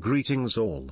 Greetings all.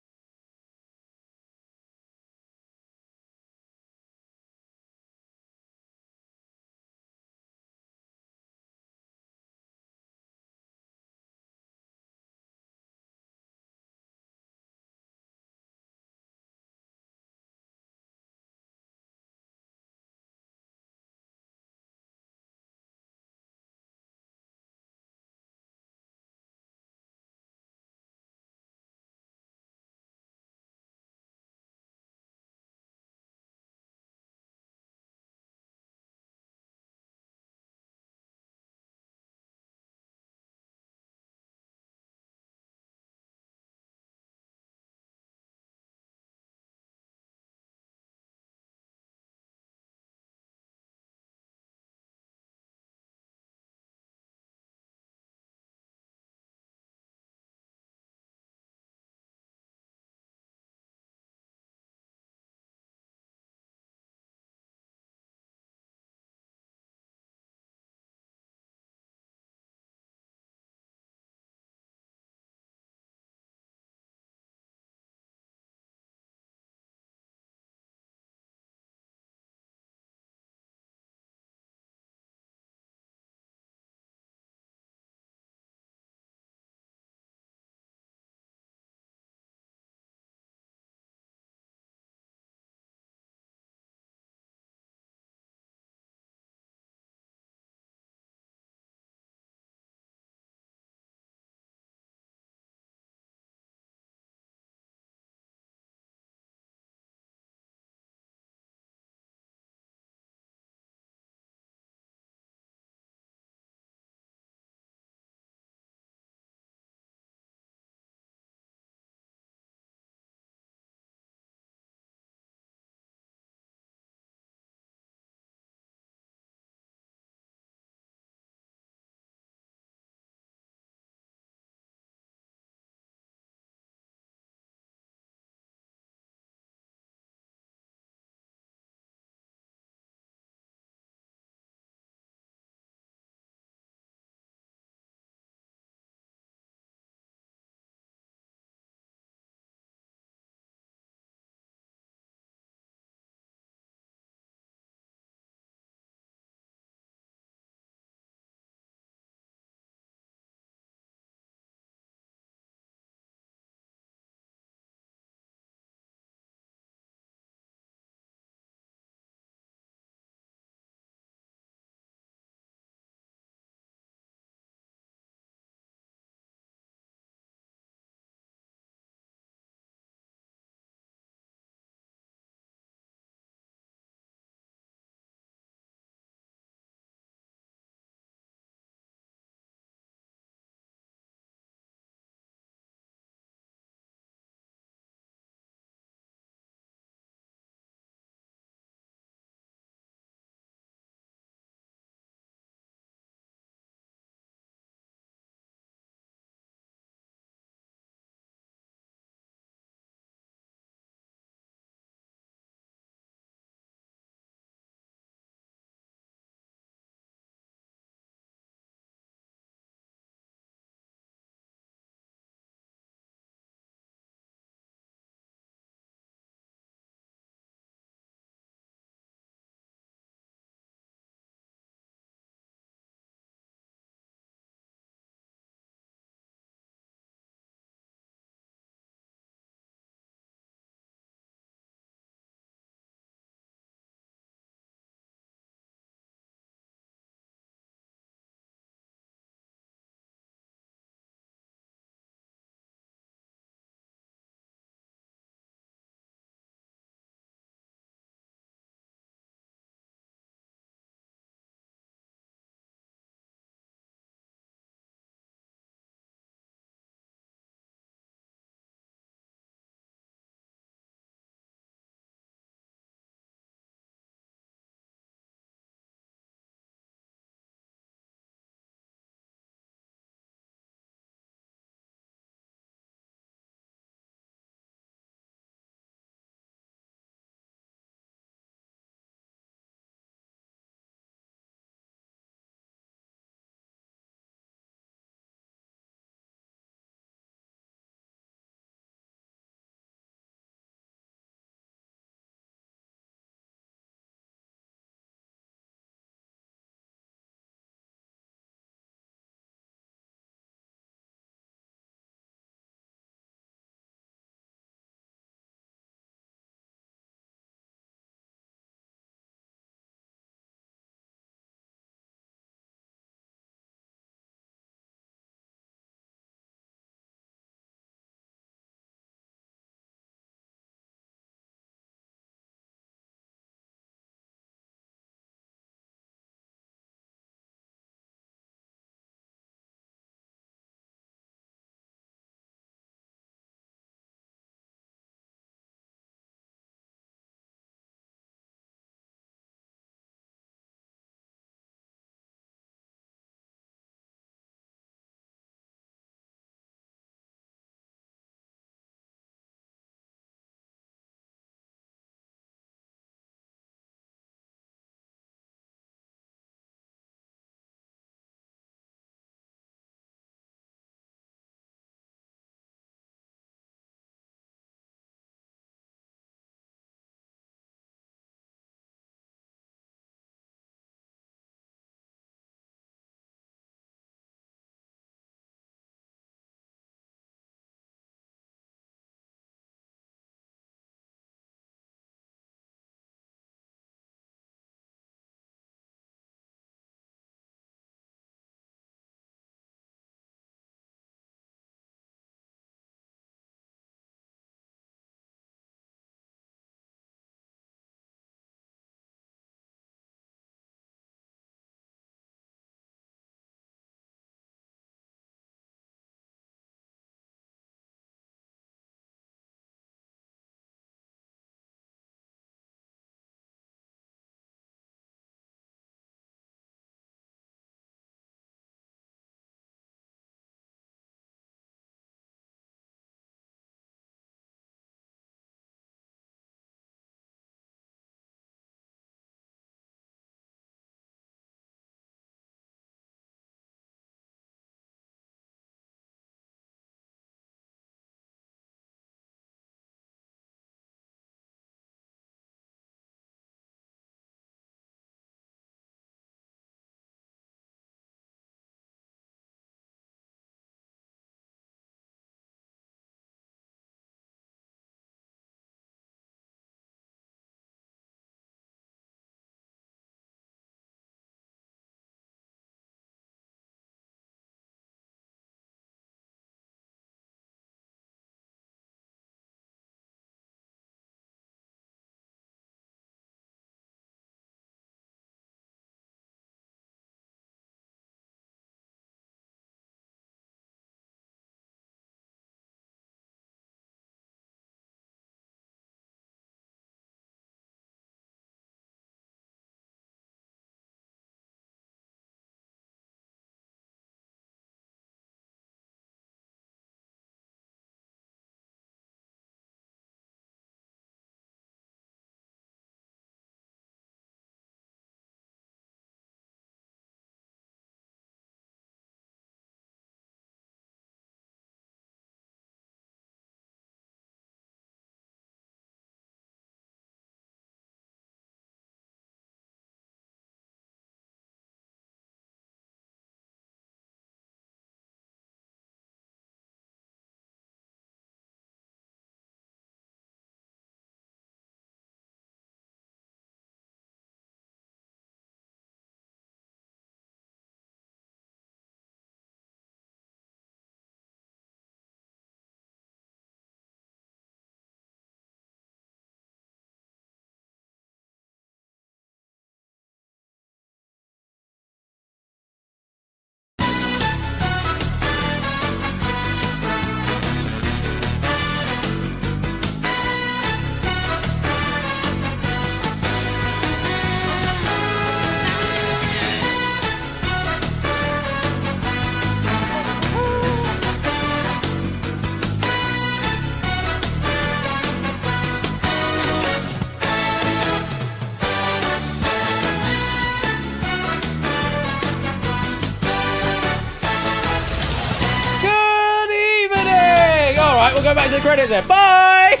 back to the credits then. Bye!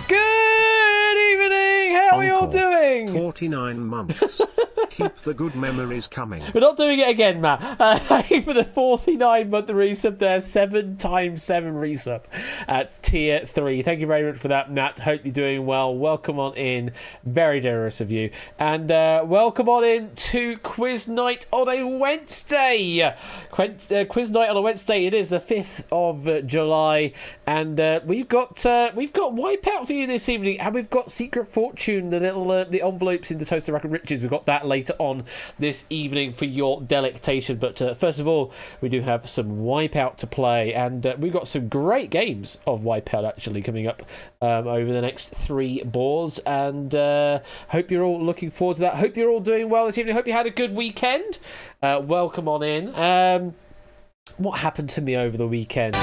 Good evening! How are you all doing? 49 months. Keep the good memories coming. We're not doing it again, Matt. For the 49-month resub there, 7x7 resub at tier 3. Thank you very much for that, Matt. Hope you're doing well. Welcome on in. Very generous of you. And welcome on in to Quiz Night on a Wednesday. Quiz Night on a Wednesday. It is the 5th of July. And we've got Wipeout for you this evening. And we've got Secret Fortune, the little the envelopes in the Toaster Rack and Riches. We've got that later on this evening for your delectation. But first of all, we do have some Wipeout to play, and we've got some great games of Wipeout actually coming up over the next 3 boards, and hope you're all looking forward to that. Hope you're all doing well this evening. Hope you had a good weekend. Welcome on in. What happened to me over the weekend?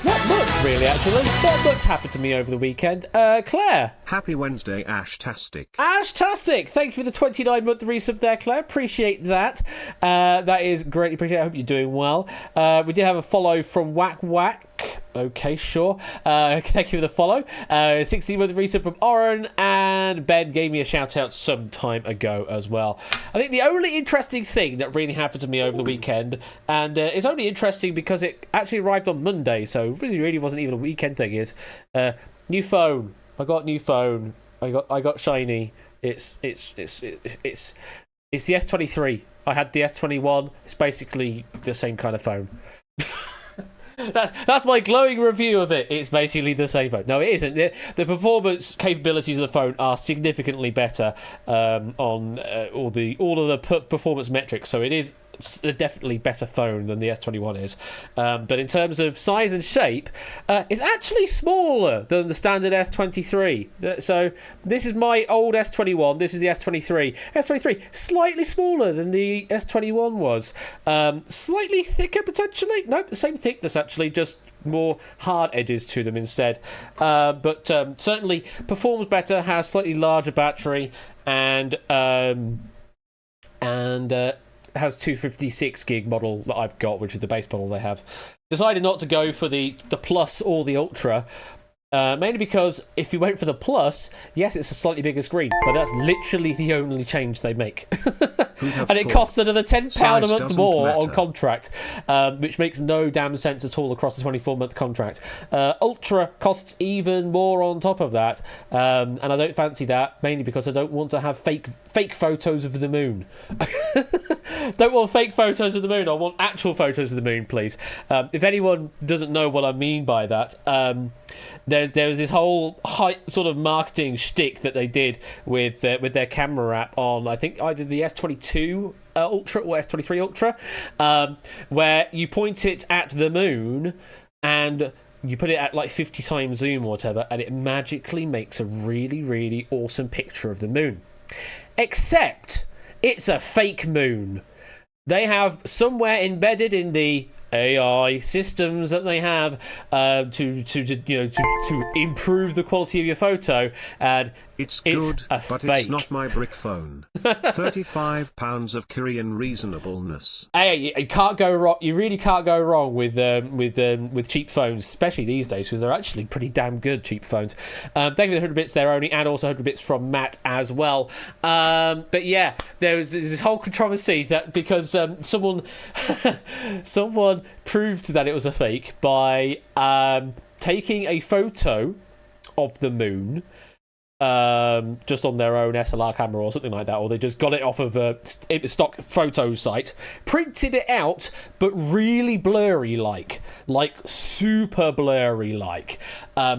Not much, really, actually. Not much happened to me over the weekend. Claire. Happy Wednesday, Ashtastic. Ashtastic. Thank you for the 29-month resub there, Claire. Appreciate that. That is greatly appreciated. I hope you're doing well. We did have a follow from Whack Whack. Okay, sure. Thank you for the follow. 16-month resub from Oren, and Ben gave me a shout-out some time ago as well. I think the only interesting thing that really happened to me over the weekend, and it's only interesting because it actually arrived on Monday, so really wasn't even a weekend thing, is new phone. I got new phone. I got shiny. It's the S23. I had the S21. It's basically the same kind of phone. That's my glowing review of it. It's basically the same phone. No, it isn't. The performance capabilities of the phone are significantly better on all of the performance metrics. So it is a definitely better phone than the S21 is. But in terms of size and shape, it's actually smaller than the standard S23. So this is my old S21. This is the S23. S23 slightly smaller than the S21 was. Slightly thicker potentially. Nope, the same thickness actually, just more hard edges to them instead. But certainly performs better, has slightly larger battery, and has 256 gig model that I've got, which is the base model they have. Decided not to go for the Plus or the Ultra, mainly because if you went for the Plus, yes, it's a slightly bigger screen, but that's literally the only change they make. And it costs another £10 a month more on contract, which makes no damn sense at all across the 24-month contract. Ultra costs even more on top of that, and I don't fancy that, mainly because I don't want to have fake photos of the moon. Don't want fake photos of the moon. I want actual photos of the moon, please. If anyone doesn't know what I mean by that, there was this whole sort of marketing shtick that they did with their camera app on, I think, either the S22 Ultra or S23 Ultra, where you point it at the moon and you put it at like 50 times zoom or whatever, and it magically makes a really, really awesome picture of the moon. Except it's a fake moon. They have somewhere embedded in the AI systems that they have to improve the quality of your photo, and it's good, but fake. It's not my brick phone. £35 of Korean reasonableness. Hey, you can't go wrong. You really can't go wrong with cheap phones, especially these days, because they're actually pretty damn good cheap phones. Thank you for the 100 bits there, Only, and also 100 bits from Matt as well. But yeah, there's this whole controversy that because someone proved that it was a fake by taking a photo of the moon just on their own SLR camera or something like that, or they just got it off of a stock photo site, printed it out, but really blurry, like super blurry,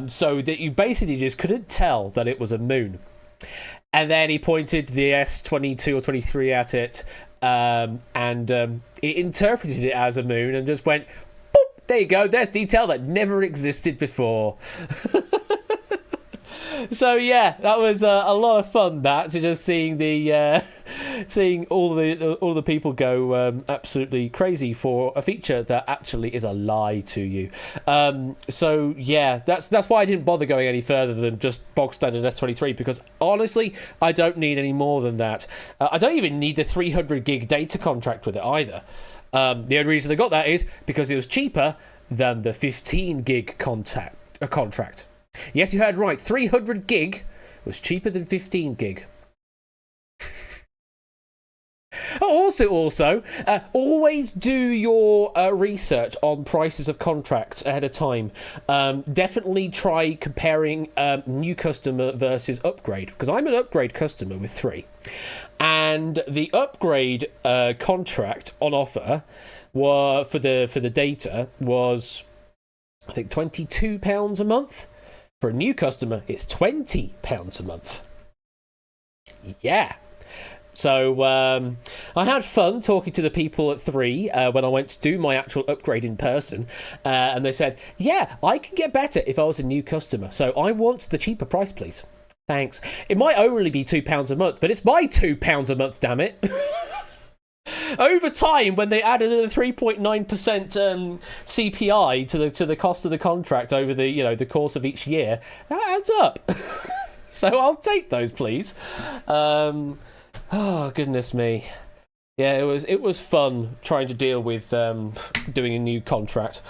so that you basically just couldn't tell that it was a moon. And then he pointed the S22 or 23 at it, and it interpreted it as a moon and just went, boop, there you go, there's detail that never existed before. So yeah, that was a lot of fun. That to just seeing the seeing all the people go absolutely crazy for a feature that actually is a lie to you. So yeah, that's why I didn't bother going any further than just bog standard S23, because honestly, I don't need any more than that. I don't even need the 300 gig data contract with it either. The only reason I got that is because it was cheaper than the 15 gig contract. Yes, you heard right. 300 gig was cheaper than 15 gig. Also, always do your research on prices of contracts ahead of time. Definitely try comparing new customer versus upgrade, because I'm an upgrade customer with 3. And the upgrade contract on offer for the data was, I think, £22 a month. For a new customer, it's £20 a month. Yeah. So I had fun talking to the people at 3 when I went to do my actual upgrade in person, and they said, "Yeah, I can get better if I was a new customer. So I want the cheaper price, please. Thanks. It might only be £2 a month, but it's my £2 a month. Damn it." Over time, when they added a 3.9% CPI to the cost of the contract over the course of each year, that adds up. So I'll take those, please. Oh goodness me, yeah, it was fun trying to deal with doing a new contract,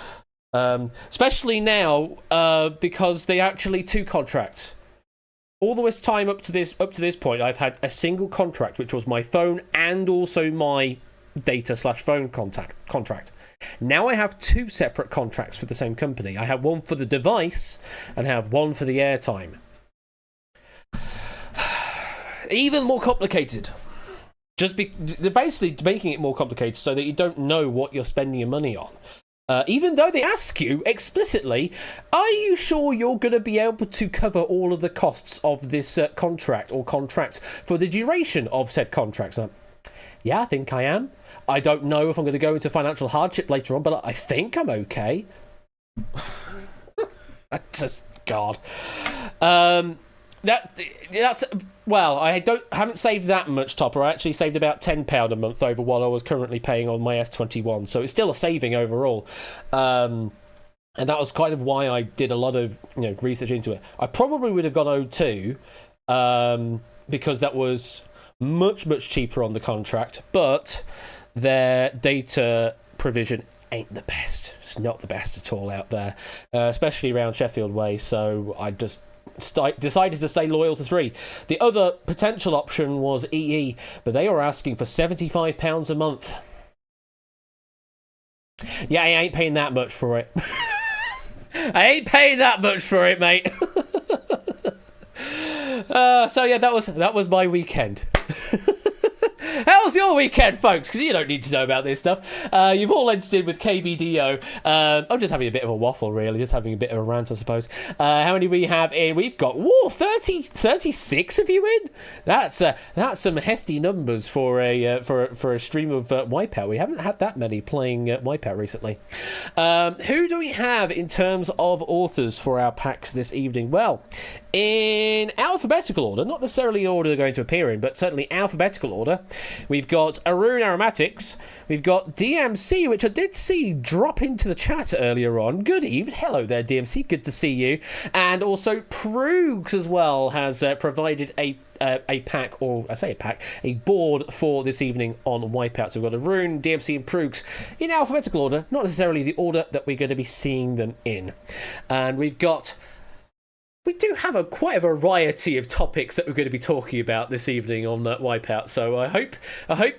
especially now because they actually 2 contracts. All this time up to this point, I've had a single contract, which was my phone and also my data/phone contract. Now I have 2 separate contracts for the same company. I have one for the device and have one for the airtime. Even more complicated. They're basically making it more complicated so that you don't know what you're spending your money on. Even though they ask you explicitly, are you sure you're going to be able to cover all of the costs of this contract or contracts for the duration of said contracts? Yeah, I think I am. I don't know if I'm going to go into financial hardship later on, but I think I'm okay. Just God. That's well, I haven't saved that much, Topper. I actually saved about £10 a month over what I was currently paying on my S21, so it's still a saving overall. And that was kind of why I did a lot of research into it. I probably would have gone O2 because that was much cheaper on the contract, but their data provision ain't the best. It's not the best at all out there, especially around Sheffield Way. So I just decided to stay loyal to 3. The other potential option was EE, but they were asking for £75 a month. Yeah, I ain't paying that much for it. I ain't paying that much for it, mate. So yeah, that was my weekend. How's your weekend, folks? Because you don't need to know about this stuff. You've all entered in with KBDO. I'm just having a bit of a waffle, really. Just having a bit of a rant, I suppose. How many we have in? We've got 36 of you in. That's some hefty numbers for a stream of Wipeout. We haven't had that many playing Wipeout recently. Who do we have in terms of authors for our packs this evening? Well, in alphabetical order, not necessarily the order they're going to appear in, but certainly alphabetical order, we've got Arun Aromatics, we've got DMC, which I did see drop into the chat earlier on. Good evening. Hello there, DMC. Good to see you. And also Proogs as well has provided a pack, or I say a pack, a board for this evening on Wipeout. So we've got Arun, DMC and Proogs in alphabetical order, not necessarily the order that we're going to be seeing them in. And we do have quite a variety of topics that we're going to be talking about this evening on Wipeout. So I hope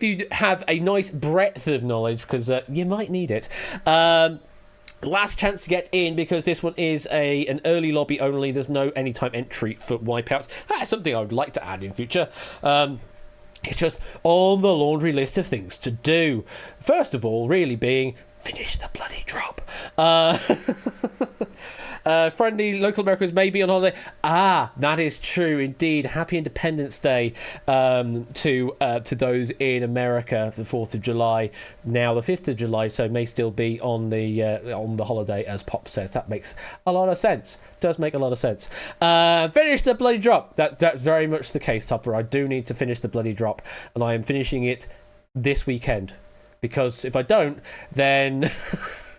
you have a nice breadth of knowledge, because you might need it. Last chance to get in, because this one is an early lobby only. There's no anytime entry for Wipeout. That's something I would like to add in future. It's just on the laundry list of things to do. First of all, really being finish the bloody drop. Friendly local Americans may be on holiday. Ah, that is true indeed. Happy Independence Day to those in America. The 4th of July, now the 5th of July, so may still be on the holiday, as Pop says. That makes a lot of sense. Does make a lot of sense. Finish the bloody drop. That's very much the case, Topper. I do need to finish the bloody drop, and I am finishing it this weekend, because if I don't, then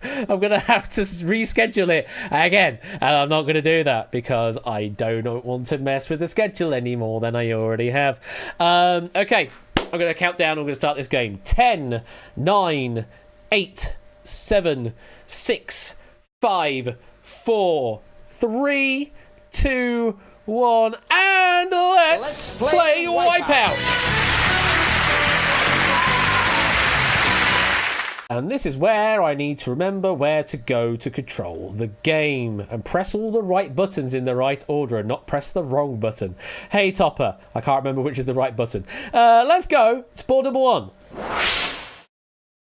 I'm going to have to reschedule it again, and I'm not going to do that because I do not want to mess with the schedule any more than I already have. Okay, I'm going to count down. I'm going to start this game. 10, 9, 8, 7, 6, 5, 4, 3, 2, 1, and let's play Wipeout. And this is where I need to remember where to go to control the game and press all the right buttons in the right order and not press the wrong button. Hey, Topper, I can't remember which is the right button. Let's go to board number 1.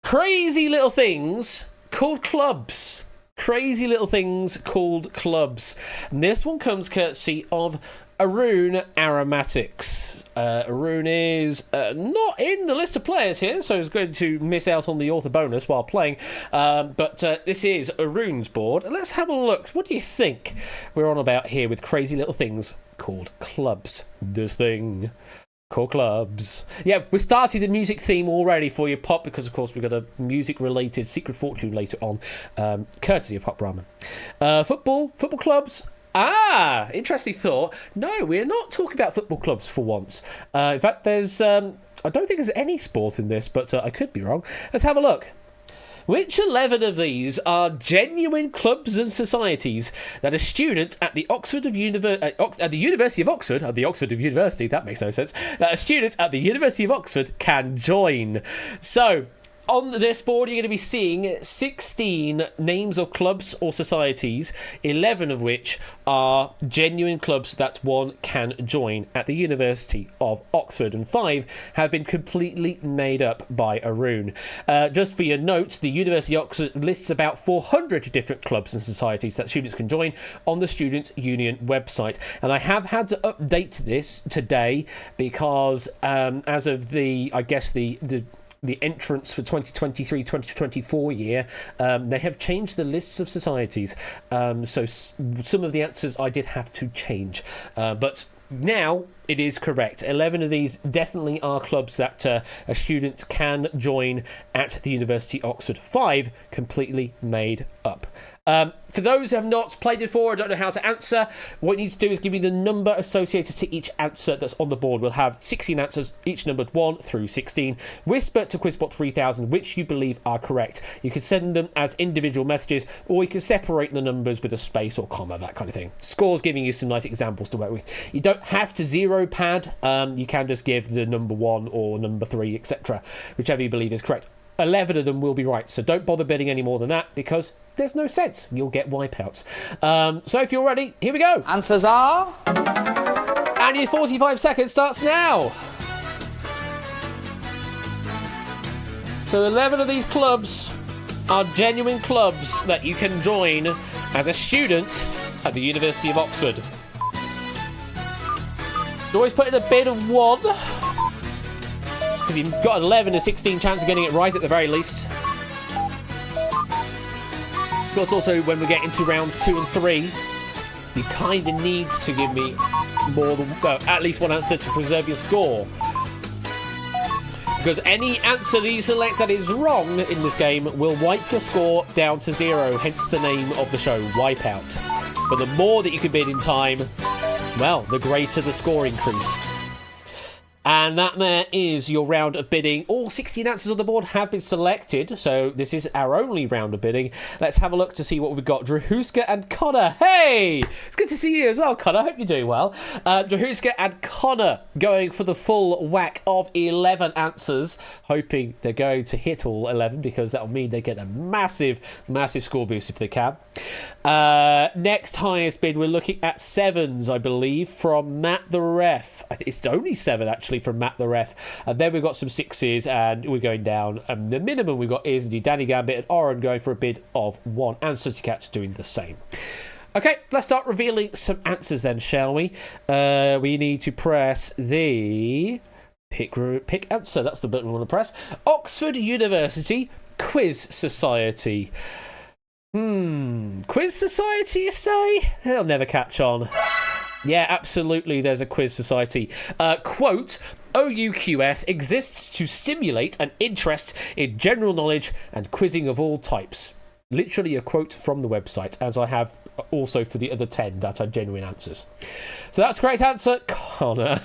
Crazy little things called clubs. Crazy little things called clubs. And this one comes courtesy of Arun Aromatics. Arun is not in the list of players here, so he's going to miss out on the author bonus while playing. But this is Arun's board. Let's have a look. What do you think we're on about here with crazy little things called clubs? This thing called clubs. Yeah, we started the music theme already for you, Pop, because of course we've got a music-related Secret Fortune later on, courtesy of Pop Brahman. Football clubs. Ah, interesting thought. No, we're not talking about football clubs for once. In fact, there's I don't think there's any sport in this, but I could be wrong. Let's have a look. Which 11 of these are genuine clubs and societies that a student at the at the University of Oxford, at the Oxford of University, that makes no sense, that a student at the University of Oxford can join? So, on this board, you're going to be seeing 16 names of clubs or societies, 11 of which are genuine clubs that one can join at the University of Oxford, and 5 have been completely made up by Arun. Just for your notes, the University of Oxford lists about 400 different clubs and societies that students can join on the Student Union website, and I have had to update this today because as of the entrance for 2023-2024 year, they have changed the lists of societies. So some of the answers I did have to change. But now it is correct. 11 of these definitely are clubs that a student can join at the University of Oxford. 5 completely made up. For those who have not played before or don't know how to answer, what you need to do is give me the number associated to each answer that's on the board. We'll have 16 answers, each numbered 1 through 16. Whisper to Quizbot 3000 which you believe are correct. You can send them as individual messages, or you can separate the numbers with a space or comma, that kind of thing. Score's giving you some nice examples to work with. You don't have to zero pad. You can just give the number 1 or number 3, etc., whichever you believe is correct. 11 of them will be right, so don't bother bidding any more than that because there's no sense. You'll get wipeouts. So if you're ready, here we go. Answers are... And your 45 seconds starts now. So 11 of these clubs are genuine clubs that you can join as a student at the University of Oxford. You always put in a bid of 1. Because you've got an 11 to 16 chance of getting it right at the very least. Of course, also when we get into rounds 2 and 3, you kind of need to give me more than at least one answer to preserve your score. Because any answer that you select that is wrong in this game will wipe your score down to 0, hence the name of the show, Wipeout. But the more that you can bid in time, well, the greater the score increase. And that there is your round of bidding. All 16 answers on the board have been selected, so this is our only round of bidding. Let's have a look to see what we've got. Drahuska and Connor. Hey! It's good to see you as well, Connor. Hope you're doing well. Drahuska and Connor going for the full whack of 11 answers, hoping they're going to hit all 11 because that'll mean they get a massive, massive score boost if they can. Next highest bid, we're looking at 7s, I believe, from Matt the Ref. I think it's only 7, actually, from Matt the Ref. And then we've got some 6s, and we're going down. The minimum we've got is Danny Gambit and Oren going for a bid of 1, and Sooty Cat doing the same. Okay, let's start revealing some answers then, shall we? We need to press the pick answer. That's the button we want to press. Oxford University Quiz Society. Quiz Society, you say? They'll never catch on. Yeah, absolutely, there's a quiz society. Quote, OUQS exists to stimulate an interest in general knowledge and quizzing of all types. Literally a quote from the website, as I have also for the other 10 that are genuine answers. So that's a great answer, Connor.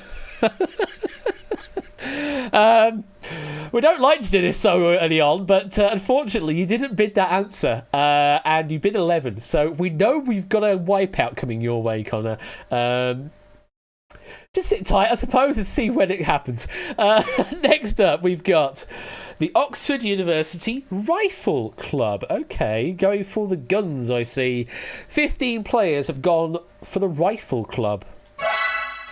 We don't like to do this so early on, but unfortunately you didn't bid that answer, and you bid 11, so we know we've got a wipeout coming your way, Connor. Just sit tight, I suppose, and see when it happens. Next up, we've got the Oxford University Rifle Club. Okay, going for the guns, I see. 15 players have gone for the Rifle Club.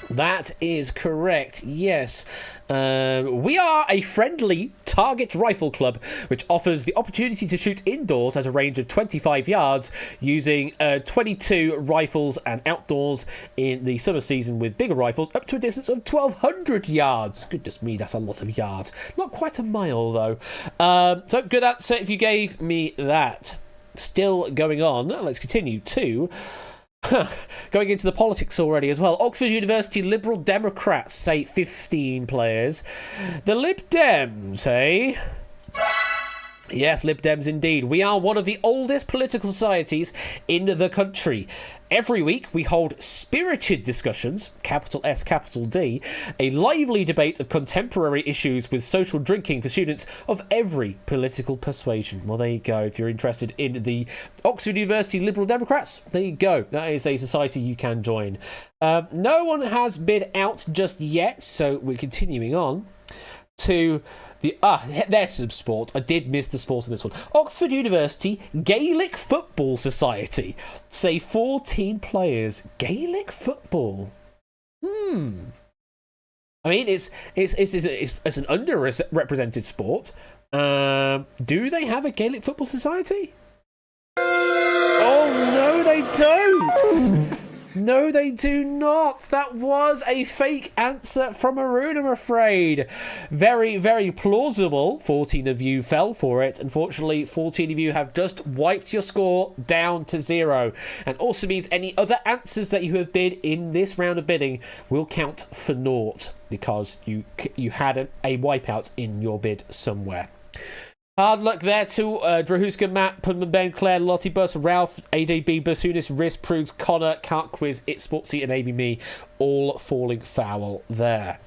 That is correct, yes. We are a friendly target rifle club which offers the opportunity to shoot indoors at a range of 25 yards using 22 rifles, and outdoors in the summer season with bigger rifles up to a distance of 1,200 yards. Goodness me, that's a lot of yards. Not quite a mile though. So good answer if you gave me that. Still going on, let's continue to... Going into the politics already as well. Oxford University Liberal Democrats say 15 players. The Lib Dems, eh? Yes, Lib Dems indeed. We are one of the oldest political societies in the country. Every week we hold spirited discussions, capital S, capital D, a lively debate of contemporary issues with social drinking for students of every political persuasion. Well, there you go. If you're interested in the Oxford University Liberal Democrats, there you go. That is a society you can join. No one has bid out just yet, so we're continuing on to... there's some sport. I did miss the sport in this one. Oxford University Gaelic Football Society. Say 14 players. Gaelic football. I mean, it's an underrepresented sport. Do they have a Gaelic Football Society? Oh, no, they don't. No, they do not. That was a fake answer from Arun, I'm afraid. Very, very plausible. 14 of you fell for it. Unfortunately, 14 of you have just wiped your score down to 0. And also means any other answers that you have bid in this round of bidding will count for naught, because you had a wipeout in your bid somewhere. Hard luck there to Drahuska, Matt, Punman, Ben, Claire, Lottie, Bus, Ralph, AJB, Basunis, Riz, Prugs, Connor, Can't Quiz, It Sportsy, and AB Me, all falling foul there.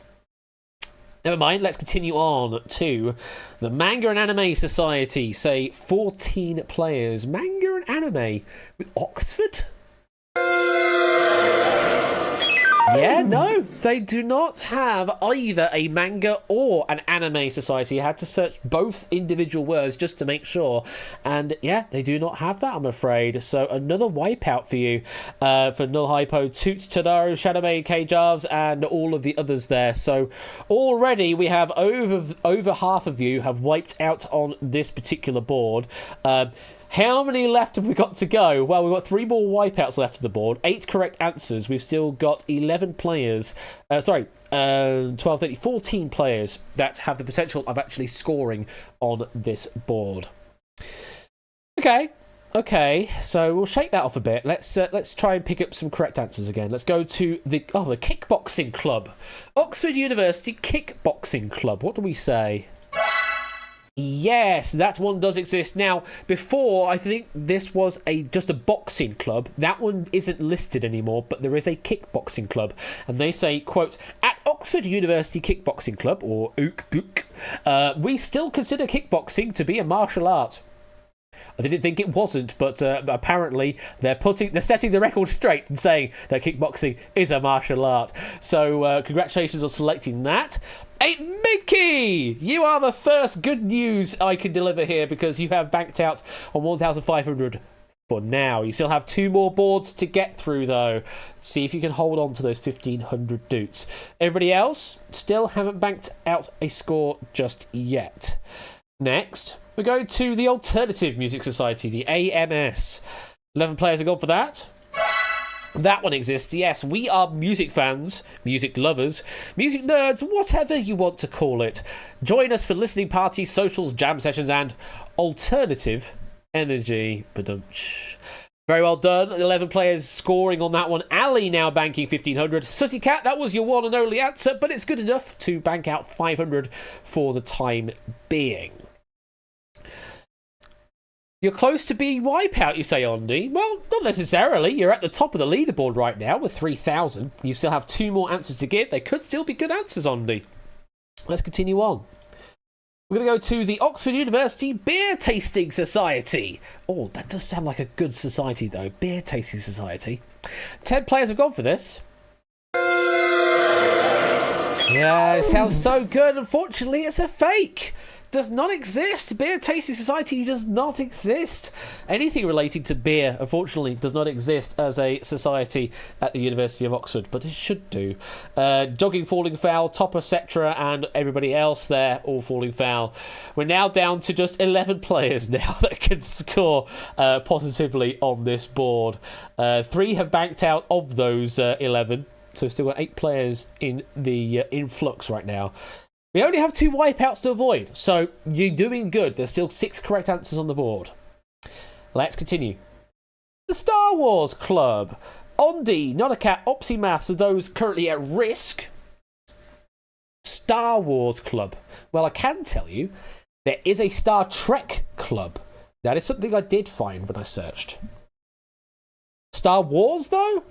Never mind, let's continue on to the Manga and Anime Society. Say 14 players. Manga and anime with Oxford? Yeah, no, they do not have either a manga or an anime society. I had to search both individual words just to make sure. And yeah, they do not have that, I'm afraid. So another wipeout for you, for Null Hypo, Toots, Tadaro, Shadowmane, K-Jarves, and all of the others there. So already we have over half of you have wiped out on this particular board. How many left have we got to go? Well, we've got 3 more wipeouts left of the board. 8 correct answers. We've still got 11 players. 12, 13, 14 players that have the potential of actually scoring on this board. Okay, so we'll shake that off a bit. Let's try and pick up some correct answers again. Let's go to the Kickboxing Club. Oxford University Kickboxing Club. What do we say? Yes, that one does exist. Now, before, I think this was just a boxing club. That one isn't listed anymore, but there is a kickboxing club. And they say, quote, at Oxford University Kickboxing Club, or OUKBOOK, we still consider kickboxing to be a martial art. I didn't think it wasn't, but apparently they're setting the record straight and saying that kickboxing is a martial art. So congratulations on selecting that. Hey, Mickey! You are the first good news I can deliver here, because you have banked out on 1,500 for now. You still have 2 more boards to get through, though. See if you can hold on to those 1,500 doots. Everybody else still haven't banked out a score just yet. Next, we go to the Alternative Music Society, the AMS. 11 players have gone for that. That one exists, yes. We are music fans, music lovers, music nerds, whatever you want to call it. Join us for listening parties, socials, jam sessions, and alternative energy. Ba-dum-tsh. Very well done. 11 players scoring on that one. Ali now banking 1,500. Sooty Cat, that was your one and only answer, but it's good enough to bank out 500 for the time being. You're close to being Wipeout, you say, Ondi. Well, not necessarily. You're at the top of the leaderboard right now with 3,000. You still have 2 more answers to give. They could still be good answers, Ondi. Let's continue on. We're going to go to the Oxford University Beer Tasting Society. Oh, that does sound like a good society, though. Beer Tasting Society. 10 players have gone for this. Yeah, it sounds so good. Unfortunately, it's a fake. Does not exist. Beer Tasting Society does not exist. Anything relating to beer, unfortunately, does not exist as a society at the University of Oxford, but it should do. Jogging falling foul, Topper, Cetra, and everybody else there all falling foul. We're now down to just 11 players now that can score positively on this board. 3 have banked out of those 11, so we've still got 8 players in the influx right now. We only have 2 wipeouts to avoid, so you're doing good. There's still 6 correct answers on the board. Let's continue. The Star Wars Club. Ondi, Not a Cat, Opsy Maths are those currently at risk. Star Wars Club. Well, I can tell you, there is a Star Trek Club. That is something I did find when I searched. Star Wars, though?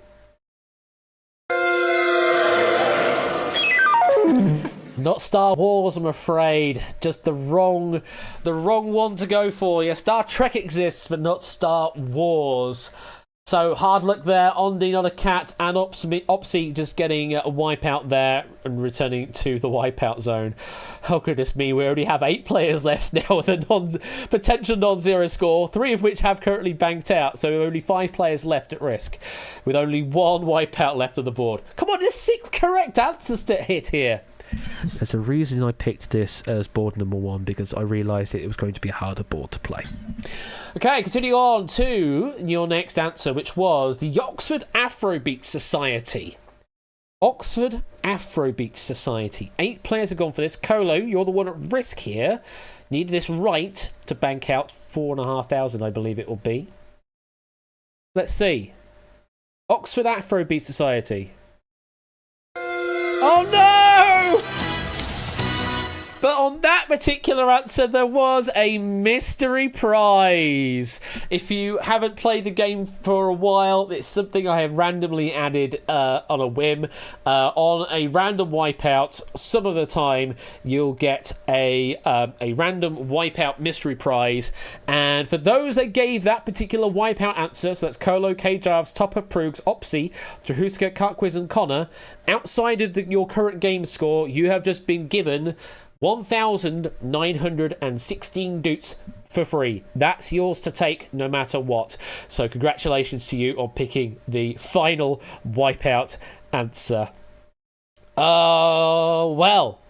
Not Star Wars, I'm afraid. Just the wrong one to go for. Yeah, Star Trek exists, but not Star Wars. So hard luck there. Ondi, Not a Cat, and Opsy just getting a wipeout there and returning to the wipeout zone. Oh goodness me, we already have 8 players left now with a potential non-zero score, 3 of which have currently banked out. So only 5 players left at risk, with only 1 wipeout left on the board. Come on, there's 6 correct answers to hit here. There's a reason I picked this as board number 1, because I realised it was going to be a harder board to play. Okay, continue on to your next answer, which was the Oxford Afrobeat Society. Oxford Afrobeat Society. 8 players have gone for this. Colo, you're the one at risk here. Need this right to bank out 4,500, I believe it will be. Let's see. Oxford Afrobeat Society. Oh no! But on that particular answer, there was a mystery prize. If you haven't played the game for a while, it's something I have randomly added on a whim. On a random wipeout, some of the time, you'll get a random wipeout mystery prize. And for those that gave that particular wipeout answer, so that's Colo, K-Jarves, Topper, Proogs, Opsy, Trahuska, Cartquiz, and Connor, outside of your current game score, you have just been given 1,916 doots for free. That's yours to take no matter what. So congratulations to you on picking the final wipeout answer. Oh, well.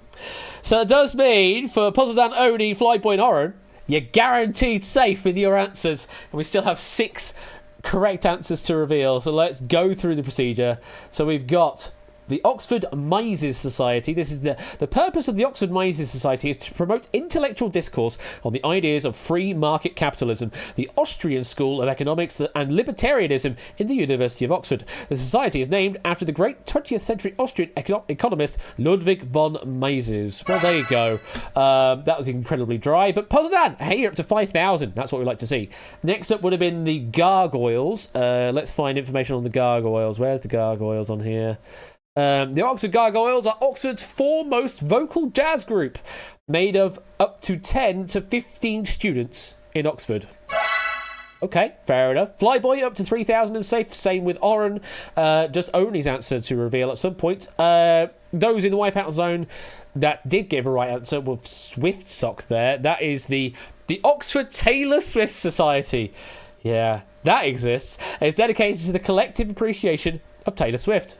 So it does mean for Puzzledan, Oni, Flyboy, and Oren, you're guaranteed safe with your answers. And we still have 6 correct answers to reveal. So let's go through the procedure. So we've got the Oxford Mises Society. This is the purpose of the Oxford Mises Society is to promote intellectual discourse on the ideas of free market capitalism, the Austrian school of economics, and libertarianism in the University of Oxford. The society is named after the great 20th century Austrian economist Ludwig von Mises. Well, there you go. That was incredibly dry. But Puzzle Dan, hey, you're up to 5,000. That's what we like to see. Next up would have been the Gargoyles. Let's find information on the Gargoyles. Where's the Gargoyles on here? The Oxford Gargoyles are Oxford's foremost vocal jazz group, made of up to 10 to 15 students in Oxford. Okay, fair enough. Flyboy up to 3,000 and safe. Same with Oren. Just Oni's answer to reveal at some point. Those in the wipeout zone that did give a right answer with Swift Sock there. That is the Oxford Taylor Swift Society. Yeah, that exists. It's dedicated to the collective appreciation of Taylor Swift.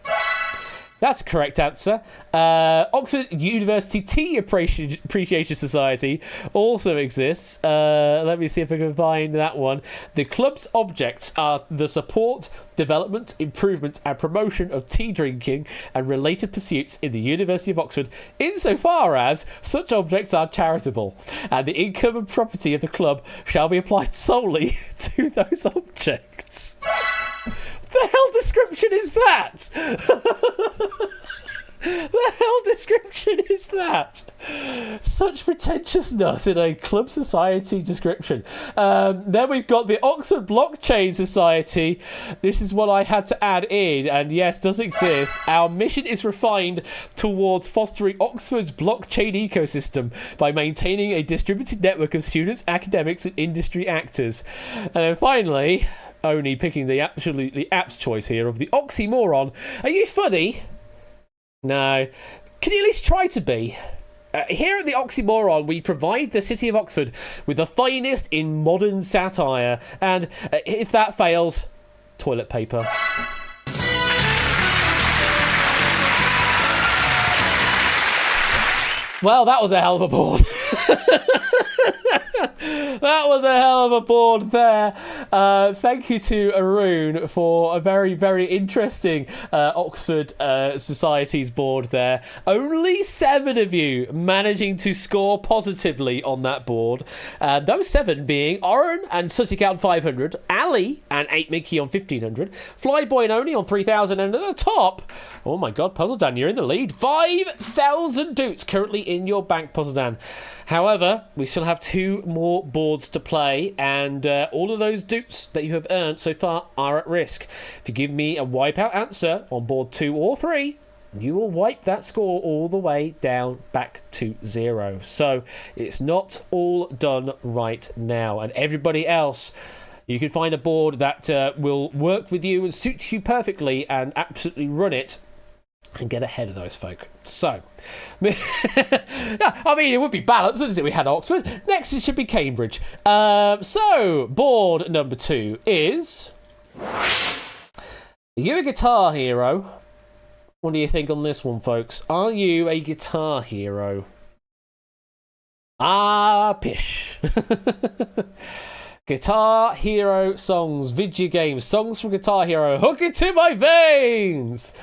That's a correct answer. Oxford University Tea Appreciation Society also exists. Let me see if I can find that one. The club's objects are the support, development, improvement, and promotion of tea drinking and related pursuits in the University of Oxford, insofar as such objects are charitable, and the income and property of the club shall be applied solely to those objects. The hell description is that? The hell description is that? Such pretentiousness in a club society description. Then we've got the Oxford Blockchain Society. This is what I had to add in, and yes, does exist. Our mission is refined towards fostering Oxford's blockchain ecosystem by maintaining a distributed network of students, academics, and industry actors. And then finally, only picking the absolutely apt choice here of the oxymoron. Are you funny? No. Can you at least try to be? Here at the Oxymoron, we provide the City of Oxford with the finest in modern satire. And if that fails, toilet paper. Well, that was a hell of a board. That was a hell of a board there. Thank you to Arun for a very, very interesting Oxford Society's board there. Only 7 of you managing to score positively on that board. Those 7 being Oren and Sutical 500, Ali and 8 Mickey on 1500, Flyboy and Oni on 3000, and at the top, oh my god, Puzzle Dan, you're in the lead. 5,000 doots currently in your bank, Puzzle Dan. However, we still have 2 more boards to play, and all of those dupes that you have earned so far are at risk. If you give me a wipeout answer on board 2 or 3, you will wipe that score all the way down back to 0. So it's not all done right now, and everybody else, you can find a board that will work with you and suits you perfectly and absolutely run it and get ahead of those folk. So, yeah, I mean, it would be balanced, wouldn't it? We had Oxford. Next, it should be Cambridge. So, board number 2 is... Are you a guitar hero? What do you think on this one, folks? Are you a guitar hero? Ah, pish. Guitar Hero songs, video games, songs from Guitar Hero. Hook it to my veins!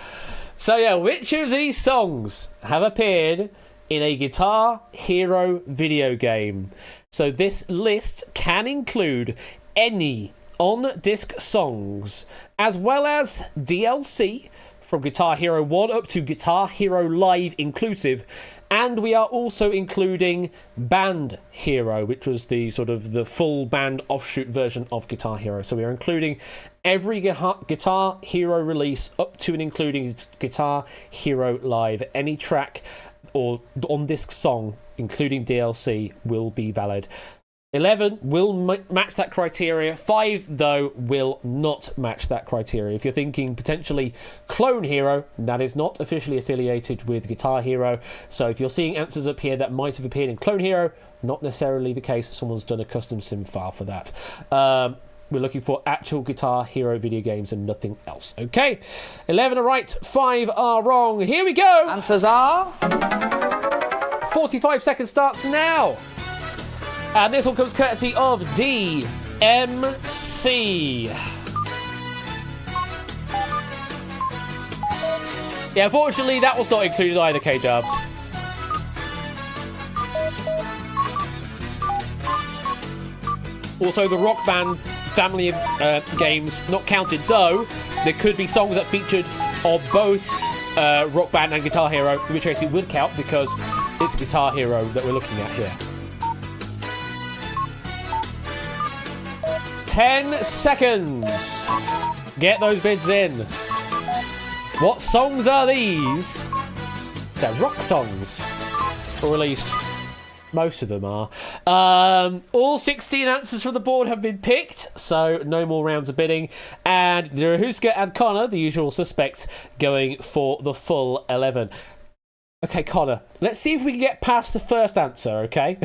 So yeah, which of these songs have appeared in a Guitar Hero video game? So this list can include any on-disc songs, as well as DLC from Guitar Hero 1 up to Guitar Hero Live inclusive, and we are also including Band Hero, which was the sort of the full band offshoot version of Guitar Hero. So we are including every Guitar Hero release up to and including Guitar Hero Live. Any track or on-disc song, including DLC, will be valid. 11 will match that criteria. 5, though, will not match that criteria. If you're thinking potentially Clone Hero, that is not officially affiliated with Guitar Hero. So if you're seeing answers up here that might have appeared in Clone Hero, not necessarily the case. Someone's done a custom sim file for that. We're looking for actual Guitar Hero video games and nothing else. Okay, 11 are right, 5 are wrong. Here we go. Answers are... 45 seconds starts now. And this one comes courtesy of DMC. Yeah, unfortunately, that was not included either, K-Dubs. Also, the Rock Band family of games not counted, though there could be songs that featured on both Rock Band and Guitar Hero, which actually would count because it's Guitar Hero that we're looking at here. 10 seconds. Get those bids in. What songs are these? They're rock songs. Or at least most of them are. All 16 answers from the board have been picked, so no more rounds of bidding. And Rahuska and Connor, the usual suspects, going for the full 11. Okay, Connor, let's see if we can get past the first answer, okay?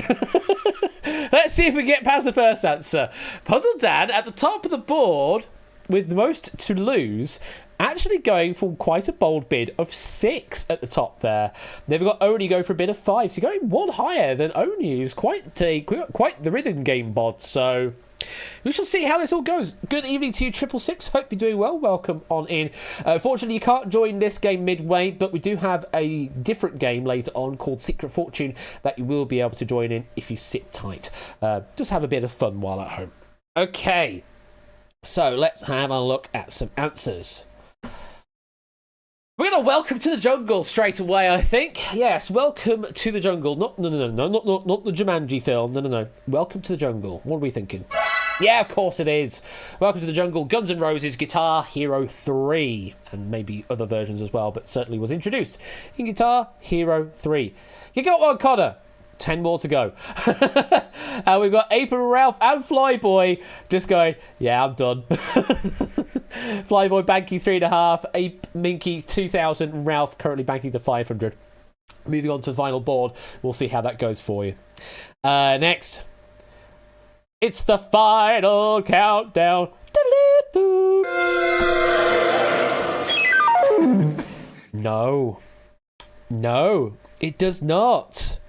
Let's see if we can get past the first answer. Puzzle Dad at the top of the board with most to lose actually going for quite a bold bid of 6 at the top there. They've got Oni go for a bid of 5, so going one higher than Oni, who's quite the rhythm game bod. So we shall see how this all goes. Good evening to you, 666. Hope you're doing well. Welcome on in. Fortunately, you can't join this game midway, but we do have a different game later on called Secret Fortune that you will be able to join in if you sit tight. Just have a bit of fun while at home. Okay, so let's have a look at some answers. We're going to welcome to the jungle straight away, I think. Yes, welcome to the jungle. Not the Jumanji film. No. Welcome to the jungle. What are we thinking? Yeah, of course it is. Welcome to the jungle. Guns N' Roses Guitar Hero 3. And maybe other versions as well, but certainly was introduced in Guitar Hero 3. You got one, Connor. 10 more to go. And we've got Ape and Ralph and Flyboy just going, yeah, I'm done. Flyboy banking 3.5, Ape Minky 2,000, and Ralph currently banking the 500. Moving on to the final board, we'll see how that goes for you. Next, it's the final countdown. No, it does not.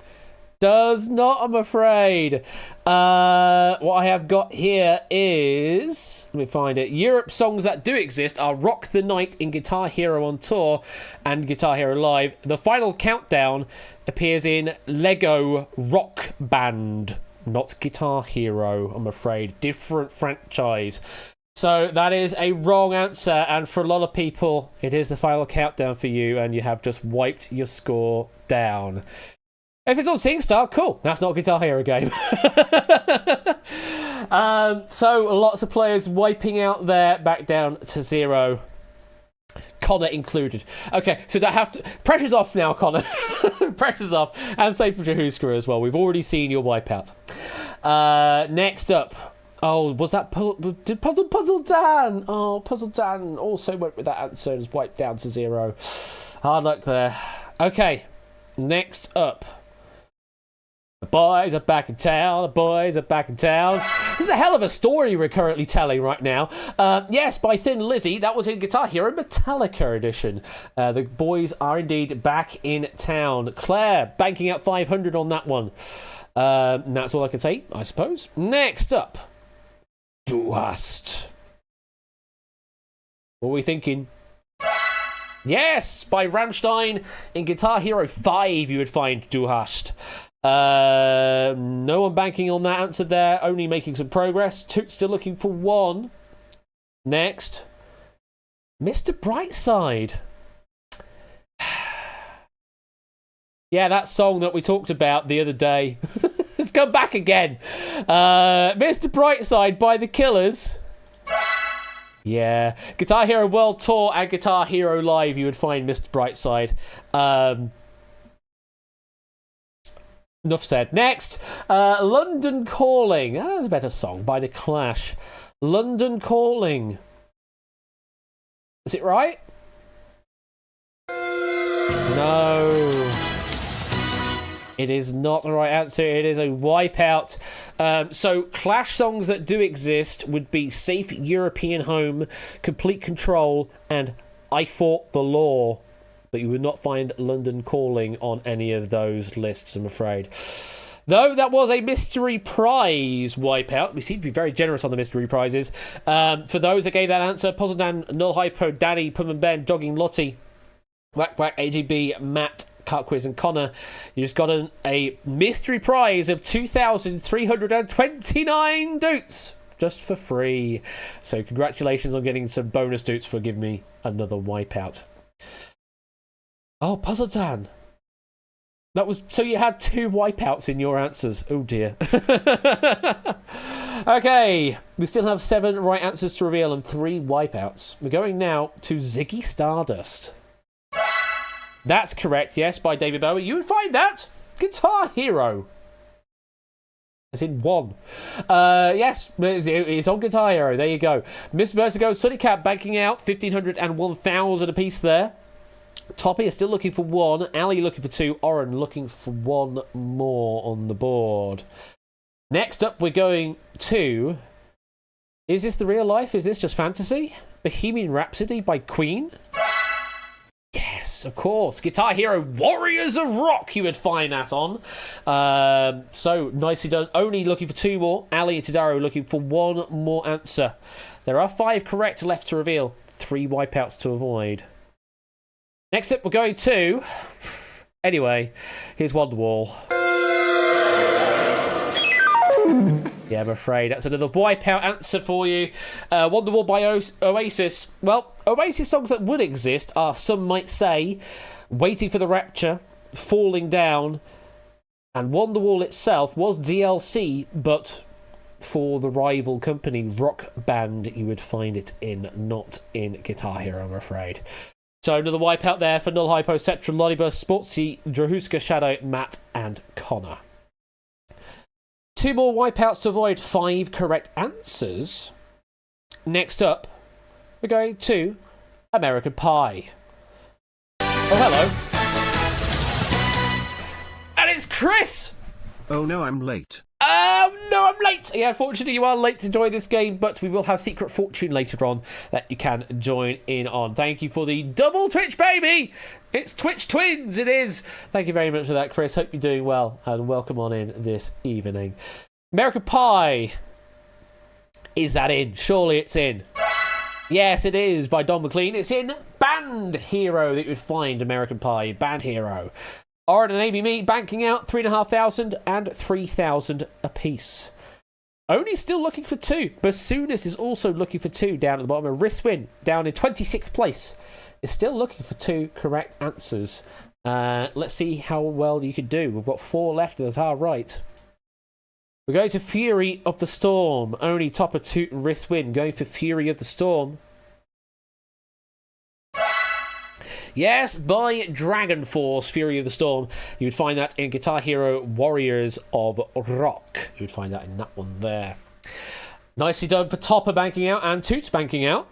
I'm afraid. What I have got here is, let me find it. Europe songs that do exist are Rock the Night in Guitar Hero on Tour and Guitar Hero Live. The final countdown appears in Lego Rock Band, not Guitar Hero, I'm afraid. Different franchise. So that is a wrong answer, and for a lot of people, it is the final countdown for you, and you have just wiped your score down. If it's on SingStar, cool. That's not a Guitar Hero game. So lots of players wiping out there, back down to 0. Connor included. Okay, so pressure's off now, Connor. Pressure's off. And same for Jahuska as well. We've already seen your wipeout. Next up. Oh, was that Puzzle Dan? Oh, Puzzle Dan also went with that answer and is wiped down to 0. Hard luck there. Okay, next up. The boys are back in town. This is a hell of a story we're currently telling right now. Yes, by Thin Lizzy. That was in Guitar Hero Metallica edition. The boys are indeed back in town. Claire banking out 500 on that one. And that's all I can say, I suppose. Next up. Du hast. What are we thinking? Yes, by Rammstein in Guitar Hero 5 you would find Du hast. No one banking on that answer there, only making some progress. Toot still looking for 1. Next, Mr. Brightside. Yeah, that song that we talked about the other day. Let's go back again. Mr. Brightside by The Killers. Yeah, Guitar Hero World Tour and Guitar Hero Live you would find Mr. Brightside. Enough said. Next, London Calling. That's a better song by The Clash. London Calling. Is it right? No. It is not the right answer. It is a wipeout. So Clash songs that do exist would be Safe European Home, Complete Control, and I Fought the Law. But you would not find London Calling on any of those lists, I'm afraid. Though that was a mystery prize wipeout. We seem to be very generous on the mystery prizes. For those that gave that answer, Puzzle Dan, Null Hypo, Danny, Pum and Ben, Dogging Lottie, Whack Whack, AGB, Matt, Cut Quiz and Connor, you just got a mystery prize of 2,329 doots. Just for free. So congratulations on getting some bonus doots for giving me another wipeout. Oh, Puzzle Dan. That was so you had 2 wipeouts in your answers. Oh dear. Okay, we still have 7 right answers to reveal and 3 wipeouts. We're going now to Ziggy Stardust. That's correct, yes, by David Bowie. You would find that Guitar Hero. As in 1. Yes, it's on Guitar Hero. There you go. Mr. Vertigo, Sunny Cat banking out 1,500 and 1,000 apiece there. Toppy is still looking for 1. Ali looking for 2. Oren looking for 1 more on the board. Next up, we're going to... Is this the real life? Is this just fantasy? Bohemian Rhapsody by Queen? Yes, of course. Guitar Hero Warriors of Rock, you would find that on. So, nicely done. Only looking for 2 more. Ali and Tadaro looking for 1 more answer. There are 5 correct left to reveal. 3 wipeouts to avoid. Next up, we're going to... Anyway, here's Wonderwall. Yeah, I'm afraid that's another wipeout answer for you. Wonderwall by Oasis. Well, Oasis songs that would exist are, some might say, Waiting for the Rapture, Falling Down, and Wonderwall itself was DLC, but for the rival company, Rock Band, you would find it in, not in Guitar Hero, I'm afraid. So another wipeout there for Null Hypo, Cetra, Lollibus, Sportsy, Drahuska, Shadow, Matt, and Connor. 2 more wipeouts to avoid 5 correct answers. Next up, we're going to American Pie. Oh, hello. And it's Chris! Oh no, I'm late. No, I'm late. Yeah, unfortunately, you are late to join this game, but we will have Secret Fortune later on that you can join in on. Thank you for the double Twitch, baby! It's Twitch Twins, it is! Thank you very much for that, Chris. Hope you're doing well, and welcome on in this evening. American Pie. Is that in? Surely it's in. Yes, it is, by Don McLean. It's in Band Hero that you would find American Pie. Band Hero. Oren and Amy Me banking out 3,500 and 3,000 apiece. Only still looking for 2. Bassoonist is also looking for 2 down at the bottom. And Riswin, down in 26th place, is still looking for 2 correct answers. Let's see how well you can do. We've got 4 left that are right. We're going to Fury of the Storm. Only Topper, Toot and Riswin going for Fury of the Storm. Yes, by Dragon Force, Fury of the Storm. You would find that in Guitar Hero Warriors of Rock. You would find that in that one there. Nicely done for Topper banking out and Toots banking out.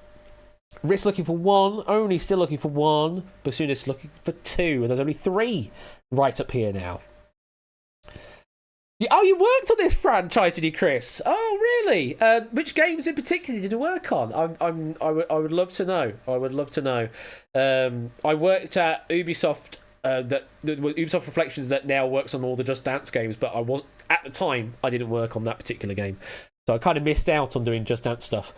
Riss looking for 1, only still looking for 1. Bassoonist looking for 2, and there's only 3 right up here now. Oh, you worked on this franchise, did you, Chris? Oh, really? Which games in particular did you work on? I would love to know. I would love to know. I worked at Ubisoft, Ubisoft Reflections, that now works on all the Just Dance games, but at the time I didn't work on that particular game, so I kind of missed out on doing Just Dance stuff.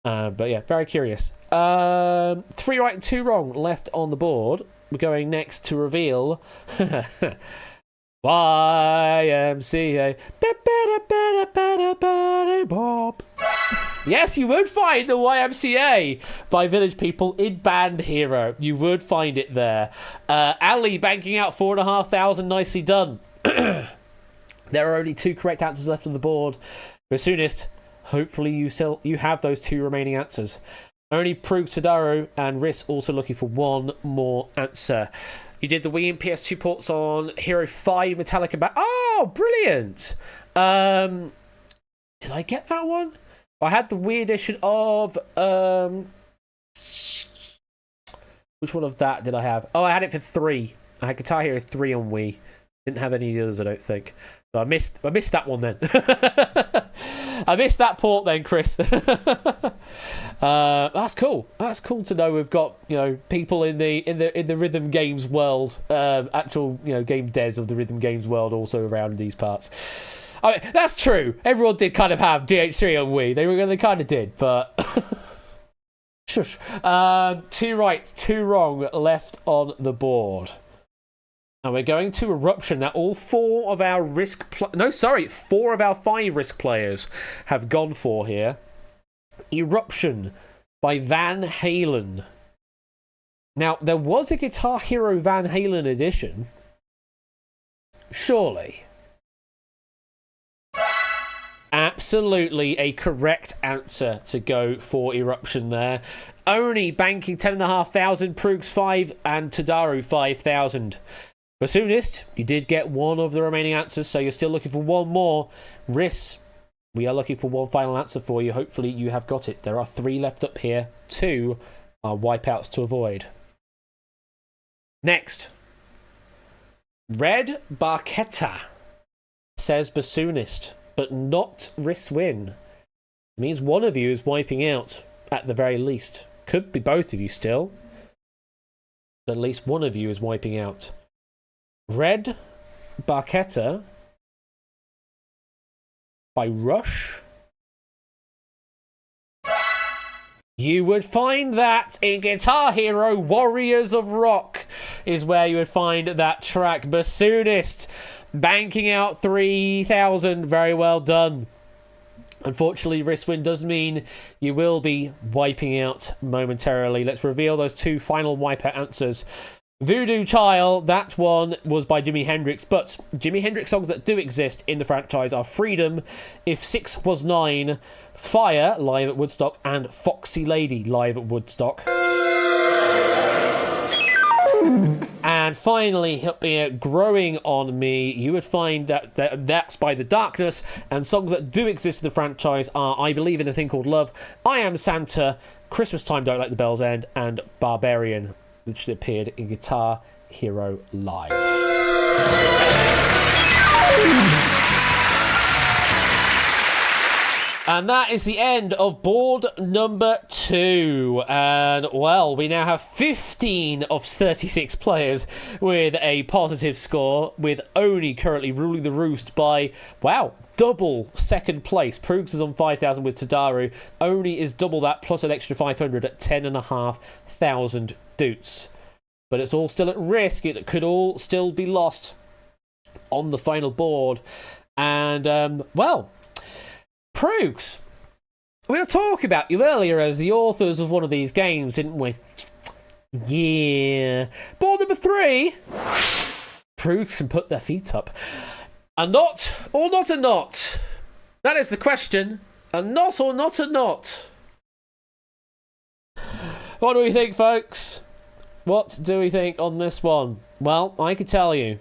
But yeah, very curious. 3 right and 2 wrong left on the board. We're going next to reveal. YMCA. Yes, you would find the YMCA by Village People in Band Hero. You would find it there. Ali banking out 4,500. Nicely done. There are only 2 correct answers left on the board. Bassoonist, hopefully you have those 2 remaining answers. Only Prug, Tadaro, and Riss also looking for 1 more answer. You did the Wii and PS2 ports on Hero 5 Metallica back. Oh, brilliant! Did I get that one? I had the Wii edition of which one of that did I have? Oh, I had it for 3. I had Guitar Hero 3 on Wii. Didn't have any of the others, I don't think. So I missed that one then. I missed that port then, Chris. That's cool. That's cool to know we've got, people in the rhythm games world, actual, game devs of the rhythm games world also around these parts. I mean, that's true. Everyone did kind of have DH3 on Wii. They kind of did, but shush. 2 right, 2 wrong left on the board. And we're going to Eruption. Now, all 4 of our 4 of our 5 Risk players have gone for here. Eruption by Van Halen. Now, there was a Guitar Hero Van Halen edition. Surely. Absolutely a correct answer to go for Eruption there. Only banking 10,500, Prugs 5, and Tadaru 5,000. Bassoonist, you did get 1 of the remaining answers, so you're still looking for 1 more. Riss, we are looking for 1 final answer for you. Hopefully you have got it. There are 3 left up here. 2 are wipeouts to avoid. Next. Red Barchetta, says Bassoonist, but not Riswin. It means one of you is wiping out, at the very least. Could be both of you still. But at least one of you is wiping out. Red Barchetta by Rush. You would find that in Guitar Hero Warriors of Rock is where you would find that track. Bassoonist, banking out 3,000. Very well done. Unfortunately, wrist win does mean you will be wiping out momentarily. Let's reveal those two final wipeout answers. Voodoo Child, that one was by Jimi Hendrix, but Jimi Hendrix songs that do exist in the franchise are Freedom, If 6 Was 9, Fire, live at Woodstock, and Foxy Lady, live at Woodstock. And finally, Growing on Me, you would find that's by The Darkness, and songs that do exist in the franchise are I Believe in a Thing Called Love, I Am Santa, Christmas Time Don't Let the Bells End, and Barbarian, which appeared in Guitar Hero Live. And that is the end of board number 2. And, well, we now have 15 of 36 players with a positive score, with Oni currently ruling the roost by, wow, double second place. Proogs is on 5,000 with Tadaru. Oni is double that, plus an extra 500 at 10,500 doots. But it's all still at risk. It could all still be lost on the final board. And, well, Proogs, we were talking about you earlier as the authors of one of these games, didn't we? Yeah. Board number 3. Proogs can put their feet up. A knot or not a knot? That is the question. A knot or not a knot? What do we think, folks? What do we think on this one? Well, I can tell you.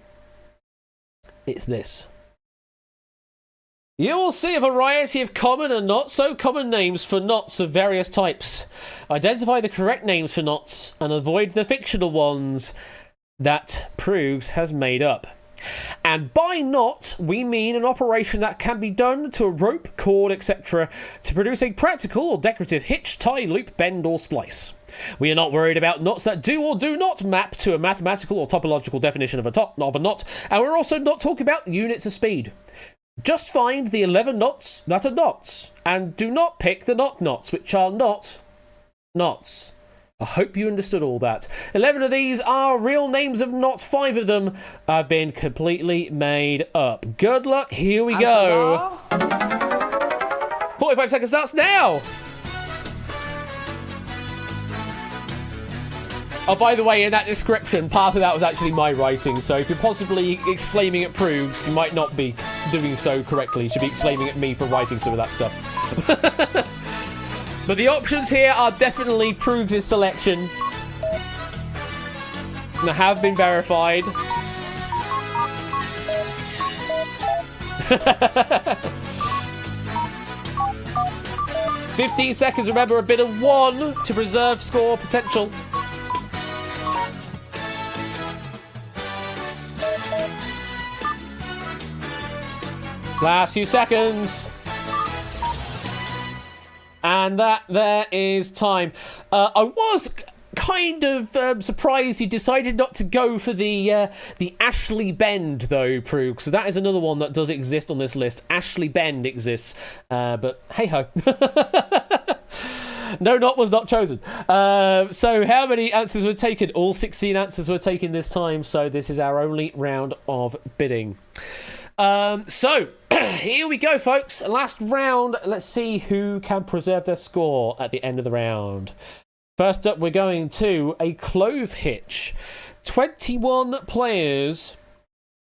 It's this. You will see a variety of common and not so common names for knots of various types. Identify the correct names for knots and avoid the fictional ones that Proogs has made up. And by knot, we mean an operation that can be done to a rope, cord, etc. to produce a practical or decorative hitch, tie, loop, bend, or splice. We are not worried about knots that do or do not map to a mathematical or topological definition of a knot, and we're also not talking about units of speed. Just find the 11 knots that are knots, and do not pick the not knots, which are not knots. I hope you understood all that. 11 of these are real names of knots. 5 of them have been completely made up. Good luck. Here we go. 45 seconds starts now. Oh, by the way, in that description, part of that was actually my writing, so if you're possibly exclaiming at Proogs, you might not be doing so correctly. You should be exclaiming at me for writing some of that stuff. But the options here are definitely Proogs' selection. And have been verified. "15 seconds, remember, a bid of 1 to preserve score potential. Last few seconds. And that there is time. I was kind of surprised you decided not to go for the Ashley Bend, though, Proogs. So that is another one that does exist on this list. Ashley Bend exists. But hey-ho. No knot was not chosen. So how many answers were taken? All 16 answers were taken this time. So this is our only round of bidding. So, here we go, folks. Last round. Let's see who can preserve their score at the end of the round. First up, we're going to a clove hitch. 21 players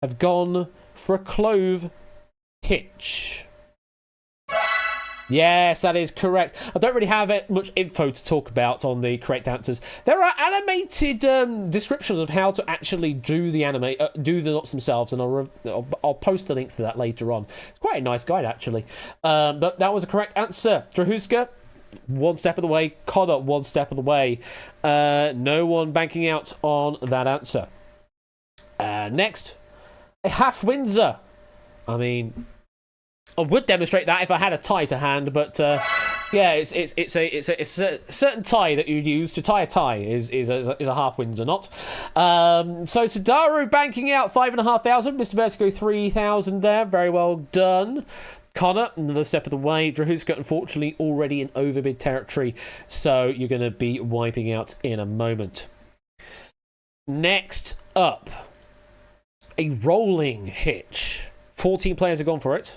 have gone for a clove hitch. Yes, that is correct. I don't really have much info to talk about on the correct answers. There are animated descriptions of how to actually do the knots themselves, and I'll post the link to that later on. It's quite a nice guide, actually. But that was a correct answer. Drahuska, 1 step of the way. Connor, 1 step of the way. No one banking out on that answer. Next, a half Windsor. I mean, I would demonstrate that if I had a tie to hand, but Yeah, it's a certain tie that you'd use to tie a tie is a half Windsor knot. So Tadaru banking out 5,500. Mr. Vertigo 3,000 there. Very well done. Connor, another step of the way. Drahuska, unfortunately, already in overbid territory, so you're going to be wiping out in a moment. Next up, a rolling hitch. 14 players have gone for it.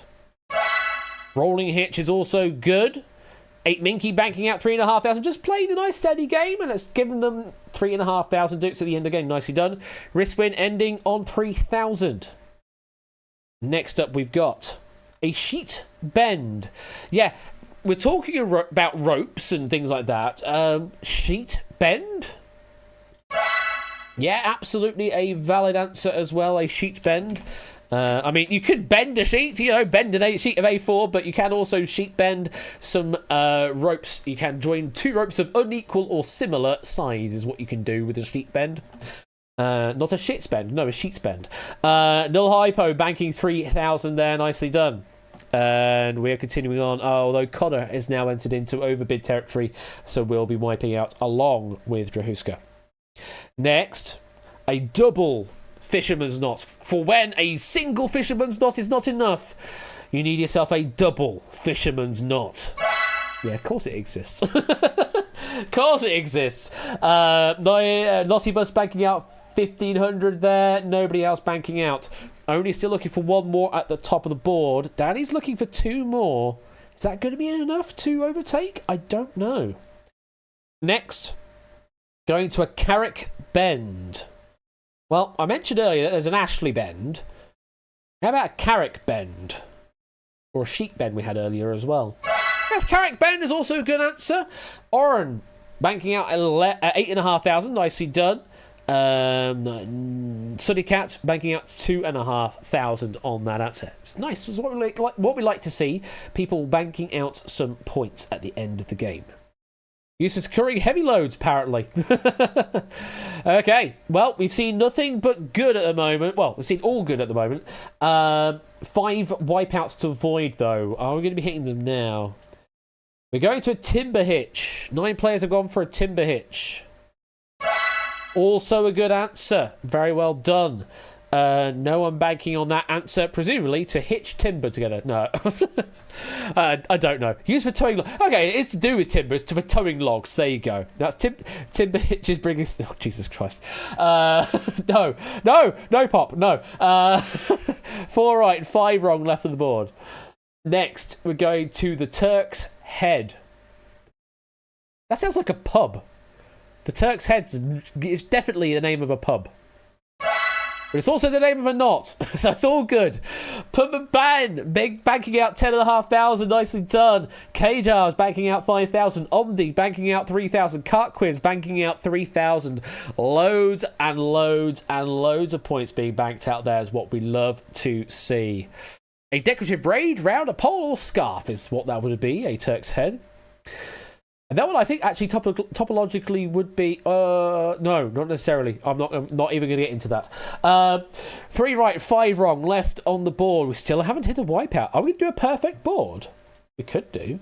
Rolling hitch is also good. 8 Minky banking out 3,500. Just playing a nice steady game, and it's given them 3,500 dukes at the end of the game. Nicely done. Risk win ending on 3,000. Next up, we've got a sheet bend. Yeah, we're talking about ropes and things like that. Sheet bend? Yeah, absolutely a valid answer as well. A sheet bend. I mean, you could bend a sheet, bend a sheet of A4, but you can also sheet bend some ropes. You can join 2 ropes of unequal or similar size is what you can do with a sheet bend. Not a shit bend, no, a sheet bend. Null Hypo banking 3,000 there, nicely done. And we're continuing on, although Connor is now entered into overbid territory, so we'll be wiping out along with Drahuska. Next, a double fisherman's knot. For when a single fisherman's knot is not enough, you need yourself a double fisherman's knot. Yeah, of course it exists. Of course it exists. Naughty Bus banking out 1,500 there. Nobody else banking out. Only still looking for 1 more at the top of the board. Danny's looking for 2 more. Is that going to be enough to overtake? I don't know. Next, going to a Carrick Bend. Well, I mentioned earlier that there's an Ashley Bend. How about a Carrick Bend? Or a Sheep Bend we had earlier as well. Yes, Carrick Bend is also a good answer. Oren banking out 8,500. Nicely done. Suddy Cat banking out 2,500 on that answer. It's nice. It's what we like to see. People banking out some points at the end of the game. Used to securing heavy loads, apparently. Okay, well, we've seen nothing but good at the moment. Well, we've seen all good at the moment. 5 wipeouts to avoid, though. Are we going to be hitting them now? We're going to a timber hitch. 9 players have gone for a timber hitch. Also a good answer. Very well done. No one banking on that answer, presumably to hitch timber together. No. I don't know. Use for towing logs. Okay, it is to do with timber. It's for towing logs. There you go. That's timber hitches bringing... Oh, Jesus Christ. No, Pop, no. 4 right and 5 wrong left on the board. Next, we're going to the Turk's Head. That sounds like a pub. The Turk's Head is definitely the name of a pub. But it's also the name of a knot, so it's all good. Pub and Ban, big banking out 10,500, nicely done. K-Jars banking out 5,000. Omdi banking out 3,000. Cart Quiz banking out 3,000. Loads and loads and loads of points being banked out there is what we love to see. A decorative braid round a pole or scarf is what that would be, a Turk's Head. And that one, I think, actually topologically would be... no, not necessarily. I'm not even going to get into that. 3 right, 5 wrong, left on the board. We still haven't hit a wipeout. Are we going to do a perfect board? We could do.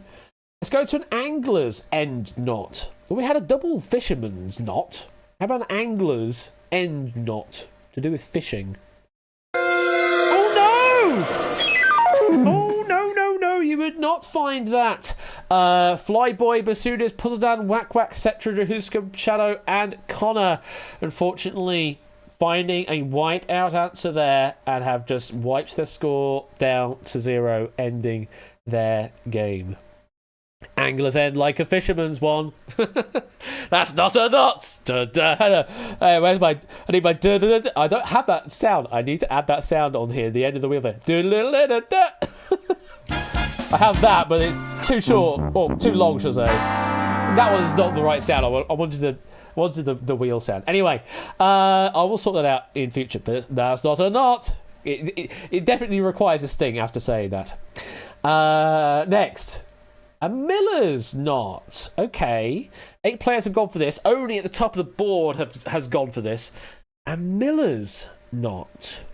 Let's go to an angler's end knot. Well, we had a double fisherman's knot. How about an angler's end knot to do with fishing? Oh, no! Oh, no, you would not find that. Flyboy, Basudas, Puzzledan, Whack Whack, Cetra, Drahuska, Shadow, and Connor. Unfortunately, finding a wipe-out answer there and have just wiped their score down to 0, ending their game. Angler's End like a fisherman's one. That's not a knot. Where's my... I need my... I don't have that sound. I need to add that sound on here, the end of the wheel there. I have that, but it's too short, or too long, shall I say. That one's not the right sound. I wanted the wheel sound. Anyway, I will sort that out in future, but that's not a knot. It definitely requires a sting after saying that. Next, a miller's knot. Okay, 8 players have gone for this. Only at the top of the board has gone for this. A miller's knot.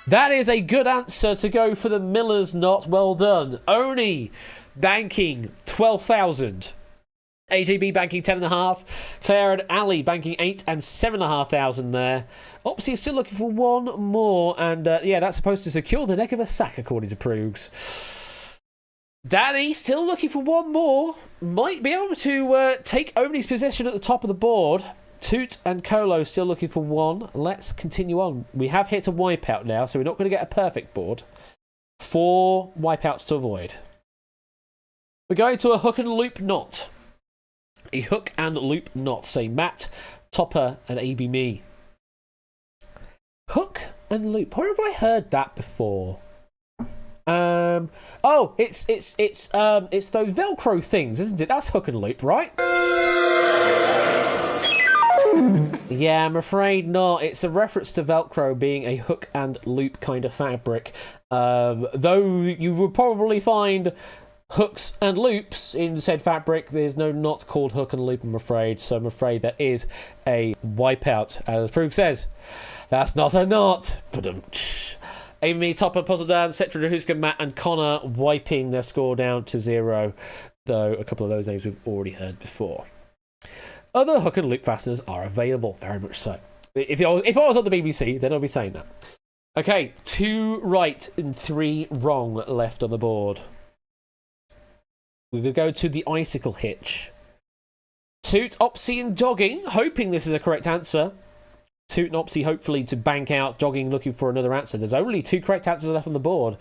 That is a good answer to go for the Miller's knot. Well done. Oni banking 12,000. AJB banking 10.5. Claire and Ali banking 8 and 7,500 there. Opsy is still looking for one more, and yeah, that's supposed to secure the neck of a sack, according to Proogs. Danny still looking for one more. Might be able to take Omni's position at the top of the board. Toot and Colo still looking for one. Let's continue on. We have hit a wipeout now, so we're not going to get a perfect board. 4 wipeouts to avoid. We're going to a hook and loop knot. A hook and loop knot. Say Matt, Topper, and AB Me. Hook and loop. Where have I heard that before? Oh, it's those Velcro things, isn't it? That's hook and loop, right? Yeah, I'm afraid not. It's a reference to Velcro being a hook and loop kind of fabric. Though you will probably find hooks and loops in said fabric, there's no knot called hook and loop, I'm afraid. So I'm afraid that is a wipeout, as Prug says. That's not a knot. Amy, Topper, Puzzle Dan, Cetra, Huska, Matt, and Connor wiping their score down to 0. Though a couple of those names we've already heard before. Other hook and loop fasteners are available, very much so. If I was on the BBC, then I'd be saying that. Okay, 2 right and 3 wrong left on the board. We're going to go to the icicle hitch. Toot, Opsy, and Jogging, hoping this is a correct answer. Toot and Opsy hopefully to bank out. Jogging looking for another answer. There's only 2 correct answers left on the board,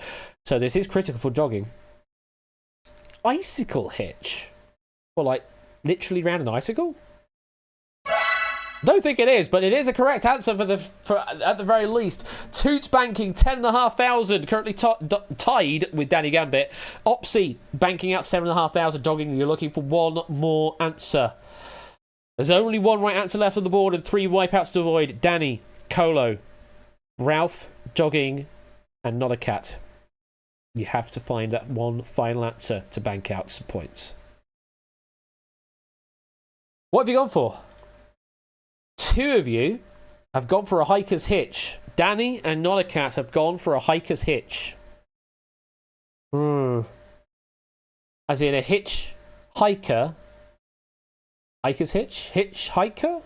so this is critical for Jogging. Icicle hitch? Well, like, literally round an icicle? Don't think it is, but it is a correct answer for at the very least. Toot's banking 10,500, currently tied with Danny Gambit. Opsy banking out 7,500. Jogging, you're looking for one more answer. There's only 1 right answer left on the board and 3 wipeouts to avoid. Danny, Colo, Ralph, Jogging, and Not a Cat. You have to find that one final answer to bank out some points. What have you gone for? 2 of you have gone for a hiker's hitch. Danny and Not a Cat have gone for a hiker's hitch. As in a hitch hiker. Hiker's hitch? Hitch hiker?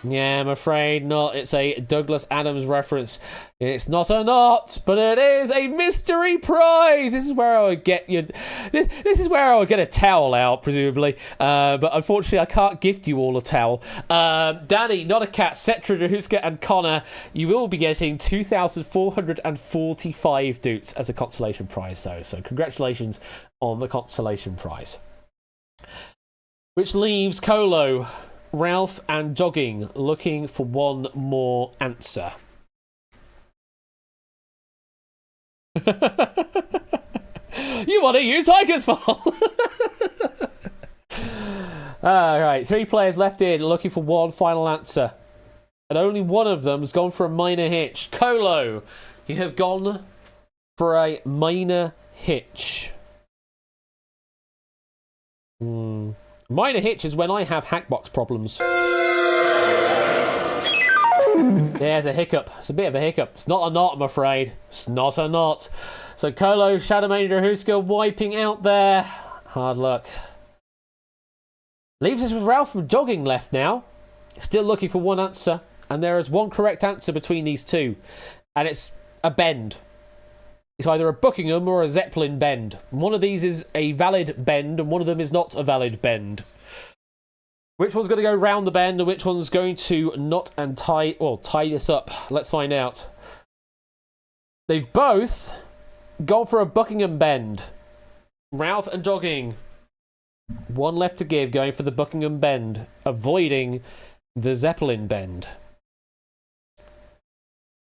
Yeah, I'm afraid not. It's a Douglas Adams reference. It's not a knot, but it is a mystery prize. This is where I would get you. This is where I would get a towel out, presumably. But unfortunately, I can't gift you all a towel. Danny, Not a Cat, Cetra, Jahuska, and Connor, you will be getting 2,445 doots as a consolation prize, though. So congratulations on the consolation prize. Which leaves Colo, Ralph, and Jogging looking for one more answer. You want to use Hiker's Fall? Alright, 3 players left in looking for one final answer. And only one of them's gone for a minor hitch. Colo, you have gone for a minor hitch. Minor hitch is when I have hackbox problems. There's a hiccup. It's a bit of a hiccup. It's not a knot, I'm afraid. It's not a knot. So Colo, Shadowmania, Huska wiping out there. Hard luck. Leaves us with Ralph and Jogging left now. Still looking for one answer. And there is one correct answer between these 2. And it's a bend. It's either a Buckingham or a Zeppelin bend. One of these is a valid bend, and one of them is not a valid bend. Which one's going to go round the bend, and which one's going to knot and tie this up? Let's find out. They've both gone for a Buckingham bend. Ralph and Jogging. 1 left to give, going for the Buckingham bend, avoiding the Zeppelin bend.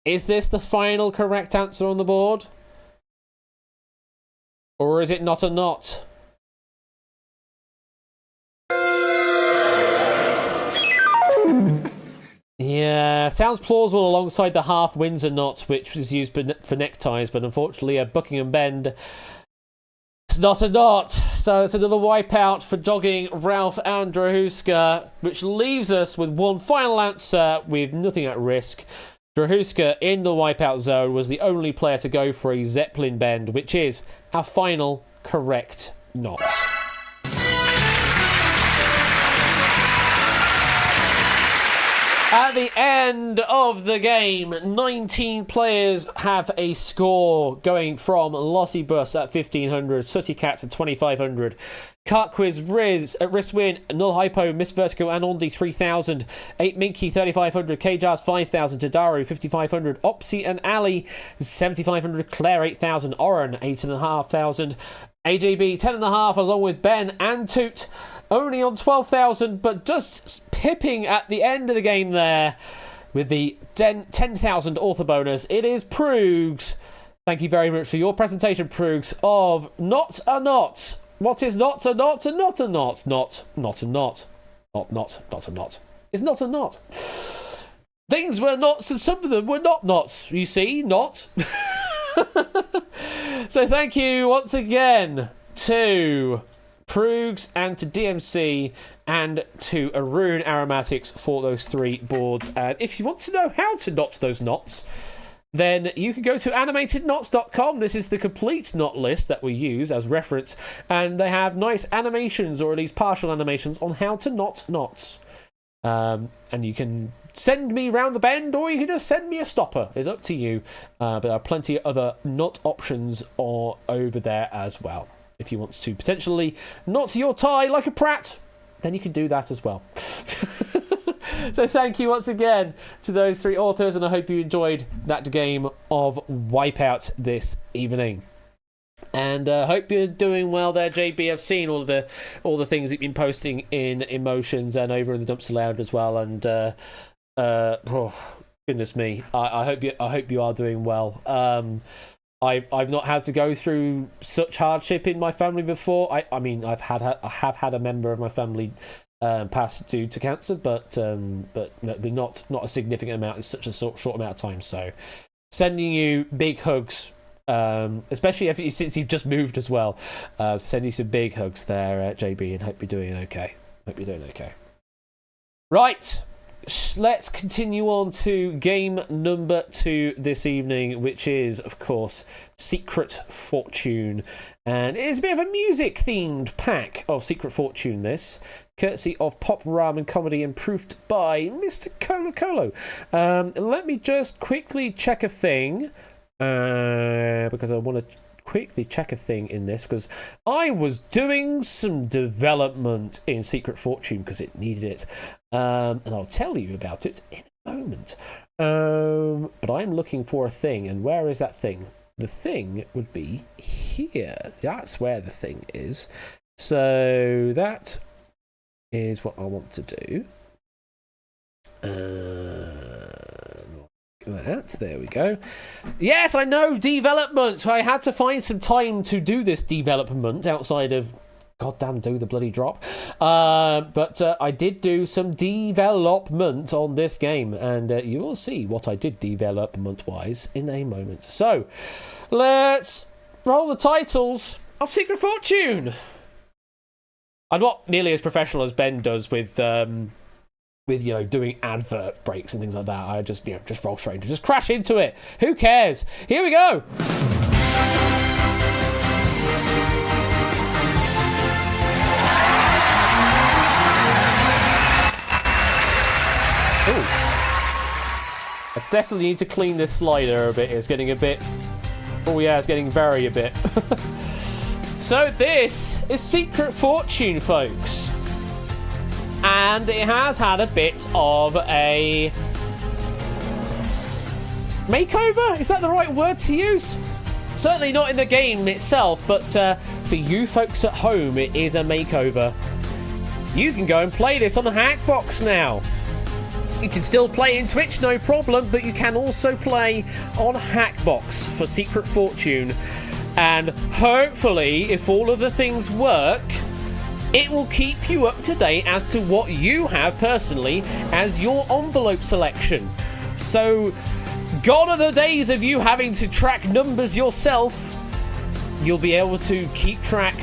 Is this the final correct answer on the board? Or is it not a knot? Yeah, sounds plausible alongside the half Windsor knot, which was used for neckties, but unfortunately a Buckingham bend. It's not a knot. So it's another wipeout for dogging Ralph and Drahuska, which leaves us with one final answer with nothing at risk. Drahuska in the wipeout zone was the only player to go for a Zeppelin bend, which is our final correct knot. At the end of the game, 19 players have a score going from Lottie Bus at 1500, Sooty Cat at 2500, Kart Quiz Riz at Riswin, Null Hypo, Miss Vertigo, and Ondi 3000, 8 Minky 3500, K-Jazz 5000, Tadaru 5500, Opsy and Ali 7500, Claire 8000, Oren 8500, AJB 10.5 along with Ben and Toot only on 12,000, but just pipping at the end of the game there with the 10,000 author bonus. It is Proogs. Thank you very much for your presentation, Proogs, of Not a Knot. What is not a knot? A not a knot. Not a knot. Not a knot. It's not a knot. Things were knots and some of them were not knots. You see, not. So thank you once again to Proogs and to DMC and to Arun Aromatics for those 3 boards. And if you want to know how to knot those knots, then you can go to animatedknots.com. This is the complete knot list that we use as reference, and they have nice animations, or at least partial animations, on how to knot knots. And you can send me round the bend, or you can just send me a stopper. It's up to you. But there are plenty of other knot options over there as well. If you want to potentially knot your tie like a Pratt, then you can do that as well. So thank you once again to those 3 authors, and I hope you enjoyed that game of Wipeout this evening. And hope you're doing well there, JB. I've seen all the things you've been posting in Emotions and over in the Dumpster Lounge as well. And oh, goodness me, I hope you are doing well. I've not had to go through such hardship in my family before. I mean, I have had a member of my family pass due to cancer, but not a significant amount in such a short amount of time. So, sending you big hugs, especially since you've just moved as well. Sending you some big hugs there, JB, and hope you're doing okay. Right. Let's continue on to game number 2 this evening, which is, of course, Secret Fortune. And it is a bit of a music-themed pack of Secret Fortune, this, courtesy of Pop Ramen Comedy, improved by Mr. Colo Colo. Let me just quickly check a thing, because I want to quickly check a thing in this, because I was doing some development in Secret Fortune because it needed it. And I'll tell you about it in a moment. But I'm looking for a thing, and where is that thing? The thing would be here. That's where the thing is. So that is what I want to do. There we go. Yes, I know, development. I had to find some time to do this development outside of goddamn do the bloody drop. But I did do some development on this game, and you will see what I did development-wise in a moment. So, let's roll the titles of Secret Fortune. I'm not nearly as professional as Ben does with doing advert breaks and things like that. I just roll straight into, just crash into it. Who cares? Here we go. Ooh. I definitely need to clean this slider a bit. It's getting a bit... Oh yeah, it's getting very a bit. So this is Secret Fortune, folks. And it has had a bit of a... makeover? Is that the right word to use? Certainly not in the game itself, but for you folks at home, it is a makeover. You can go and play this on the Hackbox now. You can still play in Twitch, no problem, but you can also play on Hackbox for Secret Fortune. And hopefully, if all of the things work, it will keep you up to date as to what you have personally as your envelope selection. So, gone are the days of you having to track numbers yourself. You'll be able to keep track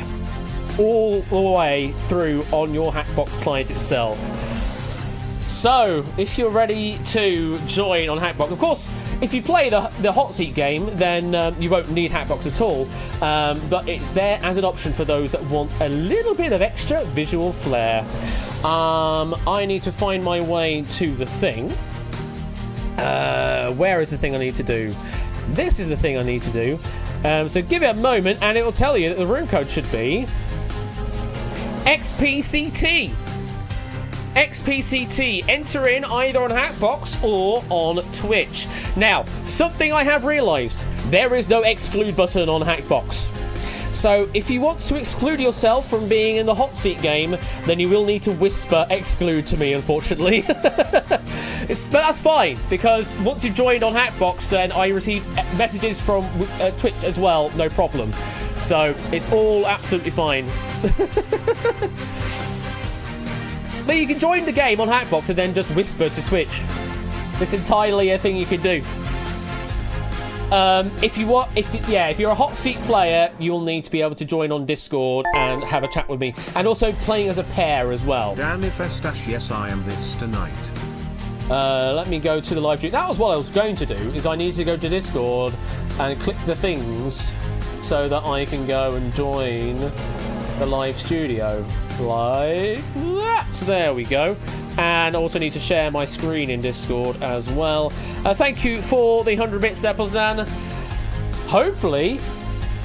all the way through on your Hackbox client itself. So, if you're ready to join on Hackbox, of course, if you play the hot seat game, then you won't need Hackbox at all. But it's there as an option for those that want a little bit of extra visual flair. I need to find my way to the thing. Where is the thing I need to do? This is the thing I need to do. So give it a moment, and it will tell you that the room code should be XPCT. XPCT. Enter in either on Hackbox or on Twitch. Now, something I have realised, there is no exclude button on Hackbox. So if you want to exclude yourself from being in the hot seat game, then you will need to whisper exclude to me, unfortunately. But that's fine, because once you've joined on Hackbox, then I receive messages from Twitch as well, no problem. So it's all absolutely fine. But you can join the game on Hackbox and then just whisper to Twitch. It's entirely a thing you can do. If you're a hot seat player, you'll need to be able to join on Discord and have a chat with me, and also playing as a pair as well. Danny Festash, yes, I am this tonight. Let me go to the live stream. That was what I was going to do. Is I need to go to Discord and click the things so that I can go and join the live studio like that. There we go. And also need to share my screen in Discord as well. Thank you for the 100 bits there, Poznan. Hopefully,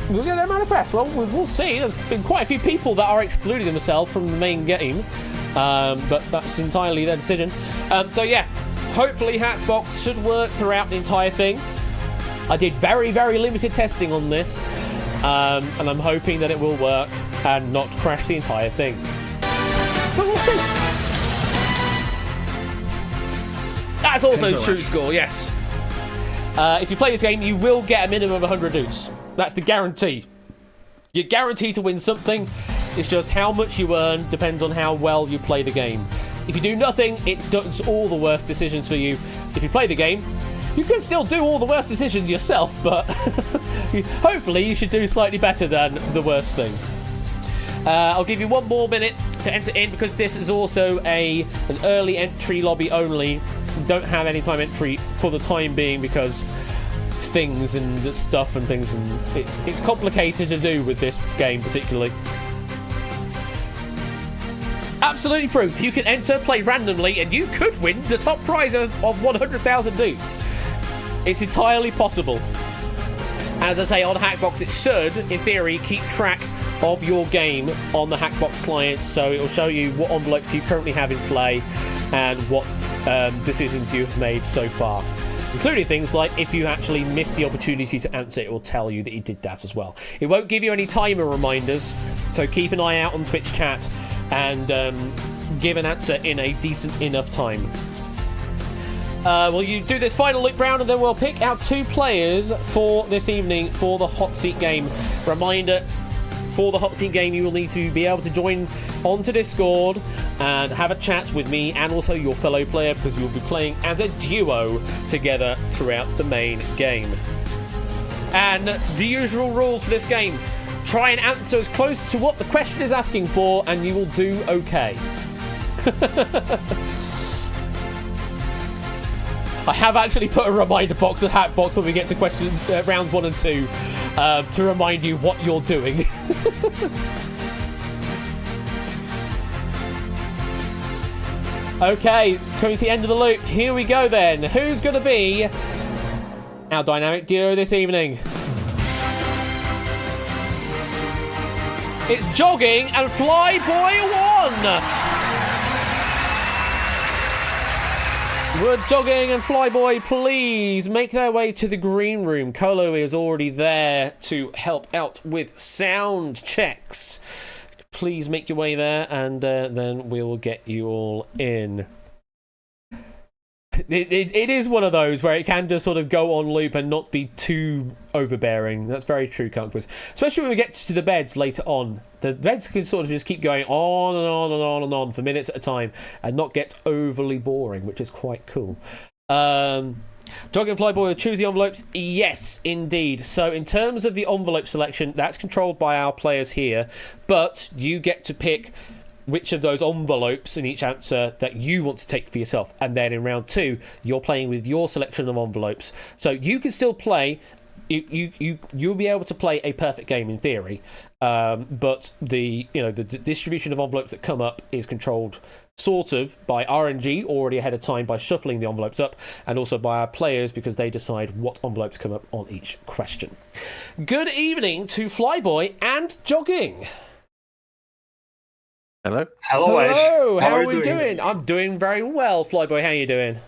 we'll get that manifest. Well, we'll see. There's been quite a few people that are excluding themselves from the main game. But that's entirely their decision. So yeah, hopefully Hackbox should work throughout the entire thing. I did very, very limited testing on this. And I'm hoping that it will work and not crash the entire thing. But we'll see. That's also true score, yes. If you play this game, you will get a minimum of 100 dudes. That's the guarantee. You're guaranteed to win something. It's just how much you earn depends on how well you play the game. If you do nothing, it does all the worst decisions for you. If you play the game, you can still do all the worst decisions yourself, but hopefully you should do slightly better than the worst thing. I'll give you one more minute to enter in, because this is also an early entry lobby only. Don't have any time entry for the time being because things and stuff and things, and it's complicated to do with this game particularly. Absolutely proved. You can enter, play randomly, and you could win the top prize of 100,000 dudes. It's entirely possible. As I say, on Hackbox, it should, in theory, keep track of your game on the Hackbox client, so it will show you what envelopes you currently have in play and what decisions you've made so far, including things like if you actually missed the opportunity to answer, it will tell you that you did that as well. It won't give you any timer reminders, so keep an eye out on Twitch chat and give an answer in a decent enough time. Well, you do this final loop round, and then we'll pick out 2 players for this evening for the hot seat game. Reminder, for the hot seat game, you will need to be able to join onto Discord and have a chat with me and also your fellow player, because you'll be playing as a duo together throughout the main game. And the usual rules for this game: try and answer as close to what the question is asking for, and you will do okay. I have actually put a reminder box, a hat box, when we get to questions rounds 1 and 2, to remind you what you're doing. Okay, coming to the end of the loop. Here we go then. Who's going to be our dynamic duo this evening? It's Jogging and Flyboy 1. Would Jogging and Flyboy please make their way to the green room? Colo is already there to help out with sound checks. Please make your way there, and then we will get you all in. It is one of those where it can just sort of go on loop and not be too overbearing. That's very true, Conquest. Especially when we get to the beds later on. The beds can sort of just keep going on and on and on and on for minutes at a time and not get overly boring, which is quite cool. Dog and Flyboy will choose the envelopes. Yes, indeed. So in terms of the envelope selection, that's controlled by our players here, but you get to pick which of those envelopes in each answer that you want to take for yourself. And then in round 2, you're playing with your selection of envelopes. So you can still play. You'll be able to play a perfect game in theory, but the distribution of envelopes that come up is controlled sort of by RNG already ahead of time by shuffling the envelopes up, and also by our players because they decide what envelopes come up on each question. Good evening to Flyboy and Jogging. Hello. Hello, Ash. Hello, how are we you doing? I'm doing very well, Flyboy. How are you doing?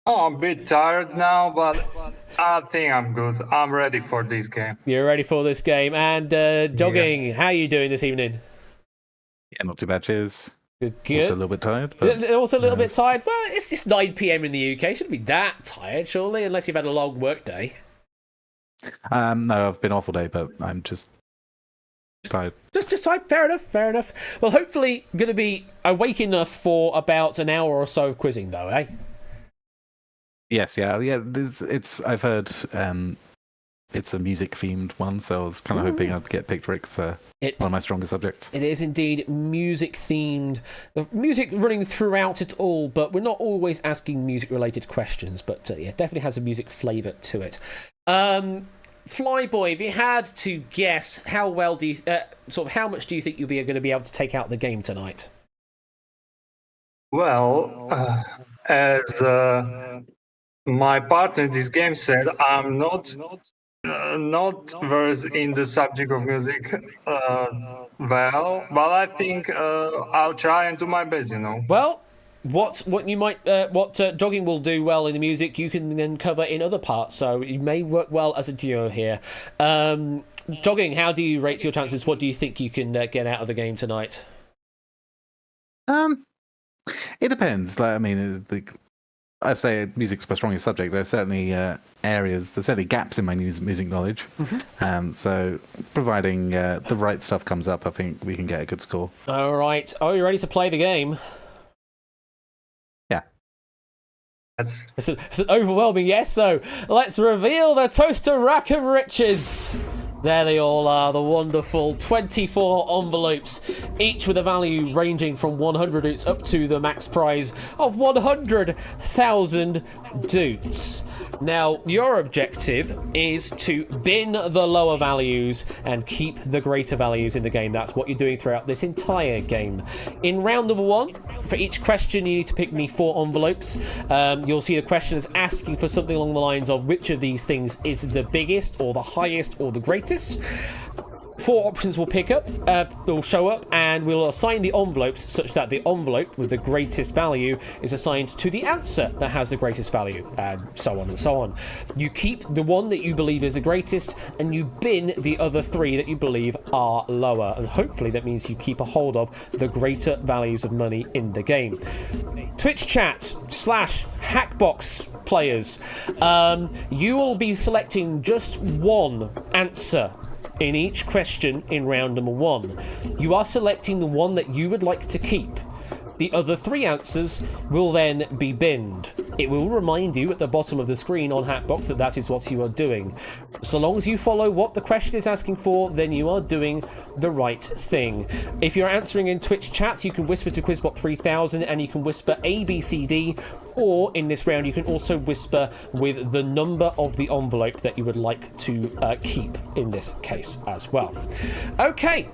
Oh, I'm a bit tired now, but I think I'm good. I'm ready for this game. You're ready for this game. And Jogging, how are you doing this evening? Yeah, not too bad. Cheers. Good. Also a little bit tired. But, also a little bit tired. Well, it's 9 p.m. in the UK. Shouldn't be that tired, surely, unless you've had a long work day. No, I've been off all day, but I'm just tired. Just tired. Fair enough. Well, hopefully going to be awake enough for about an hour or so of quizzing, though, eh? Yes, yeah. It's. I've heard. It's a music-themed one, so I was kind of hoping I'd get picked right. It's one of my strongest subjects. It is indeed music-themed. The music running throughout it all, but we're not always asking music-related questions. But yeah, definitely has a music flavour to it. Flyboy, if you had to guess, how well do you how much do you think you'll be going to be able to take out the game tonight? Well, as my partner in this game said, I'm not versed in the subject of music well, but I think I'll try and do my best, Well, what Jogging will do well in the music, you can then cover in other parts, so you may work well as a duo here. Jogging, how do you rate your chances? What do you think you can get out of the game tonight? It depends. Like, I mean, I'd say music's my strongest subject. There's certainly there's certainly gaps in my music knowledge. Mm-hmm. So providing the right stuff comes up, I think we can get a good score. All right. Are you ready to play the game? Yeah. It's an overwhelming yes, so let's reveal the toaster rack of riches. There they all are, the wonderful 24 envelopes, each with a value ranging from 100 oots up to the max prize of 100,000 doots. Now, your objective is to bin the lower values and keep the greater values in the game. That's what you're doing throughout this entire game. In round number 1, for each question, you need to pick me 4 envelopes. You'll see the question is asking for something along the lines of which of these things is the biggest or the highest or the greatest. 4 options will show up, and we'll assign the envelopes such that the envelope with the greatest value is assigned to the answer that has the greatest value, and so on and so on. You keep the one that you believe is the greatest, and you bin the other 3 that you believe are lower, and hopefully that means you keep a hold of the greater values of money in the game. Twitch chat /Hackbox players, you will be selecting just one answer in each question in round number 1. You are selecting the one that you would like to keep. The other 3 answers will then be binned. It will remind you at the bottom of the screen on Hackbox that is what you are doing. So long as you follow what the question is asking for, then you are doing the right thing. If you're answering in Twitch chat, you can whisper to Quizbot3000 and you can whisper ABCD, or in this round you can also whisper with the number of the envelope that you would like to keep in this case as well. Okay.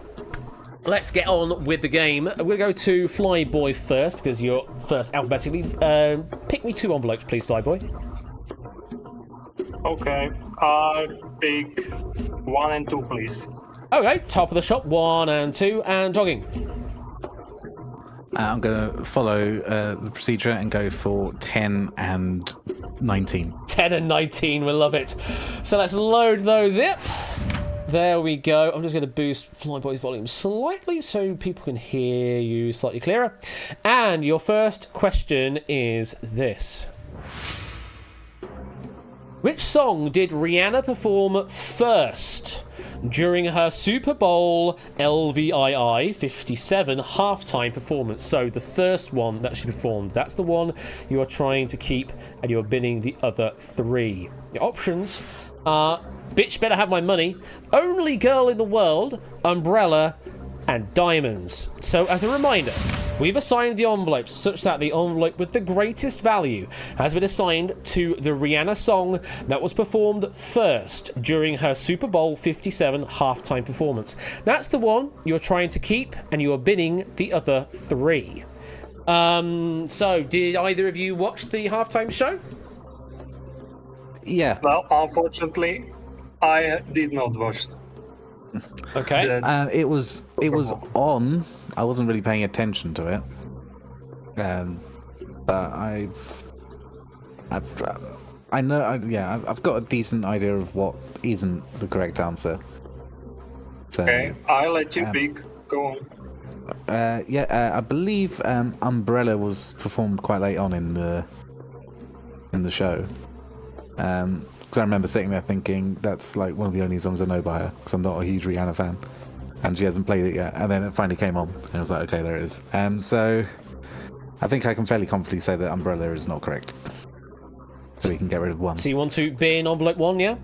Let's get on with the game. We'll go to Flyboy first, because you're first alphabetically. Pick me 2 envelopes, please, Flyboy. Okay, I pick 1 and 2, please. Okay, top of the shop, 1 and 2, and Jogging. I'm going to follow the procedure and go for 10 and 19. 10 and 19, we love it. So let's load those up. There we go. I'm just going to boost Flyboy's volume slightly so people can hear you slightly clearer. And your first question is this. Which song did Rihanna perform first? during her Super Bowl LVII 57 halftime performance. So the first one that she performed, that's the one you are trying to keep, and you're binning the other 3. The options are Bitch Better Have My Money, Only Girl in the World, Umbrella, and Diamonds. So as a reminder, we've assigned the envelopes such that the envelope with the greatest value has been assigned to the Rihanna song that was performed first during her Super Bowl 57 halftime performance. That's the one you're trying to keep, and you are binning the other 3. So did either of you watch the halftime show? Yeah. Well, unfortunately, I did not watch. Okay. It was on. I wasn't really paying attention to it. But I've got a decent idea of what isn't the correct answer. So, Okay, I'll let you pick. Go on. I believe Umbrella was performed quite late on in the show. Because I remember sitting there thinking that's like one of the only songs I know by her, because I'm not a huge Rihanna fan, and she hasn't played it yet. And then it finally came on, and I was like, okay, there it is. So I think I can fairly confidently say that Umbrella is not correct. So we can get rid of 1. So you want to bin envelope 1, yeah?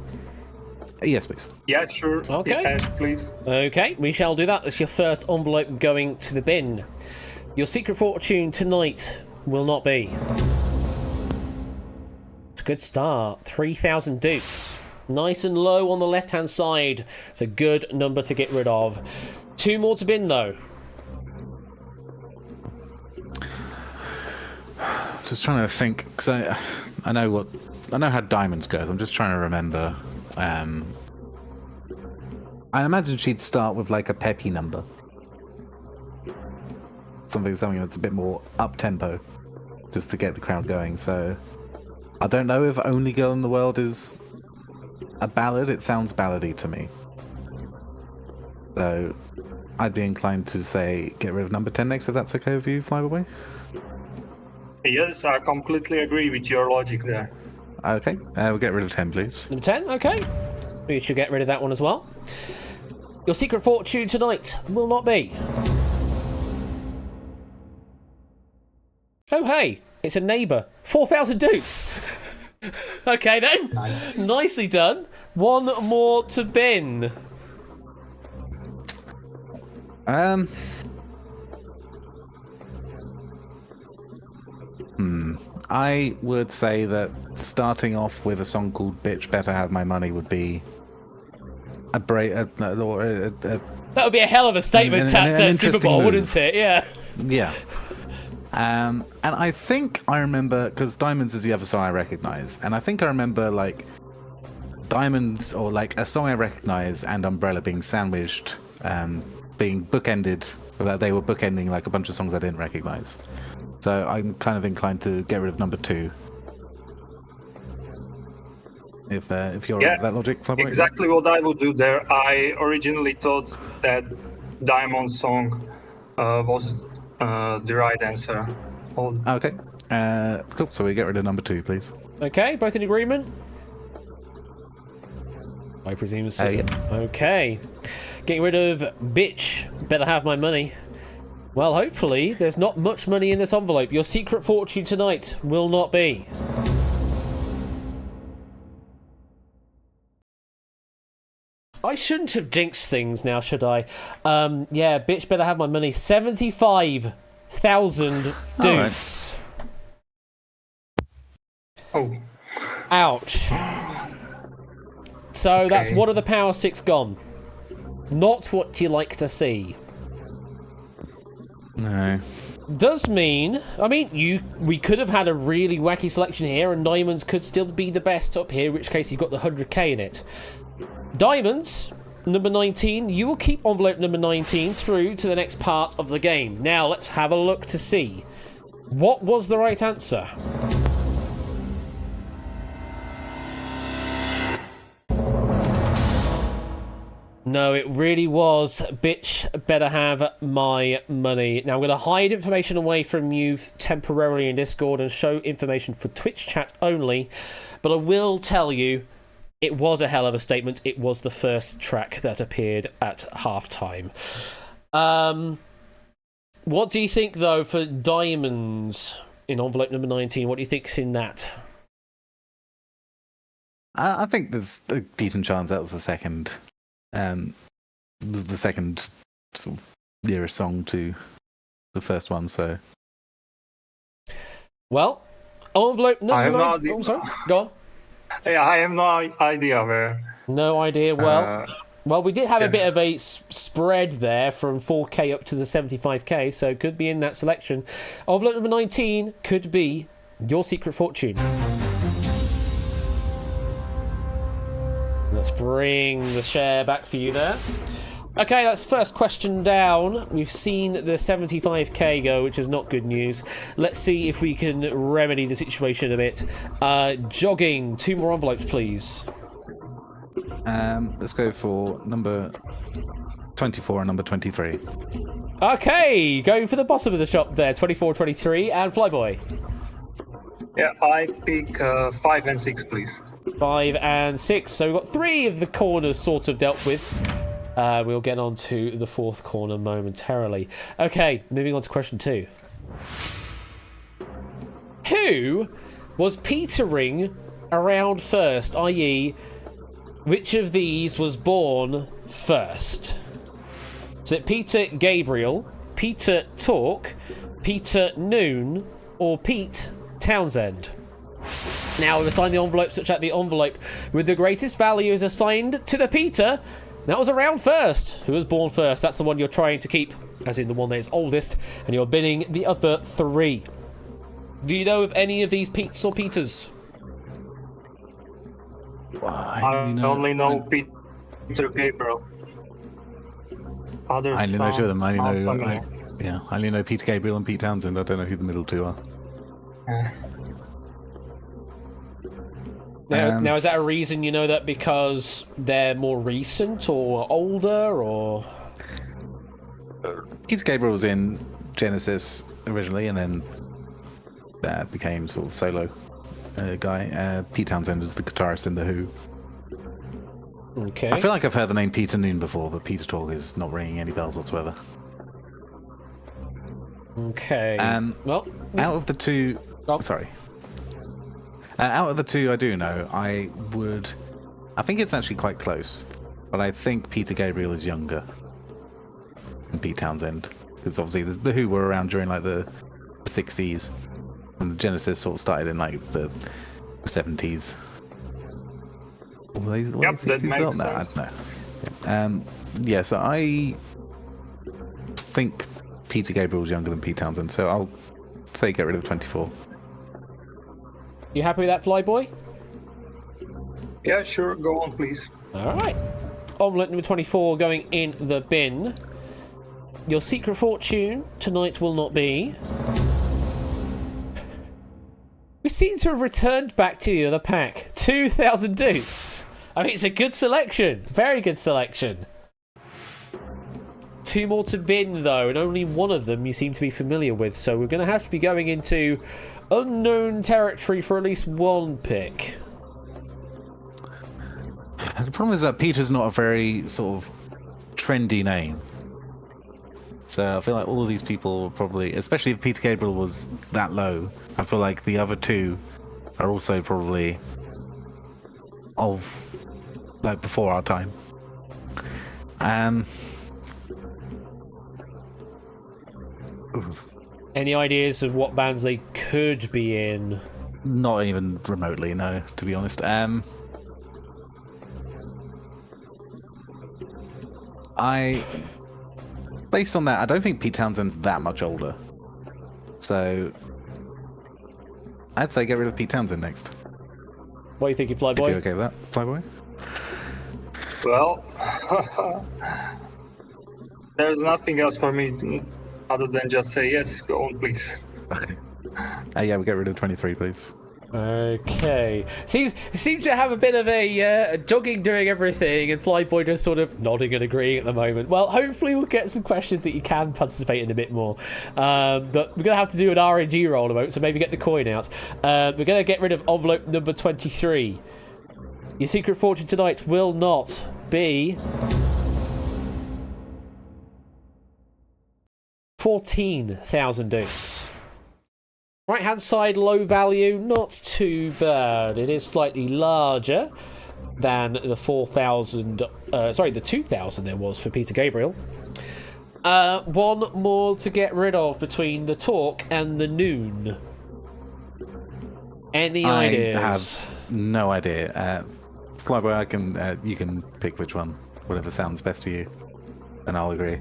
Yes, please. Yeah, sure. Okay. Yes, please. Okay, we shall do that. That's your first envelope going to the bin. Your secret fortune tonight will not be. It's a good start. 3,000 dukes. Nice and low on the left-hand side. It's a good number to get rid of. 2 more to bin, though. Just trying to think, because I know how Diamonds goes. I'm just trying to remember. I imagine she'd start with like a peppy number, something that's a bit more up tempo, just to get the crowd going. So I don't know if Only Girl in the World is a ballad. It sounds ballady to me, so I'd be inclined to say get rid of number 10 next, if that's okay with you, Flyaway. Yes, I completely agree with your logic there. Okay, we'll get rid of 10, please. Number 10, okay. We should get rid of that one as well. Your secret fortune tonight will not be. Oh, hey, it's a neighbour. 4,000 dukes. Okay, then. Nice. Nicely done. 1 more to bin. I would say that starting off with a song called "Bitch Better Have My Money" would be a That would be a hell of a statement at Super interesting Bowl, move. wouldn't it? Yeah. yeah. And I think I remember, because Diamonds is the other song I recognize, and I think I remember like Diamonds, or like a song I recognize, and Umbrella being sandwiched, being bookended, that they were bookending like a bunch of songs I didn't recognize. So I'm kind of inclined to get rid of number 2. If you're that logic, Flyboy? Exactly what I would do there. I originally thought that Diamond song was the right answer. Okay. Cool. So we get rid of number 2, please. Okay, both in agreement? I presume so. Yeah. Okay. Getting rid of Bitch Better Have My Money. Well, hopefully, there's not much money in this envelope. Your secret fortune tonight will not be. I shouldn't have jinxed things now, should I? Yeah, Bitch Better Have My Money. 75,000 dukes. Oh, Ouch. So that's one of the Power 6 gone. Not what you like to see. No. Does mean, we could have had a really wacky selection here, and Diamonds could still be the best up here, in which case you've got the 100k in it. Diamonds, number 19, you will keep envelope number 19 through to the next part of the game. Now let's have a look to see what was the right answer. No, it really was Bitch Better Have My Money. Now, I'm going to hide information away from you temporarily in Discord and show information for Twitch chat only. But I will tell you, It was a hell of a statement. It was the first track that appeared at halftime. What do you think, though, for Diamonds in envelope number 19? What do you think's in that? I think there's a decent chance that was the second sort of nearest song to the first one. So, well, envelope number 19. Oh, sorry, go on. Yeah, I have no idea where. No idea. Well, we did have a bit of a spread there from 4K up to the 75K, so it could be in that selection. Envelope number 19 could be Your Secret Fortune. Let's bring the share back for you there. Okay, that's first question down. We've seen the 75K go, which is not good news. Let's see if we can remedy the situation a bit. Jogging, 2 more envelopes, please. Let's go for number 24 and number 23. Okay, going for the bottom of the shop there, 24, 23, and Flyboy. Yeah, I pick 5 and 6, please. 5 and 6. So we've got 3 of the corners sort of dealt with. We'll get on to the 4th corner momentarily. Okay, moving on to question 2. Who was petering around first, i.e., which of these was born first? Is it Peter Gabriel, Peter Tork, Peter Noon, or Pete Townsend? Now we've assigned the envelope such that the envelope with the greatest value is assigned to the Peter. That was around first. Who was born first? That's the one you're trying to keep, as in the one that is oldest, and you're binning the other 3. Do you know of any of these Petes or Peters? I only know Peter Gabriel. Others I only know two of them. I only know, familiar. I only know Peter Gabriel and Pete Townsend. I don't know who the middle 2 are. Now, is that a reason you know that because they're more recent or older, or...? Peter Gabriel was in Genesis originally, and then became sort of solo guy. Pete Townsend is the guitarist in The Who. Okay. I feel like I've heard the name Peter Noon before, but Peter Tork is not ringing any bells whatsoever. Okay. Well, out of the 2... Oh. Sorry. Out of the 2 I do know, I think it's actually quite close, but I think Peter Gabriel is younger than Pete Townsend, because obviously the Who were around during like the 60s, and Genesis sort of started in like the 70s. Were they Yep, 60s? that makes No, sense. I don't know. So I think Peter Gabriel is younger than Pete Townsend, so I'll say get rid of 24. you happy with that, Flyboy? Yeah, sure. Go on, please. All right. Omelette number 24 going in the bin. Your secret fortune tonight will not be... We seem to have returned back to the other pack. 2,000 Dukes. I mean, it's a good selection. Very good selection. 2 more to bin, though, and only one of them you seem to be familiar with. So we're going to have to be going into unknown territory for at least one pick. The problem is that Peter's not a very sort of trendy name. So I feel like all of these people will probably, especially if Peter Gabriel was that low, I feel like the other 2 are also probably of like before our time. Any ideas of what bands they could be in? Not even remotely, no, to be honest. Based on that, I don't think Pete Townsend's that much older. So I'd say get rid of Pete Townsend next. What are you thinking, Flyboy? If you're okay with that, Flyboy? Well, there's nothing else for me other than just say yes. Go on, please. Okay. Yeah, we'll get rid of 23, please. Okay. Seems to have a bit of a jogging doing everything, and Flyboy just sort of nodding and agreeing at the moment. Well, hopefully we'll get some questions that you can participate in a bit more. But we're going to have to do an RNG roll about, so maybe get the coin out. We're going to get rid of envelope number 23. Your secret fortune tonight will not be 14,000 dudes. Right hand side, low value, not too bad. It is slightly larger than the 4,000, the 2,000 there was for Peter Gabriel. One more to get rid of between the talk and the noon. Any ideas? I have no idea. Flyboy, you can pick which one, whatever sounds best to you, and I'll agree.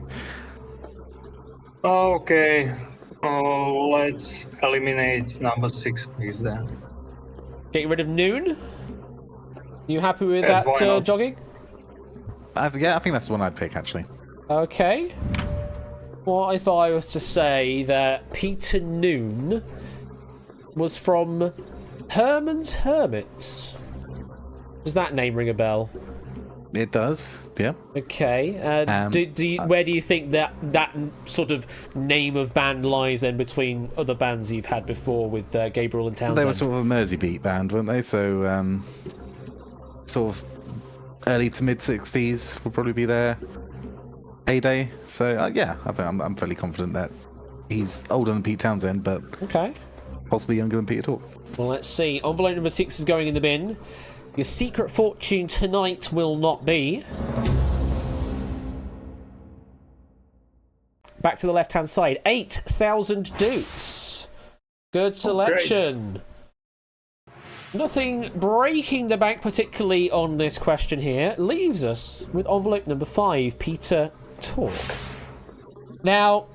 Okay. Let's eliminate number 6, please, then. Get rid of noon? You happy with Yeah, that, why not? Jogging? I think that's the one I'd pick, actually. Okay. What if I was to say that Peter Noon was from Herman's Hermits? Does that name ring a bell? It does, yeah. Okay. Where do you think that sort of name of band lies then between other bands you've had before with Gabriel and Townsend? They were sort of a Merseybeat band, weren't they? So, sort of early to mid 60s would probably be their heyday. So, yeah, I'm fairly confident that he's older than Pete Townsend, but okay, possibly younger than Peter Tork. Well, let's see. Envelope number 6 is going in the bin. Your secret fortune tonight will not be... Back to the left-hand side. 8,000 dukes. Good selection. Nothing breaking the bank particularly on this question here. Leaves us with envelope number 5, Peter Tork. Now,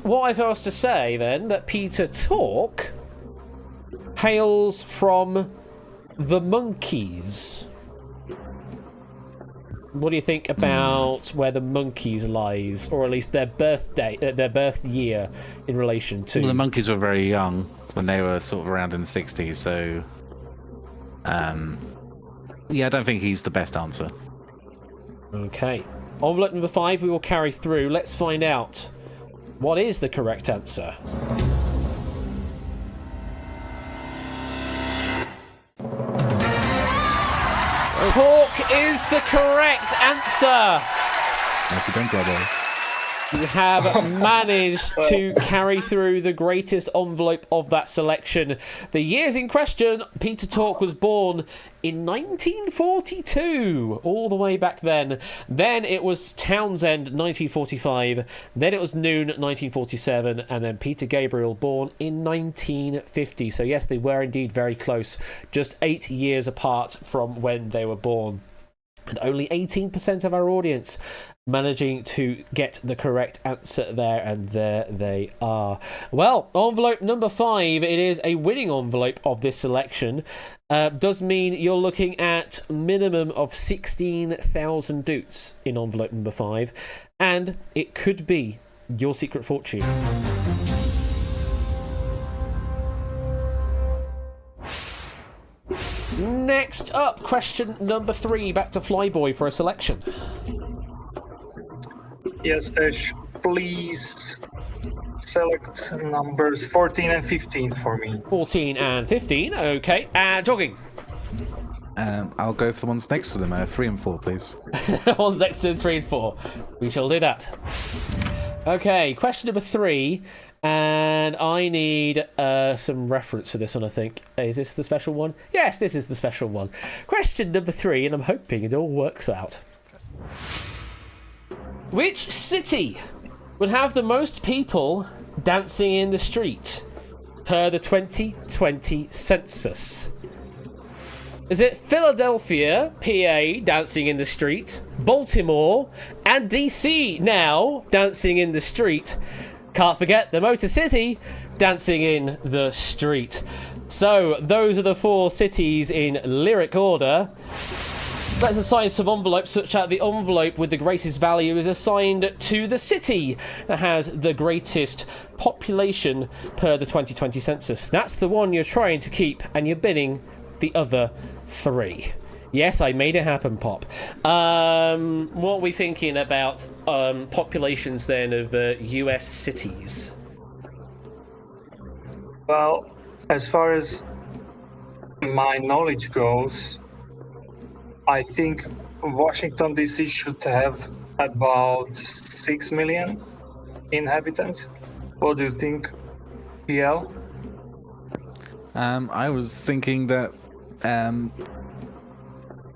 what if I was to say then that Peter Tork hails from the Monkees? What do you think about where the Monkees lies, or at least their birth year in relation to? Well, the Monkees were very young when they were sort of around in the 60s, so yeah, I don't think he's the best answer. Okay. Envelope number 5 we will carry through. Let's find out what is the correct answer. Tork is the correct answer. Nicely done, Bravo. You have managed to carry through the greatest envelope of that selection. The years in question, Peter Tork was born in 1942, all the way back then. Then it was Townsend, 1945. Then it was Noon, 1947. And then Peter Gabriel, born in 1950. So yes, they were indeed very close. Just 8 years apart from when they were born. And only 18% of our audience managing to get the correct answer there, and there they are. Well, envelope number 5, it is a winning envelope of this selection. Does mean you're looking at minimum of 16,000 dutes in envelope number 5, and it could be your secret fortune. Next up, question number 3, back to Flyboy for a selection. Yes, Ash, please select numbers 14 and 15 for me. 14 and 15, okay. Jogging. I'll go for the ones next to them, 3 and 4, please. One's next to 3 and 4. We shall do that. Okay, question number 3, and I need some reference for this one, I think. Is this the special one? Yes, this is the special one. Question number 3, and I'm hoping it all works out. Which city would have the most people dancing in the street per the 2020 census? Is it Philadelphia, PA, dancing in the street, Baltimore, and DC now dancing in the street? Can't forget the Motor City dancing in the street. So, those are the 4 cities in lyric order. Let's assign some envelopes, such that the envelope with the greatest value is assigned to the city that has the greatest population per the 2020 census. That's the one you're trying to keep, and you're bidding the other 3. Yes, I made it happen, Pop. What are we thinking about populations then of US cities? Well, as far as my knowledge goes, I think Washington DC should have about 6 million inhabitants. What do you think, PL? I was thinking that.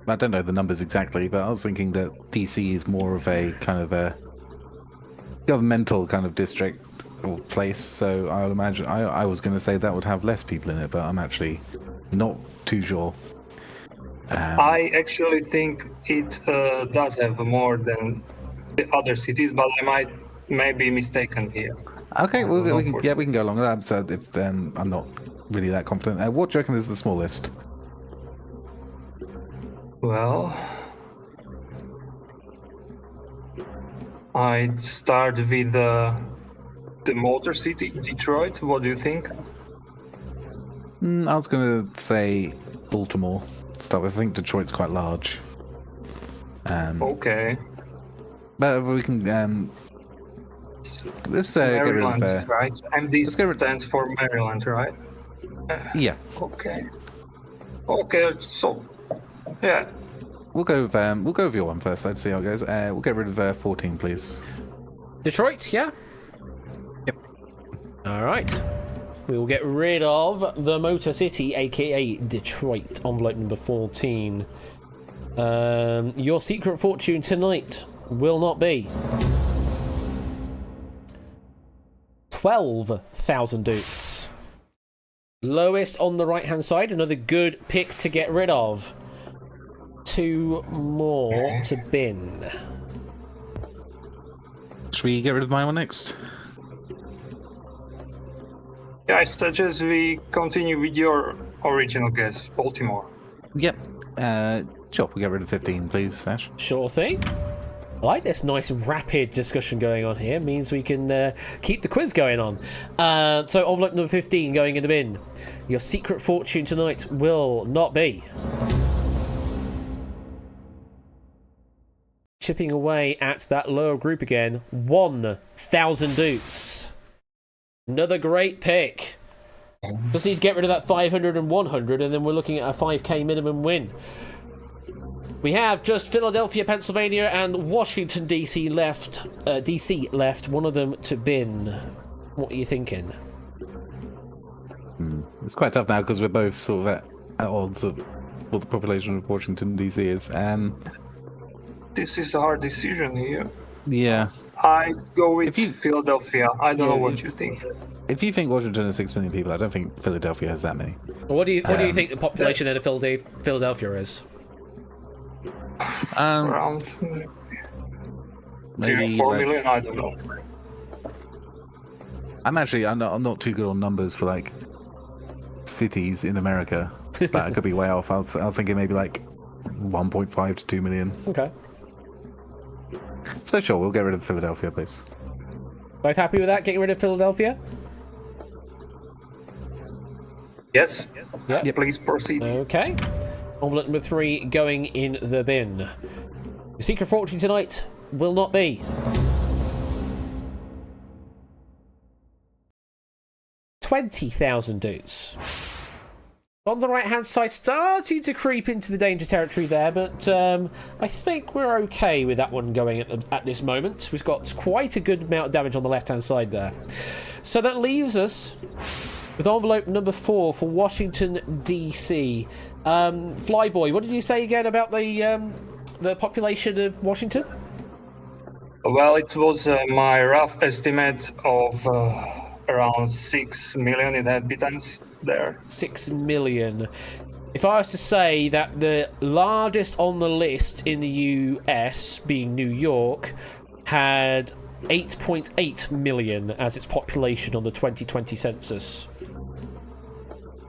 I don't know the numbers exactly, but I was thinking that DC is more of a kind of a governmental kind of district or place. So I would imagine I was going to say that would have less people in it, but I'm actually not too sure. I actually think it does have more than the other cities, but I may be mistaken here. Okay, well, don't we know can, for yeah, sure. we can go along with that. So if I'm not really that confident, what do you reckon is the smallest? Well, I'd start with the Motor City, Detroit. What do you think? I was going to say Baltimore. Start with. I think Detroit's quite large. Okay. But we can. Let's get rid of. Maryland, right? MD let's get rid- stands for Maryland, right? Yeah, Okay. Okay, so yeah. we'll go with your one first. Let's see how it goes. We'll get rid of 14, please. Detroit, yeah? Yep. All right. We will get rid of the Motor City, aka Detroit, envelope number 14. Your secret fortune tonight will not be 12,000 doots. Lowest on the right hand side, another good pick to get rid of. 2 more to bin. Should we get rid of my one next? Yeah, I suggest we continue with your original guess, Baltimore. Yep. Sure, we'll get rid of 15, please, Ash. Sure thing. I like this nice rapid discussion going on here. Means we can keep the quiz going on. So envelope number 15 going in the bin. Your secret fortune tonight will not be chipping away at that lower group again. 1,000 doots. Another great pick. Just need to get rid of that 500 and 100, and then we're looking at a 5k minimum win. We have just Philadelphia, Pennsylvania, and Washington DC left. DC left. One of them to bin. What are you thinking? It's quite tough now because we're both sort of at odds of what the population of Washington DC is. This is a hard decision here. Yeah. I go with If you- Philadelphia. I don't know Yeah, what you think. If you think Washington has 6 million people, I don't think Philadelphia has that many. What do you think the population in Philadelphia is? Around Maybe 4 like- million, I don't know. I'm not too good on numbers for like cities in America, but I could be way off. I was thinking maybe like 1.5 to 2 million. Okay. So sure, we'll get rid of Philadelphia, please. Both happy with that? Getting rid of Philadelphia? Yes? Yeah. Please proceed. Okay. Envelope number 3 going in the bin. Your secret fortune tonight will not be 20,000 dudes. On the right hand side, starting to creep into the danger territory there, but I think we're okay with that one going at this moment. We've got quite a good amount of damage on the left hand side there. So that leaves us with envelope number 4 for Washington DC. Flyboy, what did you say again about the population of Washington? Well, it was my rough estimate of around 6 million inhabitants there. 6 million. If I was to say that the largest on the list in the US, being New York, had 8.8 million as its population on the 2020 census,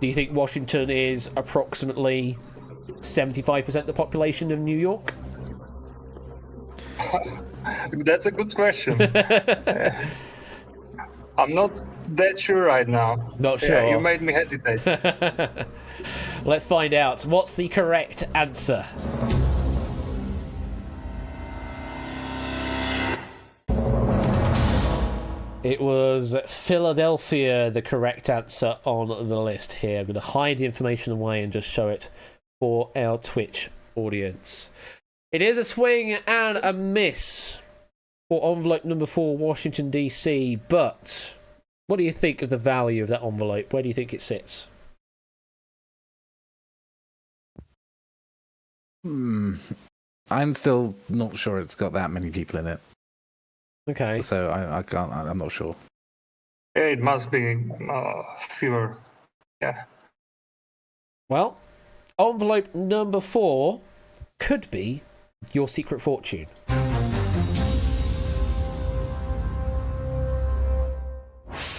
do you think Washington is approximately 75% of the population of New York? That's a good question. I'm not that sure right now. Not sure. Yeah, you made me hesitate. Let's find out. What's the correct answer? It was Philadelphia, the correct answer on the list here. I'm going to hide the information away and just show it for our Twitch audience. It is a swing and a miss for envelope number 4, Washington, D.C., but what do you think of the value of that envelope? Where do you think it sits? I'm still not sure it's got that many people in it. Okay. So I can't. I'm not sure. Yeah, it must be fewer. Yeah. Well, envelope number 4 could be your secret fortune.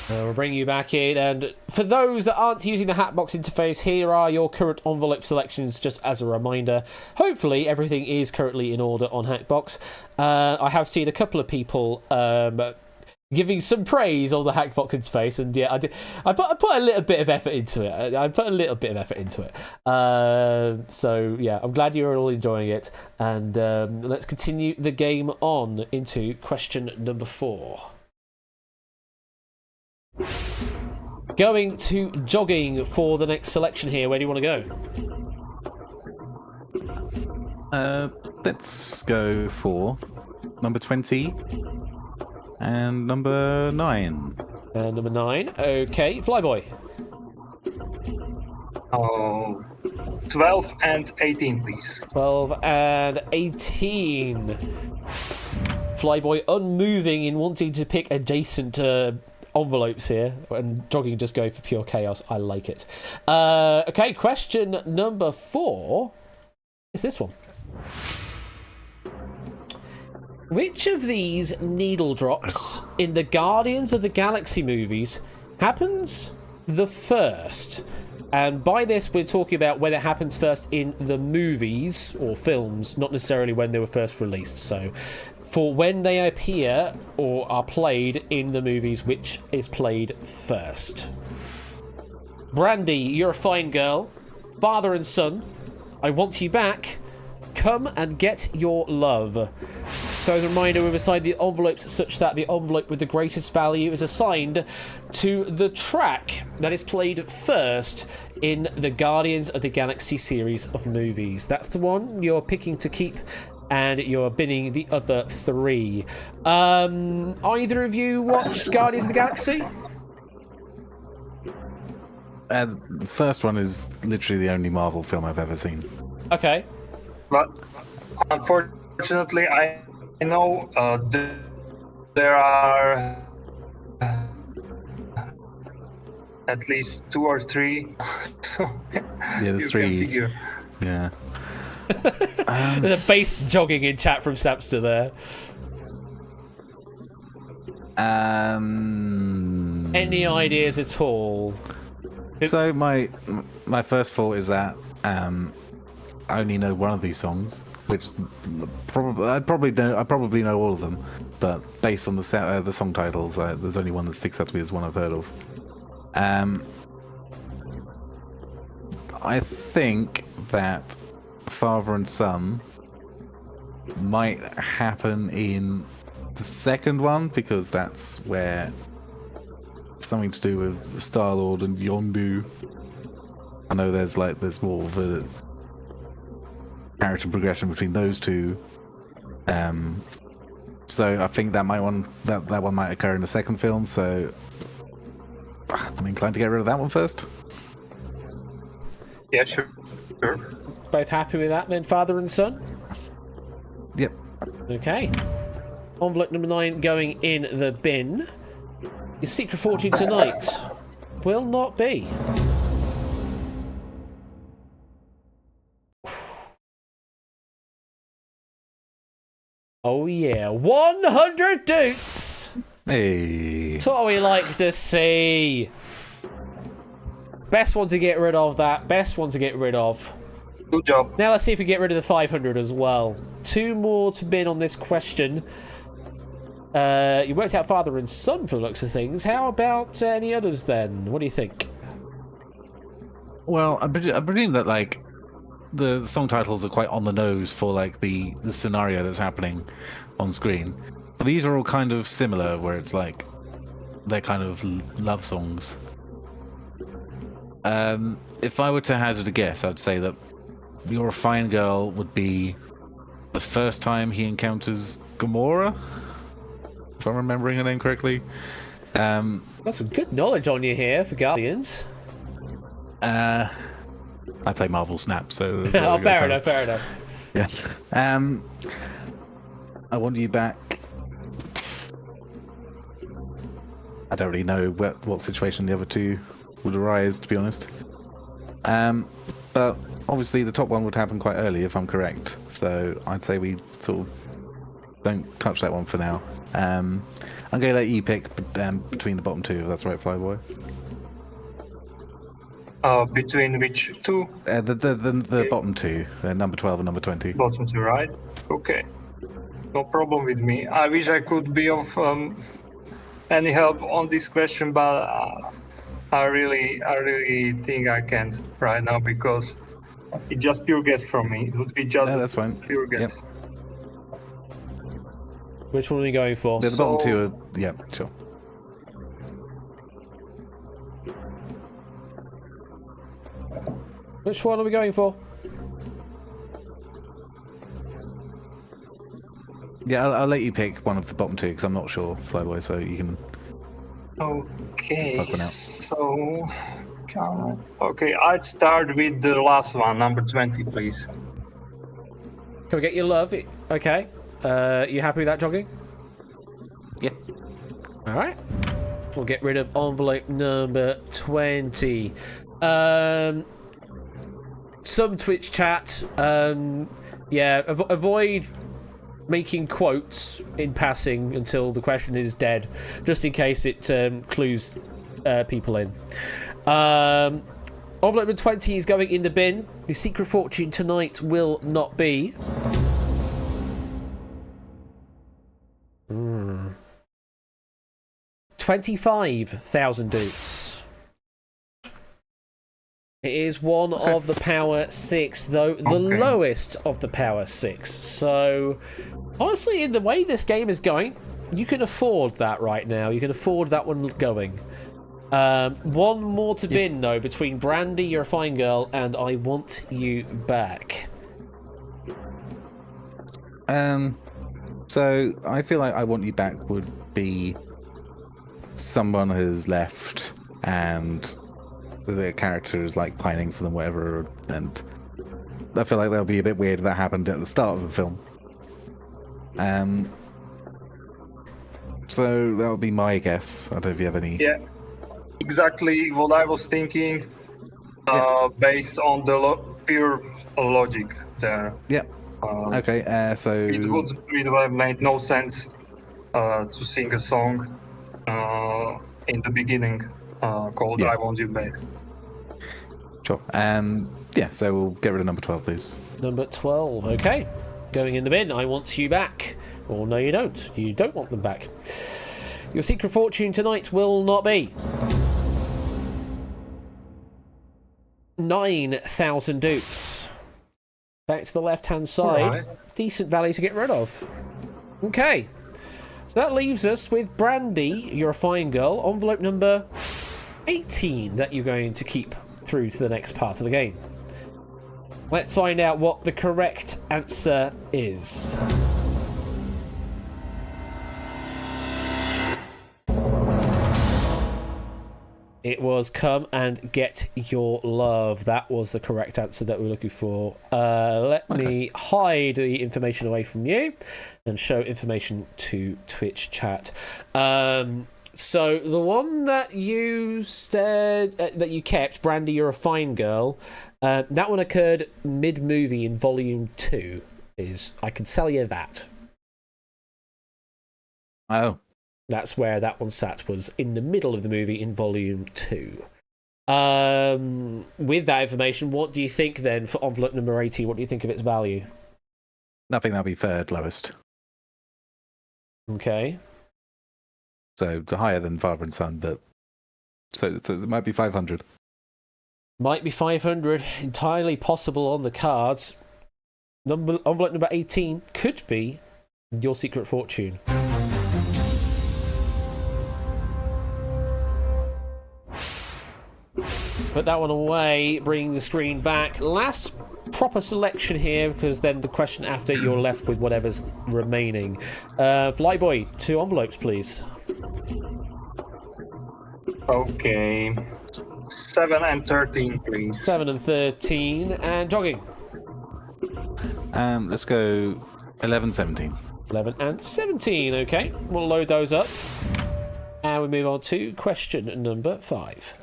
We'll bring you back in, and for those that aren't using the Hatbox interface, here are your current envelope selections, just as a reminder. Hopefully everything is currently in order on Hackbox. I have seen a couple of people giving some praise on the Hackbox interface, and yeah, I put a little bit of effort into it. So yeah, I'm glad you're all enjoying it, and let's continue the game on into question number 4. Going to jogging for the next selection here. Where do you want to go? Let's go for number 20 and number 9. Number 9. Okay, Flyboy. 12 and 18, please. 12 and 18. Flyboy unmoving in wanting to pick adjacent envelopes here, and jogging just go for pure chaos. I like it. Okay, question number 4 is this one. Which of these needle drops in the Guardians of the Galaxy movies happens the first? And by this, we're talking about when it happens first in the movies or films, not necessarily when they were first released. So for when they appear or are played in the movies, which is played first? Brandy, you're a fine girl. Father and son, I want you back. Come and get your love. So as a reminder, we've assigned the envelopes such that the envelope with the greatest value is assigned to the track that is played first in the Guardians of the Galaxy series of movies. That's the one you're picking to keep, and you're binning the other 3. Either of you watched Guardians of the Galaxy? The first one is literally the only Marvel film I've ever seen. Okay. But unfortunately, I know there are at least 2 or 3. So Yeah, there's 3. Yeah. There's a base jogging in chat from Sapster there. Any ideas at all? So my first thought is that I only know one of these songs, which I probably know all of them, but based on the song titles, there's only one that sticks out to me as one I've heard of. I think that Father and Son might happen in the second one, because that's where it's something to do with Star-Lord and Yondu. I know there's more of a character progression between those two. So I think that one might occur in the second film, so I'm inclined to get rid of that one first. Yeah, sure. Both happy with that then, Father and Son? Yep. Okay. Envelope number 9 going in the bin. Your secret fortune tonight will not be. Oh yeah, 100 dukes! Hey. That's what we like to see. Best one to get rid of that. Best one to get rid of. Good job. Now let's see if we get rid of the 500 as well. 2 more to bin on this question. You worked out Father and Son for the looks of things. How about any others then? What do you think? Well, I presume that the song titles are quite on the nose for the scenario that's happening on screen. But these are all kind of similar, where it's they're kind of love songs. If I were to hazard a guess, I'd say that You're a Fine Girl would be the first time he encounters Gamora, if I'm remembering her name correctly. Got some good knowledge on you here for Guardians. I play Marvel Snap, so... Oh, fair enough. Yeah. I want you back. I don't really know what situation the other two would arise, to be honest. But obviously the top one would happen quite early, if I'm correct. So I'd say we sort of don't touch that one for now. I'm going to let you pick between the bottom two, if that's right, Flyboy. Between which two? The bottom two, number 12 and number 20. Bottom two, right? Okay. No problem with me. I wish I could be of any help on this question, but I really think I can't right now because it's just pure guess from me. It would be just that's fine. Pure guess. Yep. Which one are we going for? The bottom two are... Yeah, sure. Which one are we going for? Yeah, I'll let you pick one of the bottom two because I'm not sure, Flyboy, so you can... Okay, Fuck one out. so... Okay, I'd start with the last one, number 20, please. Can we get your love? Okay. You happy with that, Jogging? Yeah. Alright. We'll get rid of envelope number 20. Some Twitch chat. Avoid making quotes in passing until the question is dead, just in case it clues people in. Envelope number 20 is going in the bin. The secret fortune tonight will not be... 25,000 dukes. It is one of the Power 6, though the lowest of the Power 6. So, honestly, in the way this game is going, you can afford that right now. You can afford that one going. One more to bin, though, between Brandy, You're a Fine Girl, and I Want You Back. So, I feel like I Want You Back would be someone who's left and the character is like pining for them, whatever, and I feel like that would be a bit weird if that happened at the start of the film. So that would be my guess. I don't know if you have any. Yeah, exactly what I was thinking, based on the pure logic there. Yeah. Okay. So it would have made no sense to sing a song in the beginning called "I Want You Back." Sure. Yeah. So we'll get rid of number 12, please. Number 12. Okay. Going in the bin. I Want You Back. Or no, you don't. You don't want them back. Your secret fortune tonight will not be 9,000 dupes. Back to the left-hand side. Alright. Decent value to get rid of. Okay. So that leaves us with Brandy, You're a Fine Girl, envelope number 18 that you're going to keep through to the next part of the game. Let's find out what the correct answer is. It was Come and Get Your Love. That was the correct answer that we were looking for. Let me hide the information away from you and show information to Twitch chat. So the one that you said that you kept, Brandy, You're a Fine Girl, that one occurred mid-movie in Volume 2. I can tell you that. Oh. That's where that one sat, was in the middle of the movie in Volume 2. With that information, what do you think then for envelope number 80? What do you think of its value? Nothing, that'll be third lowest. Okay. So the higher than Father and Son, but so it might be 500. Might be 500. Entirely possible on the cards. Envelope number 18 could be Your Secret Fortune. Put that one away, bring the screen back. Last proper selection here, because then the question after you're left with whatever's remaining. Flyboy, 2 envelopes, please. Okay. 7 and 13, please. 7 and 13, and jogging. Let's go 11, 17. 11 and 17, okay. We'll load those up. And we move on to question number 5.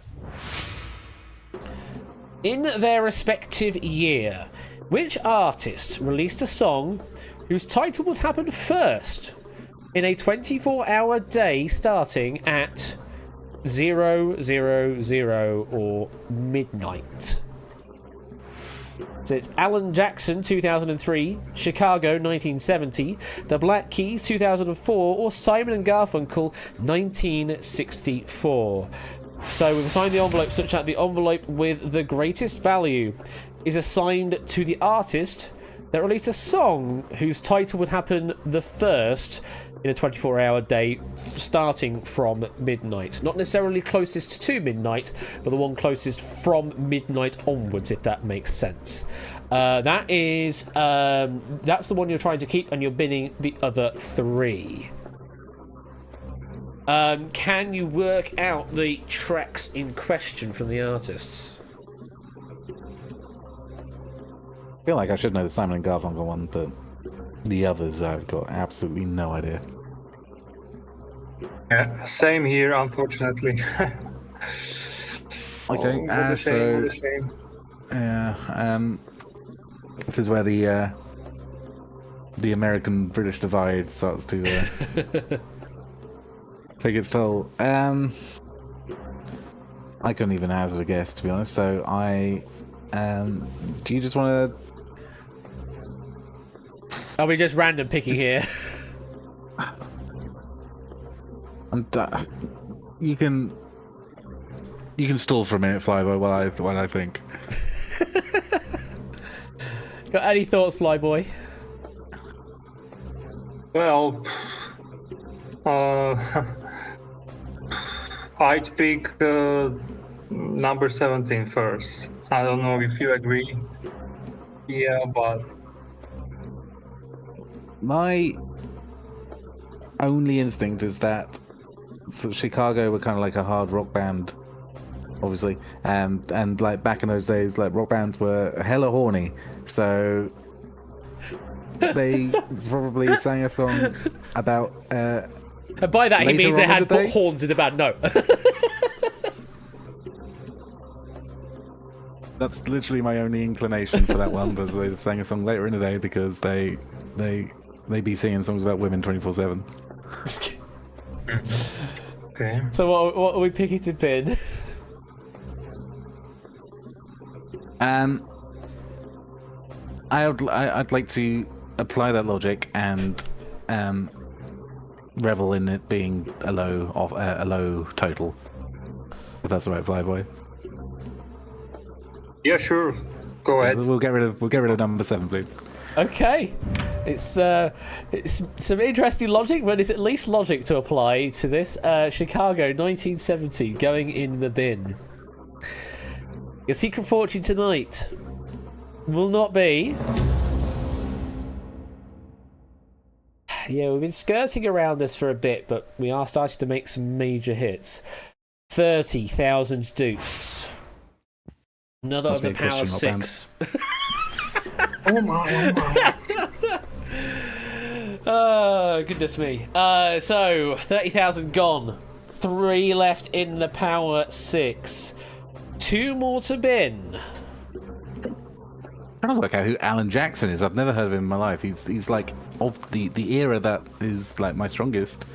In their respective year, which artist released a song whose title would happen first in a 24-hour day starting at 000 or midnight? So it's Alan Jackson, 2003, Chicago, 1970, The Black Keys, 2004, or Simon & Garfunkel, 1964. So we've assigned the envelope such that the envelope with the greatest value is assigned to the artist that released a song whose title would happen the first in a 24-hour day starting from midnight. Not necessarily closest to midnight, but the one closest from midnight onwards, if that makes sense. That's the one you're trying to keep, and you're binning the other 3. Can you work out the tracks in question from the artists? I feel like I should know the Simon & Garfunkel one, but the others I've got absolutely no idea. Yeah, same here, unfortunately. Okay, what a shame, what a shame. This is where the American-British divide starts to take its toll. I couldn't even hazard a guess, to be honest. So do you just want to? Are we just random picking here? You can stall for a minute, Flyboy, while I think. Got any thoughts, Flyboy? Well, I'd pick number 17 first. I don't know if you agree. Yeah, but My only instinct is that Chicago were kind of like a hard rock band, obviously, and like back in those days, like rock bands were hella horny, so they probably sang a song about. And by that he means they had horns in the band. No. That's literally my only inclination for that one. Because they sang a song later in the day because they be singing songs about women 24/7. okay. So what are we picking to pin? I'd like to apply that logic and revel in it being a low total. If that's all right, Flyboy. Yeah, sure. Go ahead. We'll get rid of number 7, please. Okay, it's some interesting logic, but it's at least logic to apply to this. Chicago, 1970, going in the bin. Your secret fortune tonight will not be. Yeah, we've been skirting around this for a bit, but we are starting to make some major hits. 30,000 Dukes. Another of the Power 6. Oh my. Oh, goodness me. So, 30,000 gone. 3 left in the Power 6. 2 more to bin. I'm trying to work out who Alan Jackson is. I've never heard of him in my life. He's like of the era that is like my strongest.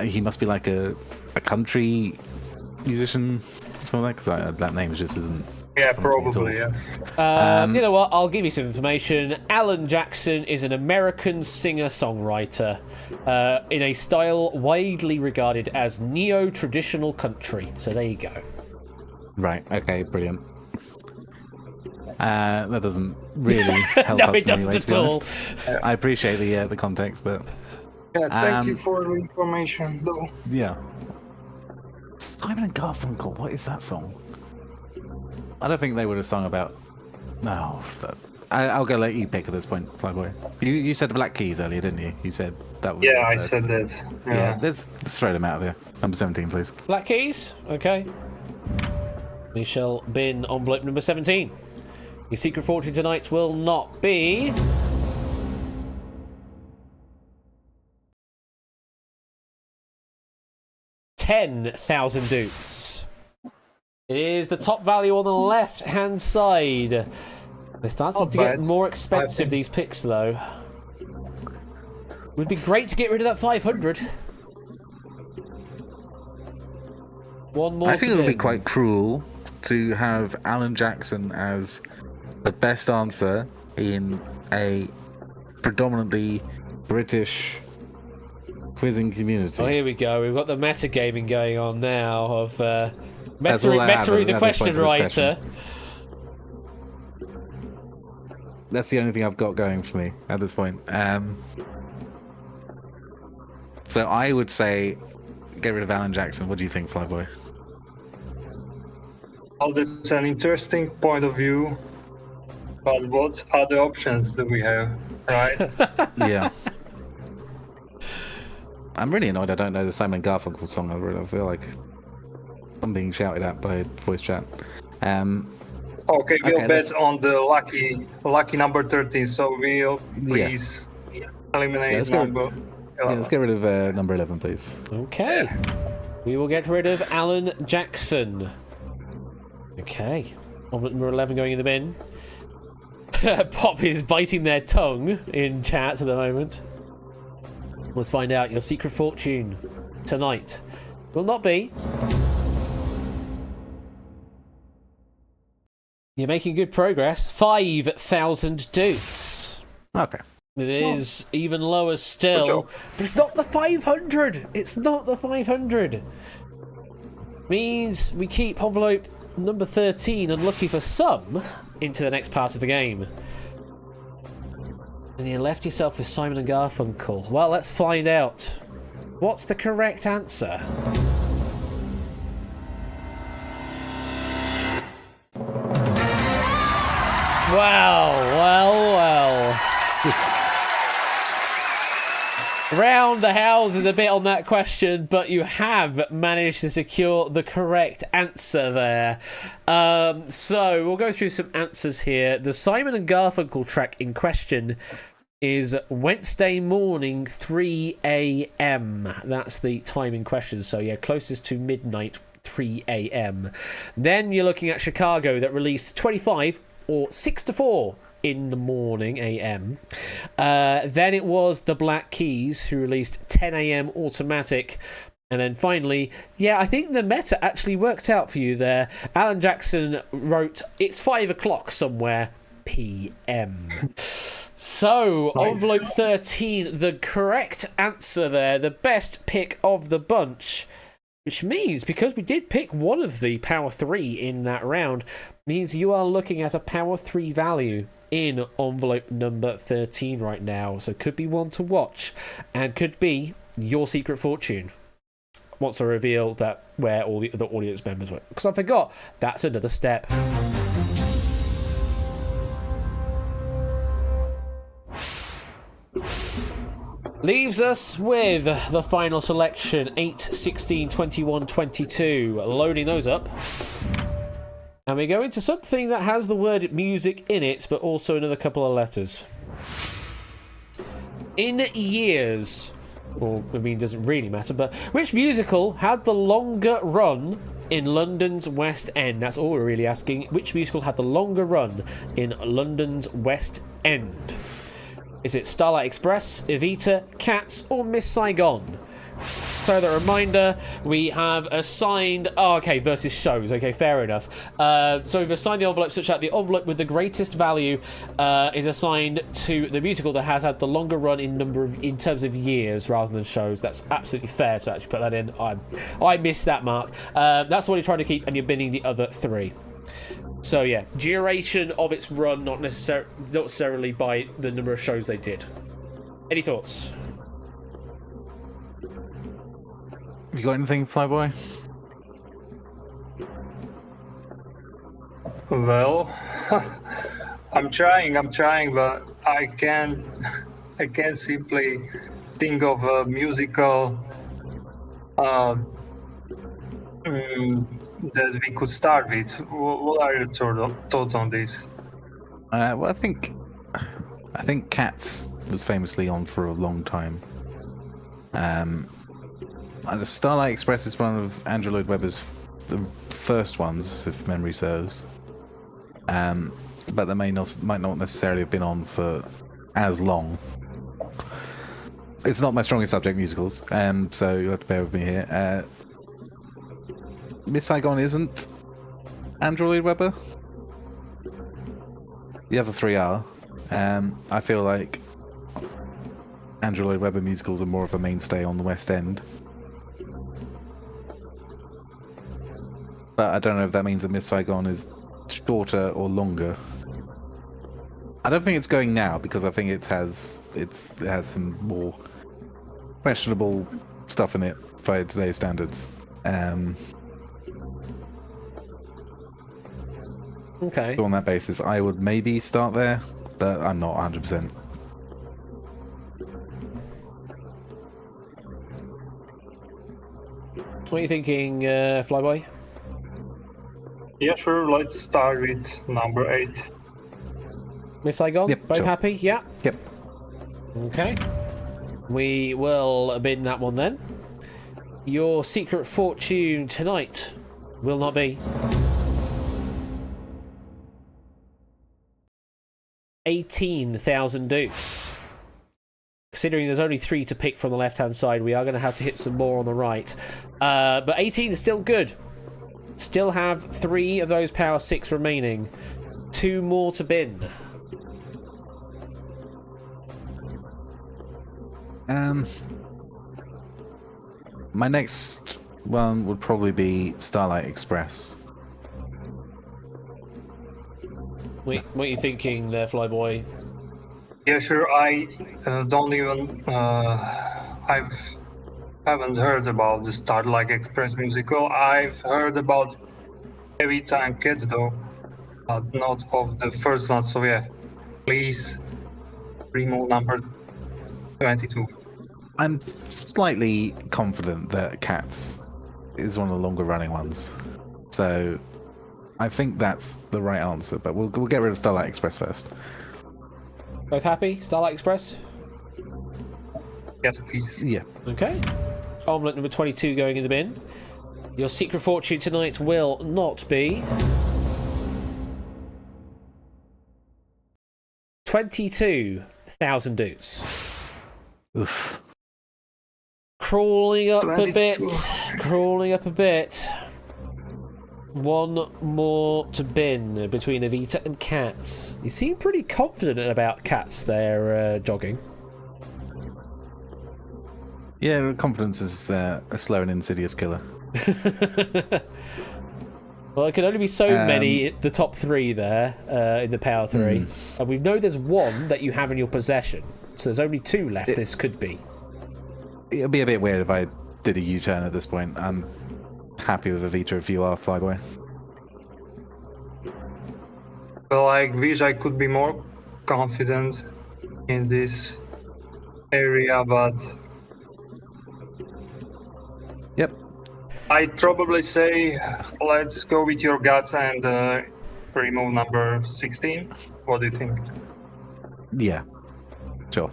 He must be like a country musician, something like that, because that name just isn't. Yeah, probably, yes. You know what? I'll give you some information. Alan Jackson is an American singer-songwriter in a style widely regarded as neo-traditional country. So there you go. Right. Okay. Brilliant. That doesn't really help No, us it doesn't anyway, at to be all. honest. I appreciate the context, but Yeah, thank you for the information, though. yeah. Simon and Garfunkel. What is that song? I don't think they would have sung about No, I'll go let you pick at this point, Flyboy. You said the Black Keys earlier, didn't you? You said that was Yeah, the I first. said that. Yeah, let's throw them out there. Number 17, please. Black keys? Okay. We shall bin envelope number 17. Your secret fortune tonight will not be... $10,000. It is the top value on the left-hand side. They're starting to get more expensive, these picks, though. Would be great to get rid of that 500. One more. I think it would be quite cruel to have Alan Jackson as the best answer in a predominantly British quizzing community. Oh, here we go. We've got the metagaming going on now of That's all I have Metary the at this question point for this writer. question. That's the only thing I've got going for me at this point. So I would say get rid of Alan Jackson. What do you think, Flyboy? Well, that's an interesting point of view. But what other options do we have, right? Yeah. I'm really annoyed I don't know the Simon Garfunkel song. I feel like I'm being shouted at by voice chat. Okay, we'll Okay, bet on the lucky number 13. So we'll please eliminate let's go. number. Yeah, let's get rid of number 11, please. Okay. We will get rid of Alan Jackson. Okay. Envelope number 11 going in the bin. Pop is biting their tongue in chat at the moment. Let's find out. Your secret fortune tonight will not be... You're making good progress. 5,000 dudes. Okay. It is even lower still, but it's not the 500. It's not the 500. Means we keep envelope number 13 unlucky for some into the next part of the game. And you left yourself with Simon and Garfunkel. Well, let's find out. What's the correct answer? Well. Round the houses a bit on that question, but you have managed to secure the correct answer there. So we'll go through some answers here. The Simon and Garfunkel track in question is Wednesday morning, 3 a.m. That's the time in question. So yeah, closest to midnight, 3 a.m. Then you're looking at Chicago that released 25 or 6 to 4 in the morning a.m. Then it was the Black Keys who released 10 a.m. automatic. And then finally, yeah, I think the meta actually worked out for you there. Alan Jackson wrote, it's 5 o'clock somewhere p.m. So, nice. Envelope 13, the correct answer there, the best pick of the bunch. Which means, because we did pick one of the Power 3 in that round, means you are looking at a Power 3 value in envelope number 13 right now. So could be one to watch, and could be your secret fortune. Once I reveal that where all the other audience members were. Because I forgot, that's another step. Leaves us with the final selection, 8, 16, 21, 22. Loading those up. And we go into something that has the word music in it, but also another couple of letters. In years, or I mean, doesn't really matter, but which musical had the longer run in London's West End? That's all we're really asking. Which musical had the longer run in London's West End? Is it Starlight Express, Evita, Cats, or Miss Saigon? So the reminder, we have assigned... Oh, okay, versus shows. Okay, fair enough. So we've assigned the envelope such that the envelope with the greatest value is assigned to the musical that has had the longer run in terms of years rather than shows. That's absolutely fair to actually put that in. I missed that mark. That's what you're trying to keep, and you're binning the other three. So yeah, duration of its run, not necessarily by the number of shows they did. Any thoughts? Have you got anything, Flyboy? Well, I'm trying, but I can't simply think of a musical that we could start with. What are your thoughts on this? Well, I think Cats was famously on for a long time. And the Starlight Express is one of Andrew Lloyd Webber's the first ones, if memory serves. But they might not necessarily have been on for as long. It's not my strongest subject, musicals, so you'll have to bear with me here. Miss Saigon isn't Andrew Lloyd Webber. The other three are. I feel like Andrew Lloyd Webber musicals are more of a mainstay on the West End. But I don't know if that means that Miss Saigon is shorter or longer. I don't think it's going now because I think it has some more questionable stuff in it by today's standards. Okay. So on that basis, I would maybe start there, but I'm not 100%. What are you thinking, Flyboy? Yeah, sure. Let's start with number 8. Miss Saigon? Yep, Both sure. happy? Yeah. Yep. Okay. We will bin that one then. Your secret fortune tonight will not be 18,000 deuce. Considering there's only 3 to pick from the left-hand side, we are going to have to hit some more on the right. But 18 is still good. Still have 3 of those power 6 remaining. 2 more to bin. My next one would probably be Starlight Express. What are you thinking there, Flyboy? Yeah, sure. I don't even. Haven't heard about the Starlight Express musical. I've heard about Heavy Time Cats though, but not of the first one. So yeah, please remove number 22. I'm slightly confident that Cats is one of the longer running ones. So I think that's the right answer, but we'll get rid of Starlight Express first. Both happy? Starlight Express? Yes, please. Yeah. Okay. Omelette number 22 going in the bin. Your secret fortune tonight will not be 22,000 deuce. Oof. Crawling up 22. a bit. Crawling up a bit. One more to bin between Evita and Cats. You seem pretty confident about Cats there, jogging. Yeah, confidence is a slow and insidious killer. Well, it can only be so many, the top 3 there, in the power 3. And we know there's 1 that you have in your possession. So there's only 2 left this could be. It'll be a bit weird if I did a U-turn at this point. I'm happy with Evita if you are, Flyboy. Well, I wish I could be more confident in this area, but Yep. I'd probably say let's go with your guts and remove number 16. What do you think? Yeah. Sure.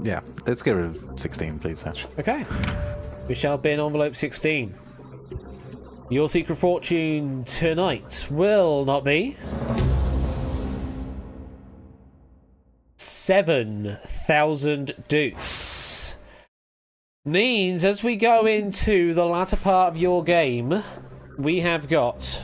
Yeah. Let's get rid of 16, please, Ash. Okay. We shall bin envelope 16. Your secret fortune tonight will not be 7,000 deuce. Means as we go into the latter part of your game, we have got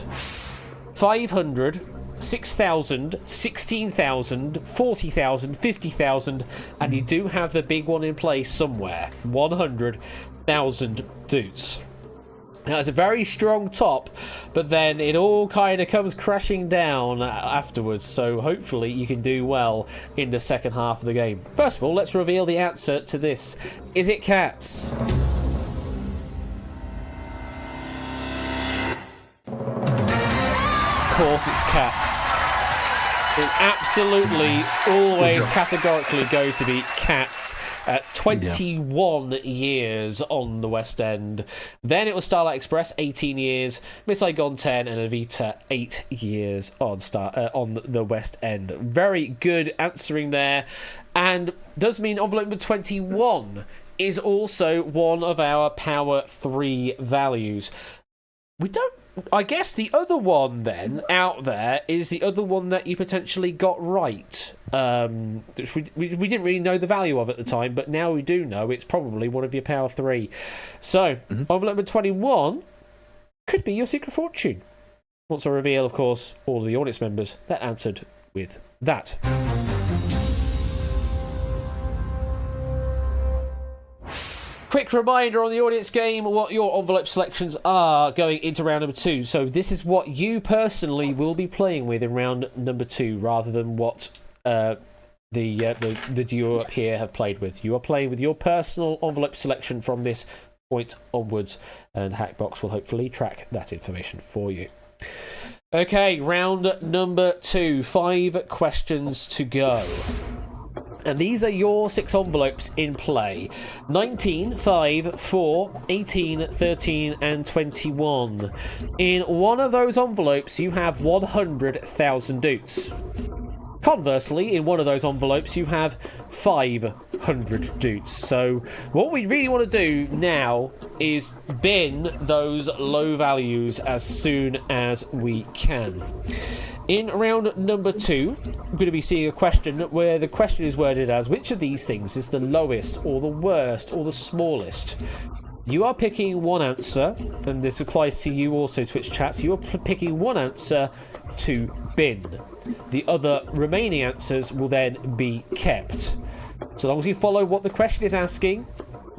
500, 6,000, 16,000, 40,000, 50,000, and you do have the big one in place somewhere. 100,000 deuce. Now, it's a very strong top, but then it all kind of comes crashing down afterwards, so hopefully you can do well in the second half of the game. First of all, let's reveal the answer to this. Is it Cats? Of course it's Cats. It absolutely always categorically go to be Cats. It's 21 years on the West End. Then it was Starlight Express, 18 years. Miss Saigon, 10, and Evita, 8 years on the West End. Very good answering there. And does mean envelope number 21 is also one of our Power 3 values. We don't... I guess the other one then out there is the other one that you potentially got right. Which we didn't really know the value of at the time, but now we do know it's probably one of your Power 3. So, envelope number 21 could be your secret fortune. Once I reveal, of course, all of the audience members that answered with that. Quick reminder on the audience game what your envelope selections are going into round number 2. So this is what you personally will be playing with in round number 2, rather than what the duo up here have played with. You are playing with your personal envelope selection from this point onwards, and Hackbox will hopefully track that information for you. Okay, round number 2. 5 questions to go. And these are your 6 envelopes in play. 19, 5, 4, 18, 13, and 21. In one of those envelopes, you have 100,000 doots. Conversely, in one of those envelopes, you have 500 doots. So what we really want to do now is bin those low values as soon as we can. In round number 2, I'm going to be seeing a question where the question is worded as, which of these things is the lowest or the worst or the smallest? You are picking one answer, and this applies to you also, Twitch chats. You are picking one answer to bin. The other remaining answers will then be kept. So long as you follow what the question is asking,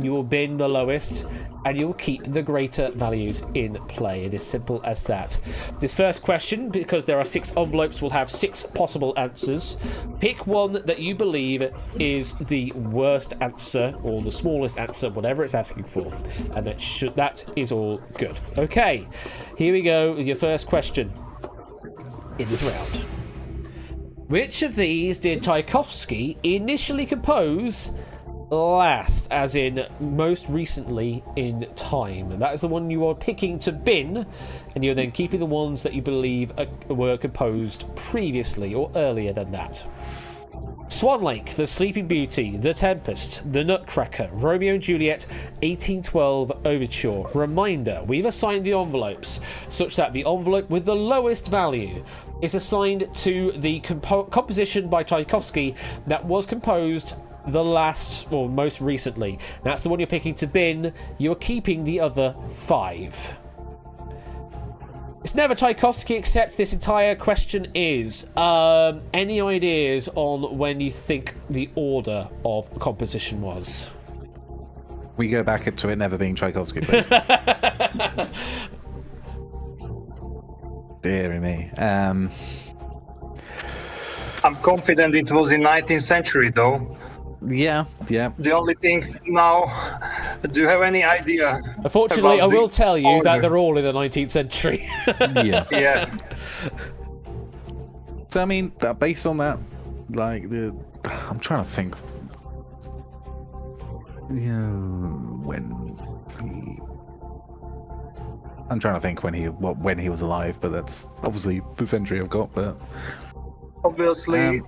you will bin the lowest, and you will keep the greater values in play. It is simple as that. This first question, because there are 6 envelopes, will have 6 possible answers. Pick one that you believe is the worst answer, or the smallest answer, whatever it's asking for. And that is all good. Okay, here we go with your first question in this round. Which of these did Tchaikovsky initially compose last, as in most recently in time? And that is the one you are picking to bin, and you're then keeping the ones that you believe were composed previously or earlier than that. Swan Lake, The Sleeping Beauty, The Tempest, The Nutcracker, Romeo and Juliet, 1812 Overture. Reminder, we've assigned the envelopes such that the envelope with the lowest value is assigned to the composition by Tchaikovsky that was composed the last or most recently. That's the one you're picking to bin. You're keeping the other 5. It's never Tchaikovsky, except this entire question is any ideas on when you think the order of composition was? We go back to it never being Tchaikovsky, please. Dear me. I'm confident it was in 19th century, though. Yeah. The only thing now, do you have any idea? Unfortunately, I will tell you that they're all in the 19th century. Yeah. So, I mean, based on that, like, I'm trying to think. Yeah, I'm trying to think when he was alive, but that's obviously the century I've got. But obviously,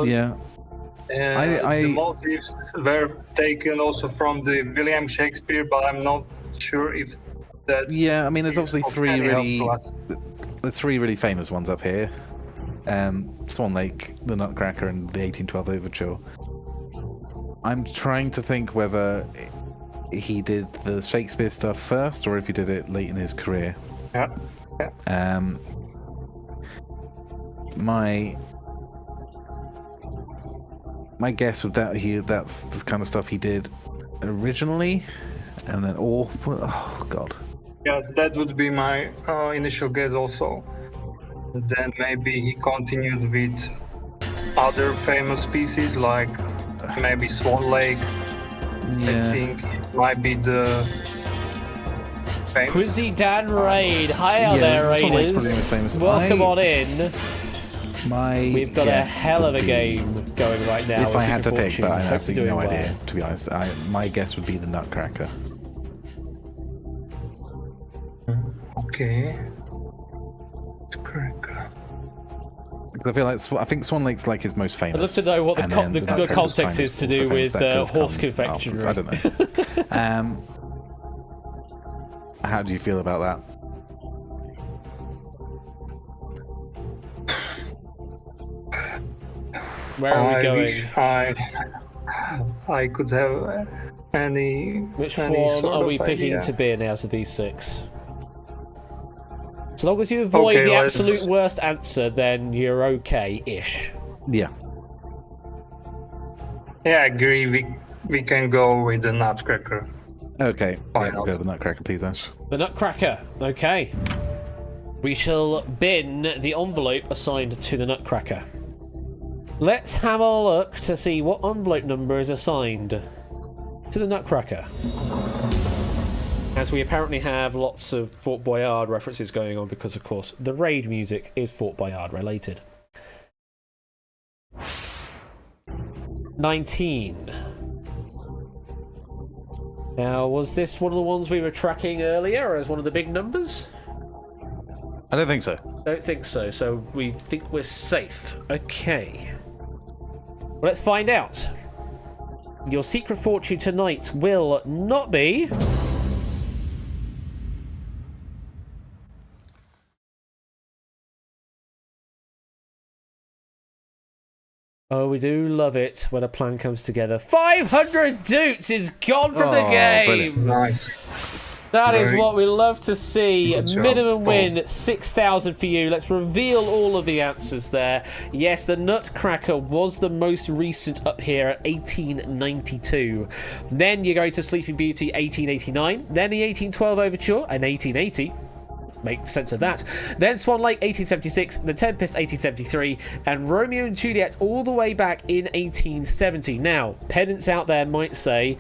yeah. The motives were taken also from the William Shakespeare, but I'm not sure if that. Yeah, I mean, there's obviously 3 really famous ones up here. Swan Lake, The Nutcracker, and the 1812 Overture. I'm trying to think whether he did the Shakespeare stuff first, or if he did it late in his career. Yeah. My guess would that's the kind of stuff he did originally, and then oh god. Yes, that would be my initial guess also. Then maybe he continued with other famous pieces like maybe Swan Lake. Yeah. I think it might be the famous. Quizzy Dan Raid. Hi out there, Swan Lake's Raiders. probably the most famous. Welcome on in. We've got a guess hell of would a be- game going right now. If with I had to Secret pick, Fortune. but I have Hope absolutely you're no doing idea, well. to be honest. My guess would be the Nutcracker. Okay. Cracker. Because I feel like I think Swan Lake's like his most famous. I'd love to know what the and co- then the Nutcracker's context kind is of to also do famous with that could have horse come confectionery. afterwards. I don't know. How do you feel about that? Where are we I going? wish I could have any. Which any one sort are we of picking idea. to be out of these 6? So long as you avoid Okay, the let's- absolute worst answer, then you're okay-ish. Yeah. Yeah, I agree. We can go with the Nutcracker. Okay. Why Yeah, we'll not? go with the Nutcracker, please, Ash. The Nutcracker. Okay. We shall bin the envelope assigned to the Nutcracker. Let's have a look to see what envelope number is assigned to the Nutcracker. As we apparently have lots of Fort Boyard references going on because, of course, the raid music is Fort Boyard related. 19. Now, was this one of the ones we were tracking earlier as one of the big numbers? I don't think so. Don't think so, so we think we're safe. Okay. Well, let's find out. Your secret fortune tonight will not be... Oh, we do love it when a plan comes together. 500 doots is gone from the Oh, game! brilliant. Nice. That is Very what we love to see. good job. Minimum win, 6,000 for you. Let's reveal all of the answers there. Yes, the Nutcracker was the most recent up here at 1892. Then you're going to Sleeping Beauty, 1889. Then the 1812 Overture in 1880. Make sense of that. Then Swan Lake 1876, The Tempest 1873, and Romeo and Juliet all the way back in 1870. Now, pedants out there might say,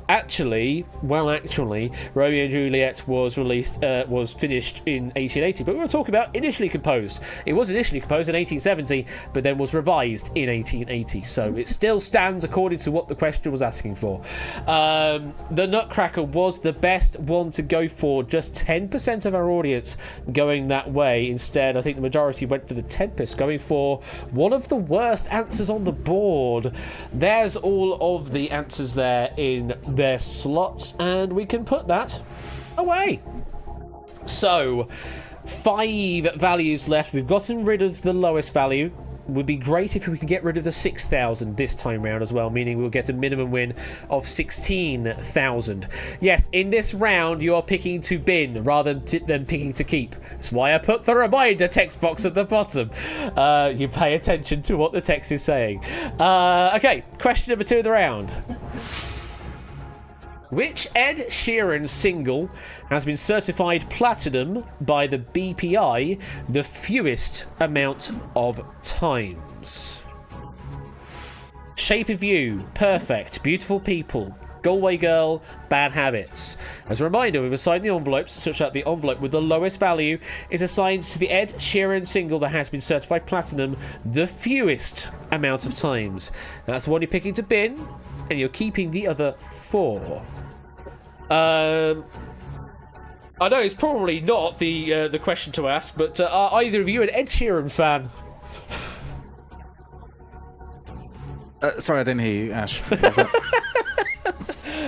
actually, Romeo and Juliet was finished in 1880, but we were talking about initially composed. It was initially composed in 1870, but then was revised in 1880, so it still stands according to what the question was asking for. The Nutcracker was the best one to go for, just 10% of our audience going that way. Instead, I think the majority went for the Tempest, going for one of the worst answers on the board. There's all of the answers there in their slots, and we can put that away. So 5 values left. We've gotten rid of the lowest value. Would be great if we could get rid of the 6,000 this time round as well, meaning we'll get a minimum win of 16,000. Yes, in this round you are picking to bin rather than picking to keep. That's why I put the reminder text box at the bottom. You pay attention to what the text is saying. Okay, question number 2 of the round. Which Ed Sheeran single has been certified platinum by the BPI the fewest amount of times? Shape of You, Perfect, Beautiful People, Galway Girl, Bad Habits. As a reminder, we've assigned the envelopes such that the envelope with the lowest value is assigned to the Ed Sheeran single that has been certified platinum the fewest amount of times. That's the one you're picking to bin, and you're keeping the other 4. I know it's probably not the question to ask, but are either of you an Ed Sheeran fan? Sorry, I didn't hear you, Ash.